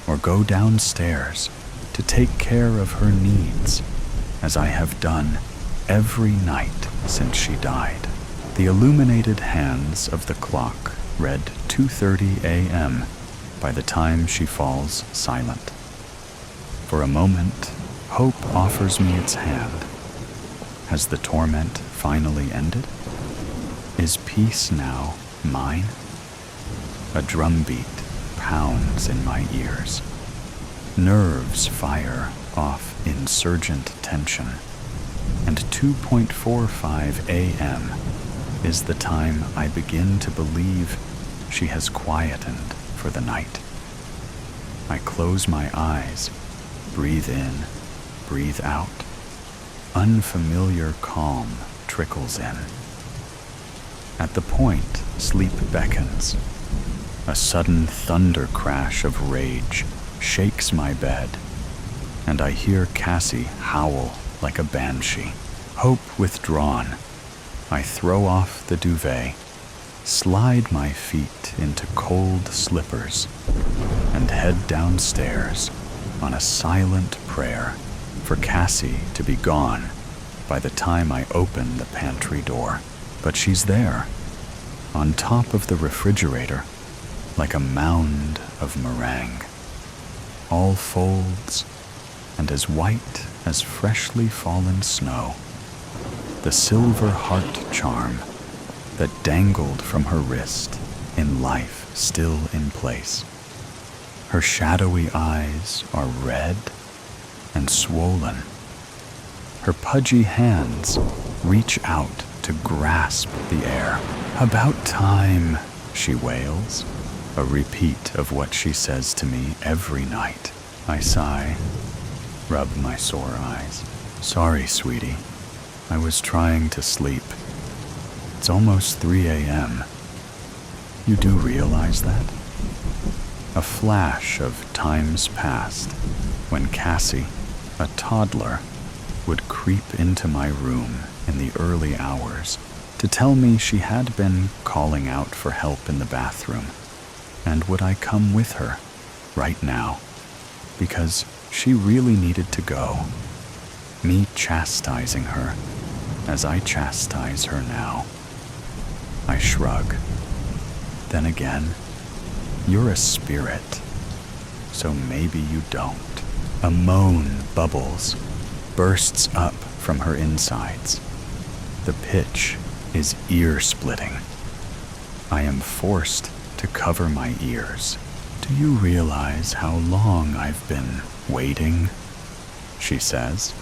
or go downstairs to take care of her needs, as I have done every night since she died. The illuminated hands of the clock read 2:30 a.m. by the time she falls silent. For a moment, hope offers me its hand. Has the torment finally ended? Is peace now mine? A drumbeat pounds in my ears. Nerves fire off insurgent tension, and 2:45 a.m. is the time I begin to believe she has quietened for the night. I close my eyes, breathe in, breathe out. Unfamiliar calm trickles in. At the point sleep beckons, a sudden thunder crash of rage shakes my bed, and I hear Cassie howl like a banshee. Hope withdrawn, I throw off the duvet, slide my feet into cold slippers, and head downstairs on a silent prayer for Cassie to be gone by the time I open the pantry door. But she's there, on top of the refrigerator, like a mound of meringue, all folds and as white as freshly fallen snow. The silver heart charm that dangled from her wrist in life still in place. Her shadowy eyes are red and swollen. Her pudgy hands reach out to grasp the air. "About time," she wails, a repeat of what she says to me every night. I sigh, rub my sore eyes. "Sorry, sweetie. I was trying to sleep. It's almost 3 a.m. You do realize that?" A flash of times past when Cassie, a toddler, would creep into my room in the early hours to tell me she had been calling out for help in the bathroom, and would I come with her right now, because she really needed to go. Me chastising her as I chastise her now. I shrug. Then again, you're a spirit, so maybe you don't. A moan bubbles, bursts up from her insides. The pitch is ear-splitting. I am forced to cover my ears. "Do you realize how long I've been waiting?" she says.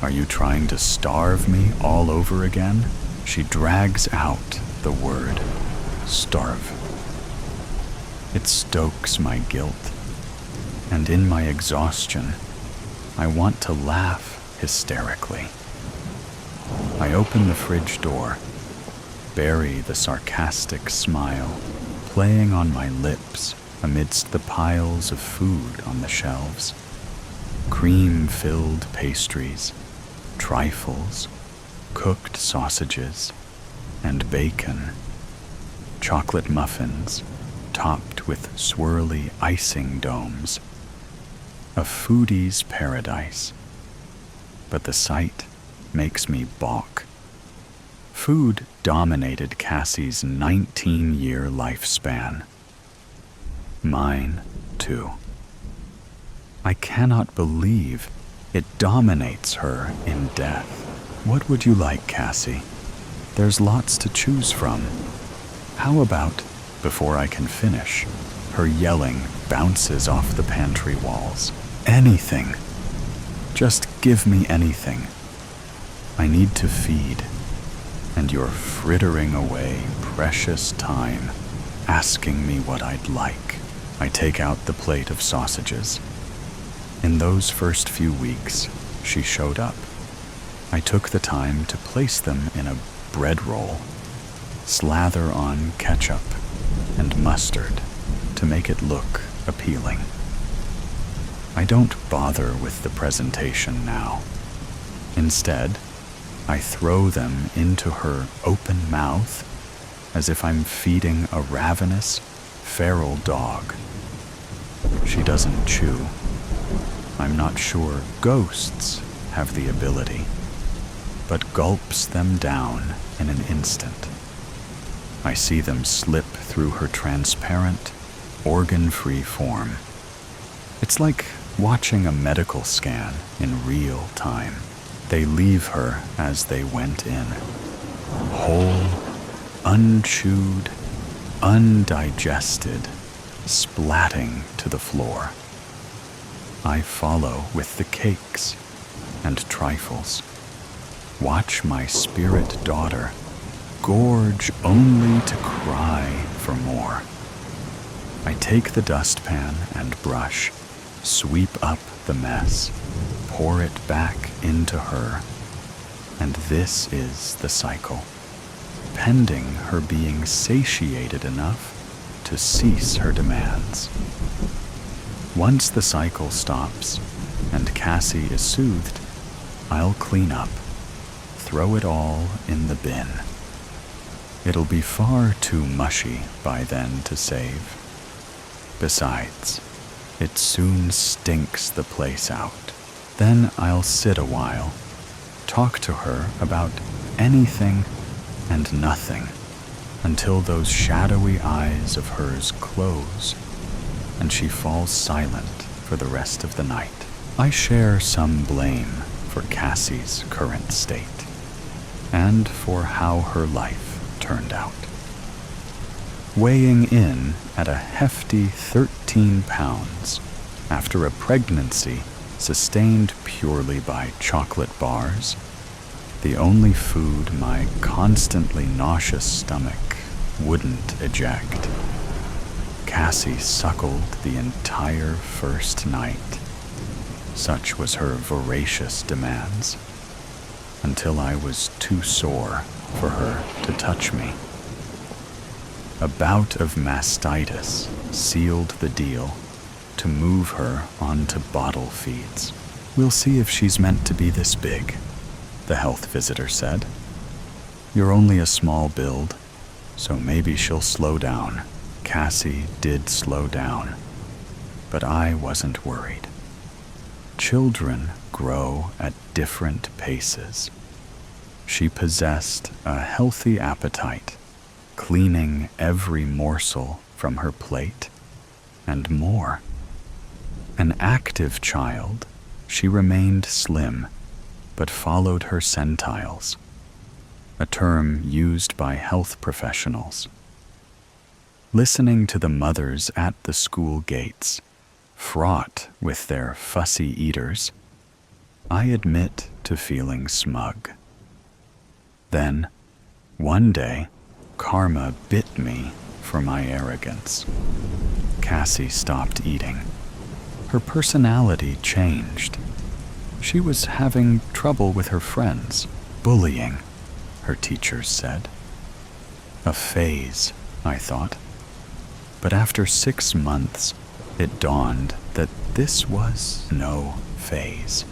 "Are you trying to starve me all over again?" She drags out the word, starve. It stokes my guilt, and in my exhaustion, I want to laugh hysterically. I open the fridge door, bury the sarcastic smile playing on my lips amidst the piles of food on the shelves. Cream-filled pastries, trifles, cooked sausages, and bacon. Chocolate muffins topped with swirly icing domes. A foodie's paradise. But the sight makes me balk. Food dominated Cassie's 19-year lifespan. Mine, too. I cannot believe it dominates her in death. What would you like, Cassie? There's lots to choose from. How about, before I can finish, her yelling bounces off the pantry walls. Anything. Just give me anything. I need to feed, and you're frittering away precious time, asking me what I'd like. I take out the plate of sausages. In those first few weeks, she showed up. I took the time to place them in a bread roll, slather on ketchup and mustard to make it look appealing. I don't bother with the presentation now. Instead, I throw them into her open mouth as if I'm feeding a ravenous, feral dog. She doesn't chew. I'm not sure ghosts have the ability, but gulps them down in an instant. I see them slip through her transparent, organ-free form. It's like watching a medical scan in real time. They leave her as they went in, whole, unchewed, undigested, splatting to the floor. I follow with the cakes and trifles. Watch my spirit daughter gorge only to cry for more. I take the dustpan and brush, sweep up the mess, pour it back into her, and this is the cycle, pending her being satiated enough to cease her demands. Once the cycle stops and Cassie is soothed, I'll clean up, throw it all in the bin. It'll be far too mushy by then to save. Besides, it soon stinks the place out. Then I'll sit a while, talk to her about anything and nothing, until those shadowy eyes of hers close and she falls silent for the rest of the night. I share some blame for Cassie's current state and for how her life turned out. Weighing in at a hefty 13 pounds after a pregnancy sustained purely by chocolate bars, the only food my constantly nauseous stomach wouldn't eject. Cassie suckled the entire first night. Such was her voracious demands, until I was too sore for her to touch me. A bout of mastitis sealed the deal to move her onto bottle feeds. We'll see if she's meant to be this big, the health visitor said. You're only a small build, so maybe she'll slow down. Cassie did slow down, but I wasn't worried. Children grow at different paces. She possessed a healthy appetite, cleaning every morsel from her plate, and more. An active child, she remained slim, but followed her centiles, a term used by health professionals. Listening to the mothers at the school gates, fraught with their fussy eaters, I admit to feeling smug. Then, one day, karma bit me for my arrogance. Cassie stopped eating. Her personality changed. She was having trouble with her friends, bullying, her teachers said. A phase, I thought. But after 6 months, it dawned that this was no phase.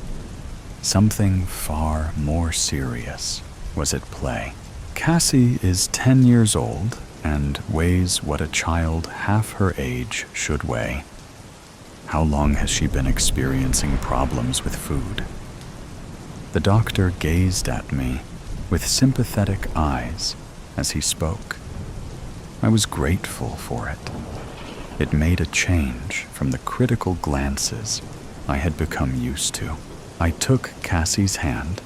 Something far more serious was at play. Cassie is 10 years old and weighs what a child half her age should weigh. How long has she been experiencing problems with food? The doctor gazed at me with sympathetic eyes as he spoke. I was grateful for it. It made a change from the critical glances I had become used to. I took Cassie's hand,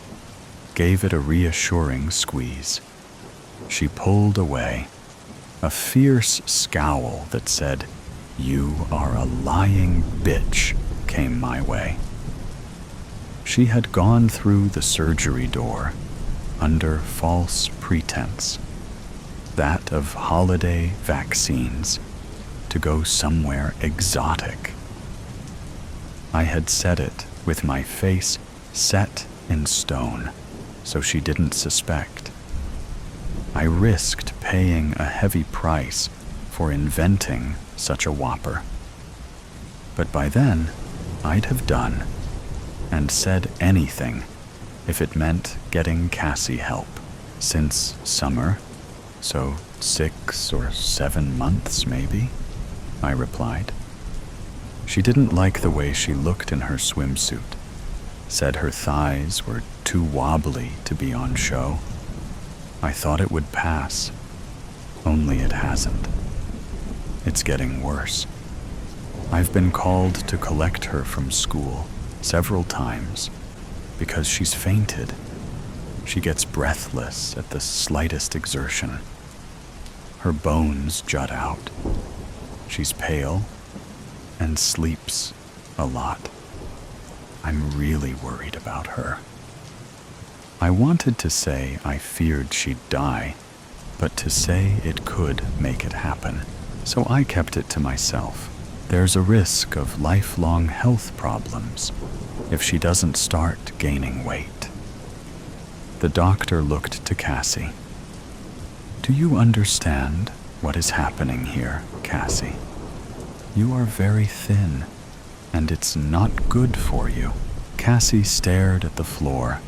gave it a reassuring squeeze. She pulled away, a fierce scowl that said, "You are a lying bitch," came my way. She had gone through the surgery door under false pretense, that of holiday vaccines, to go somewhere exotic. I had said it with my face set in stone, so she didn't suspect. I risked paying a heavy price for inventing such a whopper. But by then, I'd have done and said anything if it meant getting Cassie help. Since summer, so 6 or 7 months maybe, I replied. She didn't like the way she looked in her swimsuit, said her thighs were too wobbly to be on show. I thought it would pass, only it hasn't. It's getting worse. I've been called to collect her from school several times because she's fainted. She gets breathless at the slightest exertion. Her bones jut out. She's pale and sleeps a lot. I'm really worried about her. I wanted to say I feared she'd die, but to say it could make it happen, so I kept it to myself. There's a risk of lifelong health problems if she doesn't start gaining weight. The doctor looked to Cassie. Do you understand what is happening here, Cassie? You are very thin, and it's not good for you. Cassie stared at the floor,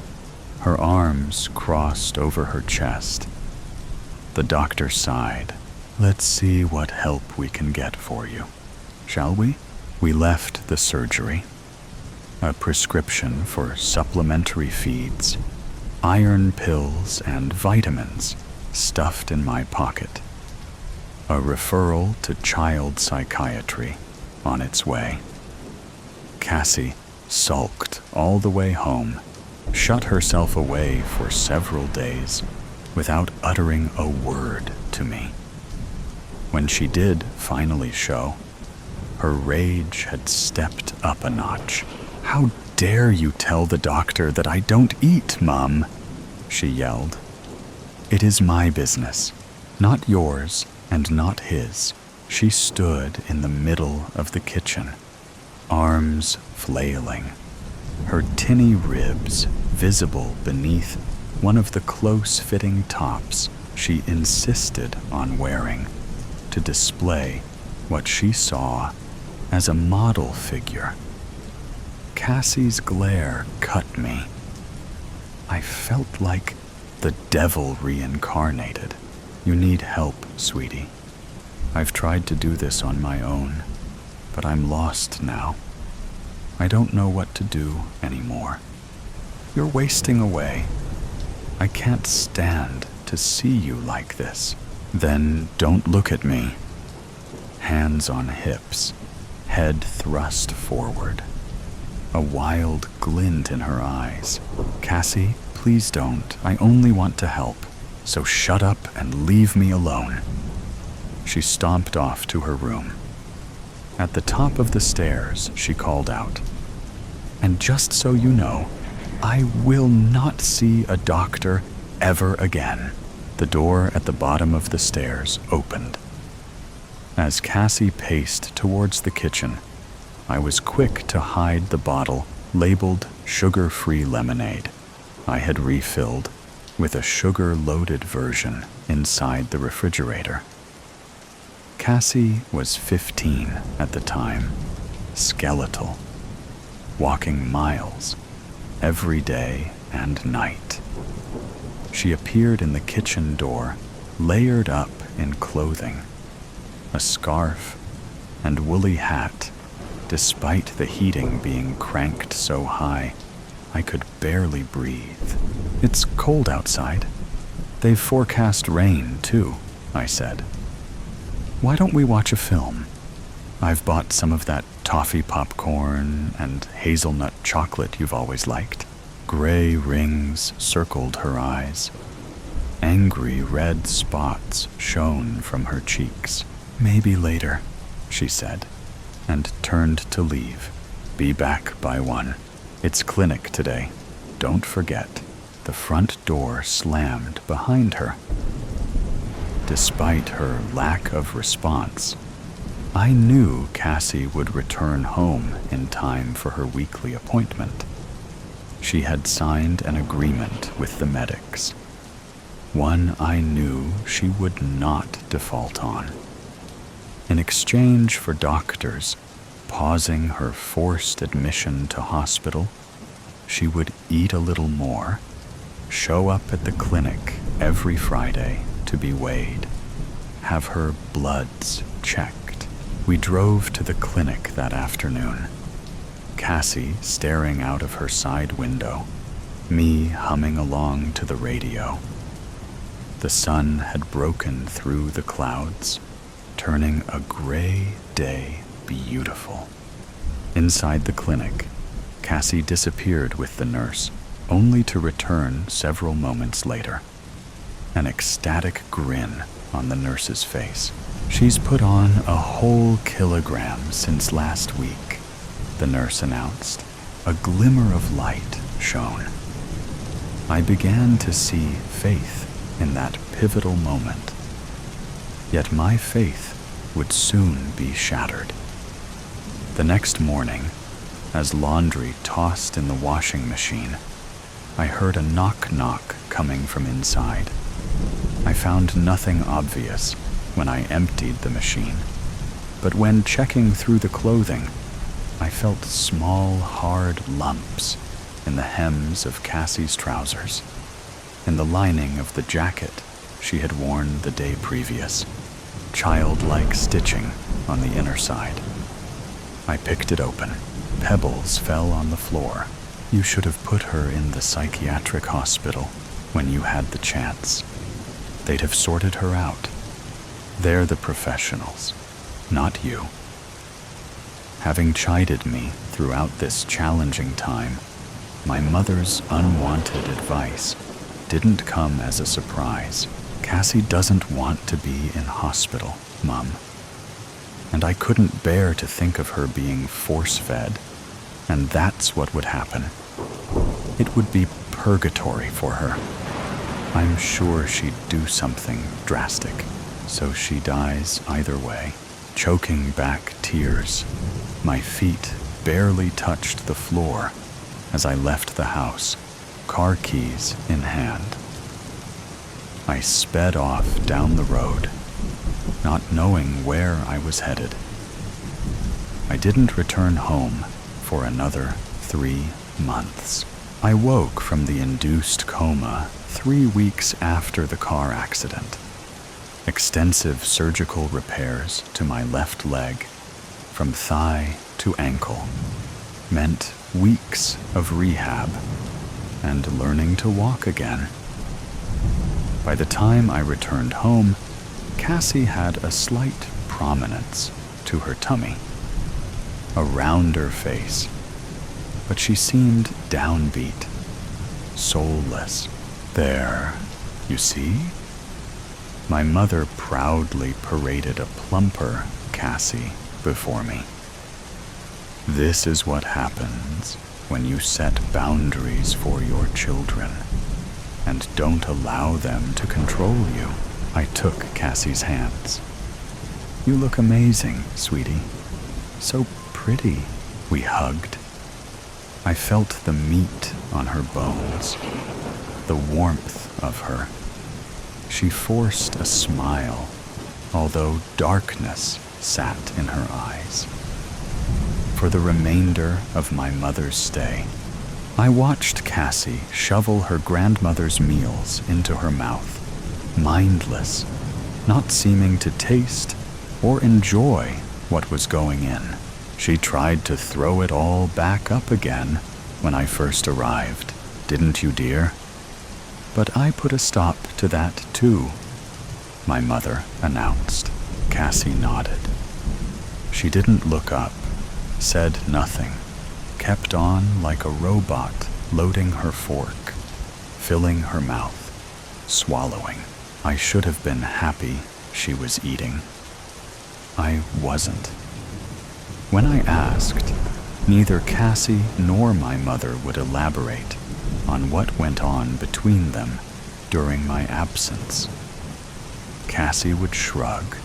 her arms crossed over her chest. The doctor sighed. Let's see what help we can get for you, shall we? We left the surgery. A prescription for supplementary feeds, iron pills, and vitamins stuffed in my pocket. A referral to child psychiatry on its way. Cassie sulked all the way home, shut herself away for several days without uttering a word to me. When she did finally show, her rage had stepped up a notch. How dare you tell the doctor that I don't eat, Mom? She yelled. It is my business, not yours and not his. She stood in the middle of the kitchen, arms flailing, her tinny ribs visible beneath one of the close-fitting tops she insisted on wearing to display what she saw as a model figure. Cassie's glare cut me. I felt like the devil reincarnated. You need help, sweetie. I've tried to do this on my own, but I'm lost now. I don't know what to do anymore. You're wasting away. I can't stand to see you like this. Then don't look at me. Hands on hips, head thrust forward. A wild glint in her eyes. Cassie, please don't. I only want to help. So shut up and leave me alone. She stomped off to her room. At the top of the stairs, she called out, and just so you know, I will not see a doctor ever again. The door at the bottom of the stairs opened. As Cassie paced towards the kitchen, I was quick to hide the bottle labeled sugar-free lemonade I had refilled with a sugar-loaded version inside the refrigerator. Cassie was 15 at the time, skeletal, walking miles every day and night. She appeared in the kitchen door, layered up in clothing, a scarf and woolly hat. Despite the heating being cranked so high, I could barely breathe. It's cold outside. They've forecast rain, too, I said. Why don't we watch a film? I've bought some of that toffee popcorn and hazelnut chocolate you've always liked. Gray rings circled her eyes. Angry red spots shone from her cheeks. Maybe later, she said, and turned to leave. Be back by 1. It's clinic today. Don't forget. The front door slammed behind her. Despite her lack of response, I knew Cassie would return home in time for her weekly appointment. She had signed an agreement with the medics, one I knew she would not default on. In exchange for doctors, pausing her forced admission to hospital, she would eat a little more, show up at the clinic every Friday to be weighed, have her bloods checked. We drove to the clinic that afternoon, Cassie staring out of her side window, me humming along to the radio. The sun had broken through the clouds, turning a gray day beautiful. Inside the clinic, Cassie disappeared with the nurse, only to return several moments later. An ecstatic grin on the nurse's face. "She's put on a whole kilogram since last week," the nurse announced. A glimmer of light shone. I began to see faith in that pivotal moment. Yet my faith would soon be shattered. The next morning, as laundry tossed in the washing machine, I heard a knock-knock coming from inside. I found nothing obvious when I emptied the machine, but when checking through the clothing, I felt small, hard lumps in the hems of Cassie's trousers, in the lining of the jacket she had worn the day previous, childlike stitching on the inner side. I picked it open. Pebbles fell on the floor. "You should have put her in the psychiatric hospital when you had the chance. They'd have sorted her out. They're the professionals, not you." Having chided me throughout this challenging time, my mother's unwanted advice didn't come as a surprise. "Cassie doesn't want to be in hospital, Mum." And I couldn't bear to think of her being force-fed, and that's what would happen. It would be purgatory for her. I'm sure she'd do something drastic, so she dies either way. Choking back tears, my feet barely touched the floor as I left the house, car keys in hand. I sped off down the road, not knowing where I was headed. I didn't return home for another 3 months. I woke from the induced coma 3 weeks after the car accident. Extensive surgical repairs to my left leg, from thigh to ankle, meant weeks of rehab and learning to walk again. By the time I returned home, Cassie had a slight prominence to her tummy, a rounder face, but she seemed downbeat, soulless. "There, you see?" My mother proudly paraded a plumper Cassie before me. "This is what happens when you set boundaries for your children and don't allow them to control you." I took Cassie's hands. "You look amazing, sweetie. So pretty." We hugged. I felt the meat on her bones, the warmth of her. She forced a smile, although darkness sat in her eyes. For the remainder of my mother's stay, I watched Cassie shovel her grandmother's meals into her mouth, mindless, not seeming to taste or enjoy what was going in. She tried to throw it all back up again when I first arrived, didn't you, dear? But I put a stop to that too, my mother announced. Cassie nodded. She didn't look up, said nothing, kept on like a robot, loading her fork, filling her mouth, swallowing. I should have been happy she was eating. I wasn't. When I asked, neither Cassie nor my mother would elaborate on what went on between them during my absence. Cassie would shrug,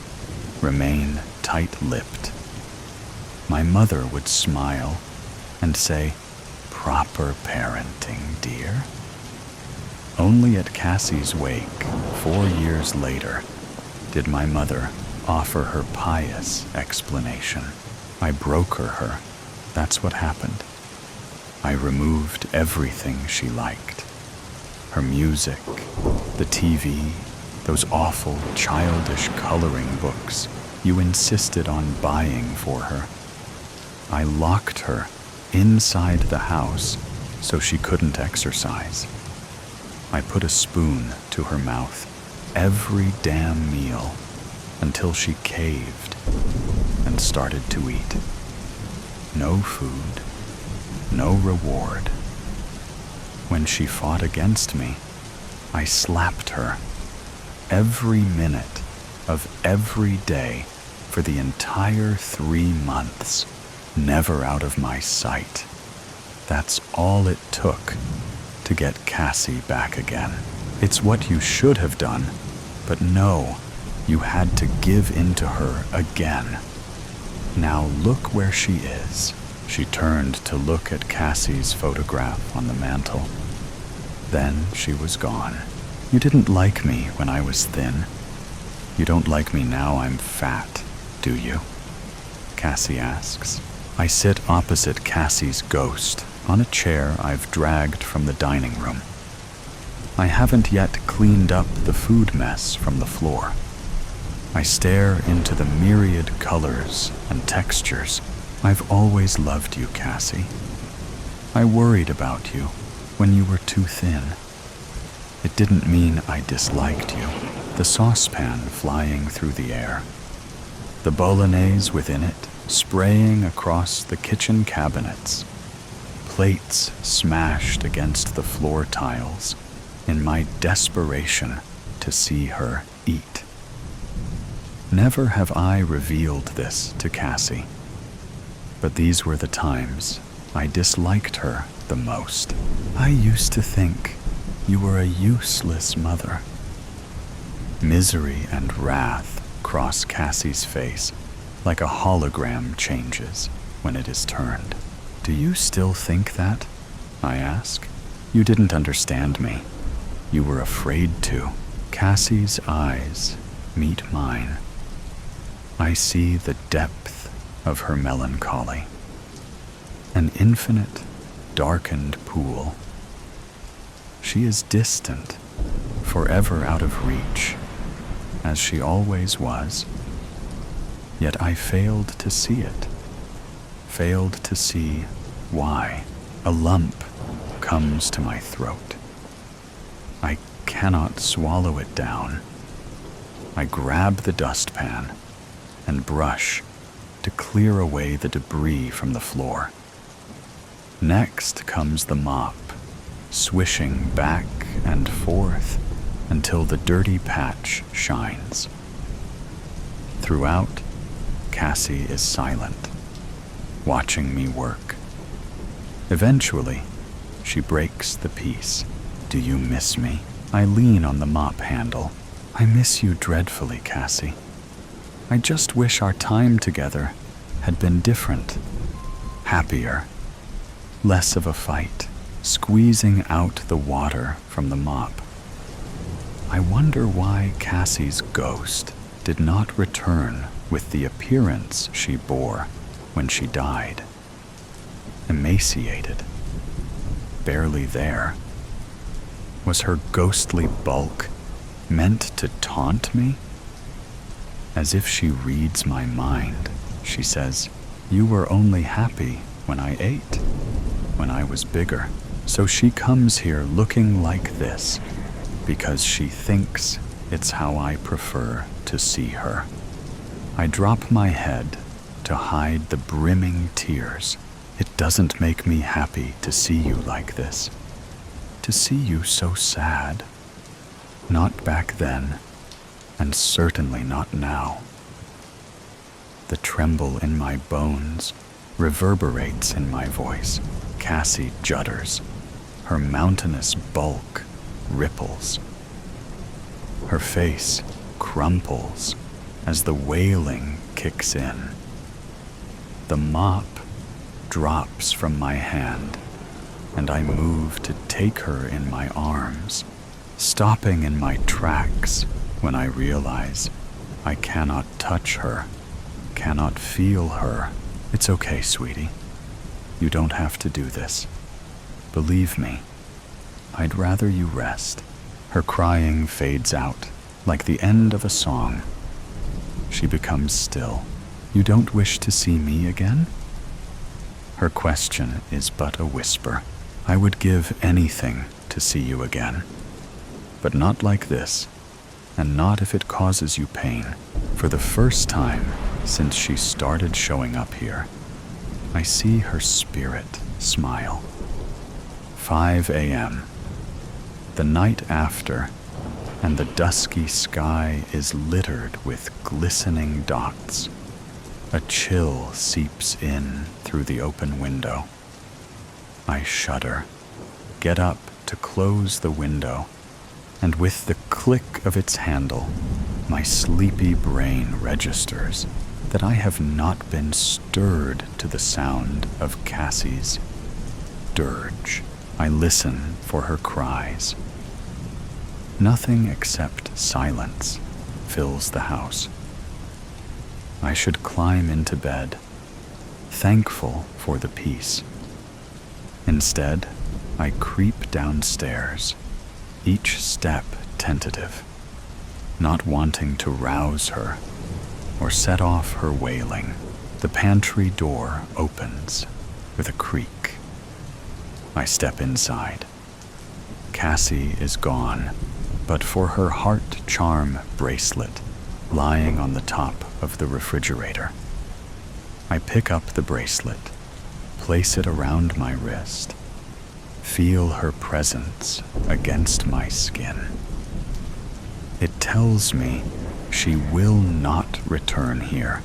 remain tight-lipped. My mother would smile and say, "Proper parenting, dear." Only at Cassie's wake, 4 years later, did my mother offer her pious explanation. I broker her. That's what happened. I removed everything she liked. Her music, the TV, those awful childish coloring books you insisted on buying for her. I locked her inside the house so she couldn't exercise. I put a spoon to her mouth every damn meal until she caved and started to eat. No food, no reward. When she fought against me, I slapped her every minute of every day for the entire 3 months, never out of my sight. That's all it took to get Cassie back again. It's what you should have done, but no, you had to give in to her again. Now look where she is. She turned to look at Cassie's photograph on the mantel. Then she was gone. You didn't like me when I was thin. You don't like me now I'm fat, do you? Cassie asks. I sit opposite Cassie's ghost on a chair I've dragged from the dining room. I haven't yet cleaned up the food mess from the floor. I stare into the myriad colors and textures. I've always loved you, Cassie. I worried about you when you were too thin. It didn't mean I disliked you. The saucepan flying through the air, the bolognese within it spraying across the kitchen cabinets, plates smashed against the floor tiles in my desperation to see her eat. Never have I revealed this to Cassie, but these were the times I disliked her the most. I used to think you were a useless mother. Misery and wrath cross Cassie's face like a hologram changes when it is turned. Do you still think that? I ask. You didn't understand me. You were afraid to. Cassie's eyes meet mine. I see the depth of her melancholy. An infinite, darkened pool. She is distant, forever out of reach, as she always was. Yet I failed to see it. Failed to see why. A lump comes to my throat. I cannot swallow it down. I grab the dustpan and brush to clear away the debris from the floor. Next comes the mop, swishing back and forth until the dirty patch shines. Throughout, Cassie is silent, watching me work. Eventually, she breaks the peace. Do you miss me? I lean on the mop handle. I miss you dreadfully, Cassie. I just wish our time together had been different, happier, less of a fight, squeezing out the water from the mop. I wonder why Cassie's ghost did not return with the appearance she bore when she died. Emaciated, barely there. Was her ghostly bulk meant to taunt me? As if she reads my mind, she says, "You were only happy when I ate, when I was bigger." So she comes here looking like this because she thinks it's how I prefer to see her. I drop my head to hide the brimming tears. It doesn't make me happy to see you like this, to see you so sad. Not back then, and certainly not now. The tremble in my bones reverberates in my voice. Cassie judders. Her mountainous bulk ripples. Her face crumples as the wailing kicks in. The mop drops from my hand, and I move to take her in my arms, stopping in my tracks when I realize I cannot touch her, cannot feel her It's okay, sweetie. You don't have to do this. Believe me, I'd rather you rest. Her crying fades out, like the end of a song. She becomes still. You don't wish to see me again? Her question is but a whisper. I would give anything to see you again. But not like this, and not if it causes you pain. For the first time since she started showing up here, I see her spirit smile. 5 a.m. The night after, and the dusky sky is littered with glistening dots. A chill seeps in through the open window. I shudder, get up to close the window, and with the click of its handle, my sleepy brain registers that I have not been stirred to the sound of Cassie's dirge. I listen for her cries. Nothing except silence fills the house. I should climb into bed, thankful for the peace. Instead, I creep downstairs, each step tentative, not wanting to rouse her or set off her wailing. The pantry door opens with a creak. I step inside. Cassie is gone, but for her heart charm bracelet lying on the top of the refrigerator. I pick up the bracelet, place it around my wrist, feel her presence against my skin. It tells me she will not return here,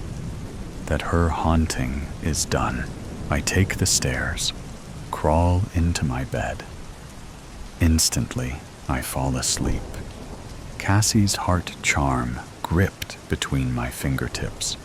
that her haunting is done. I take the stairs, crawl into my bed. Instantly, I fall asleep. Cassie's heart charm gripped between my fingertips.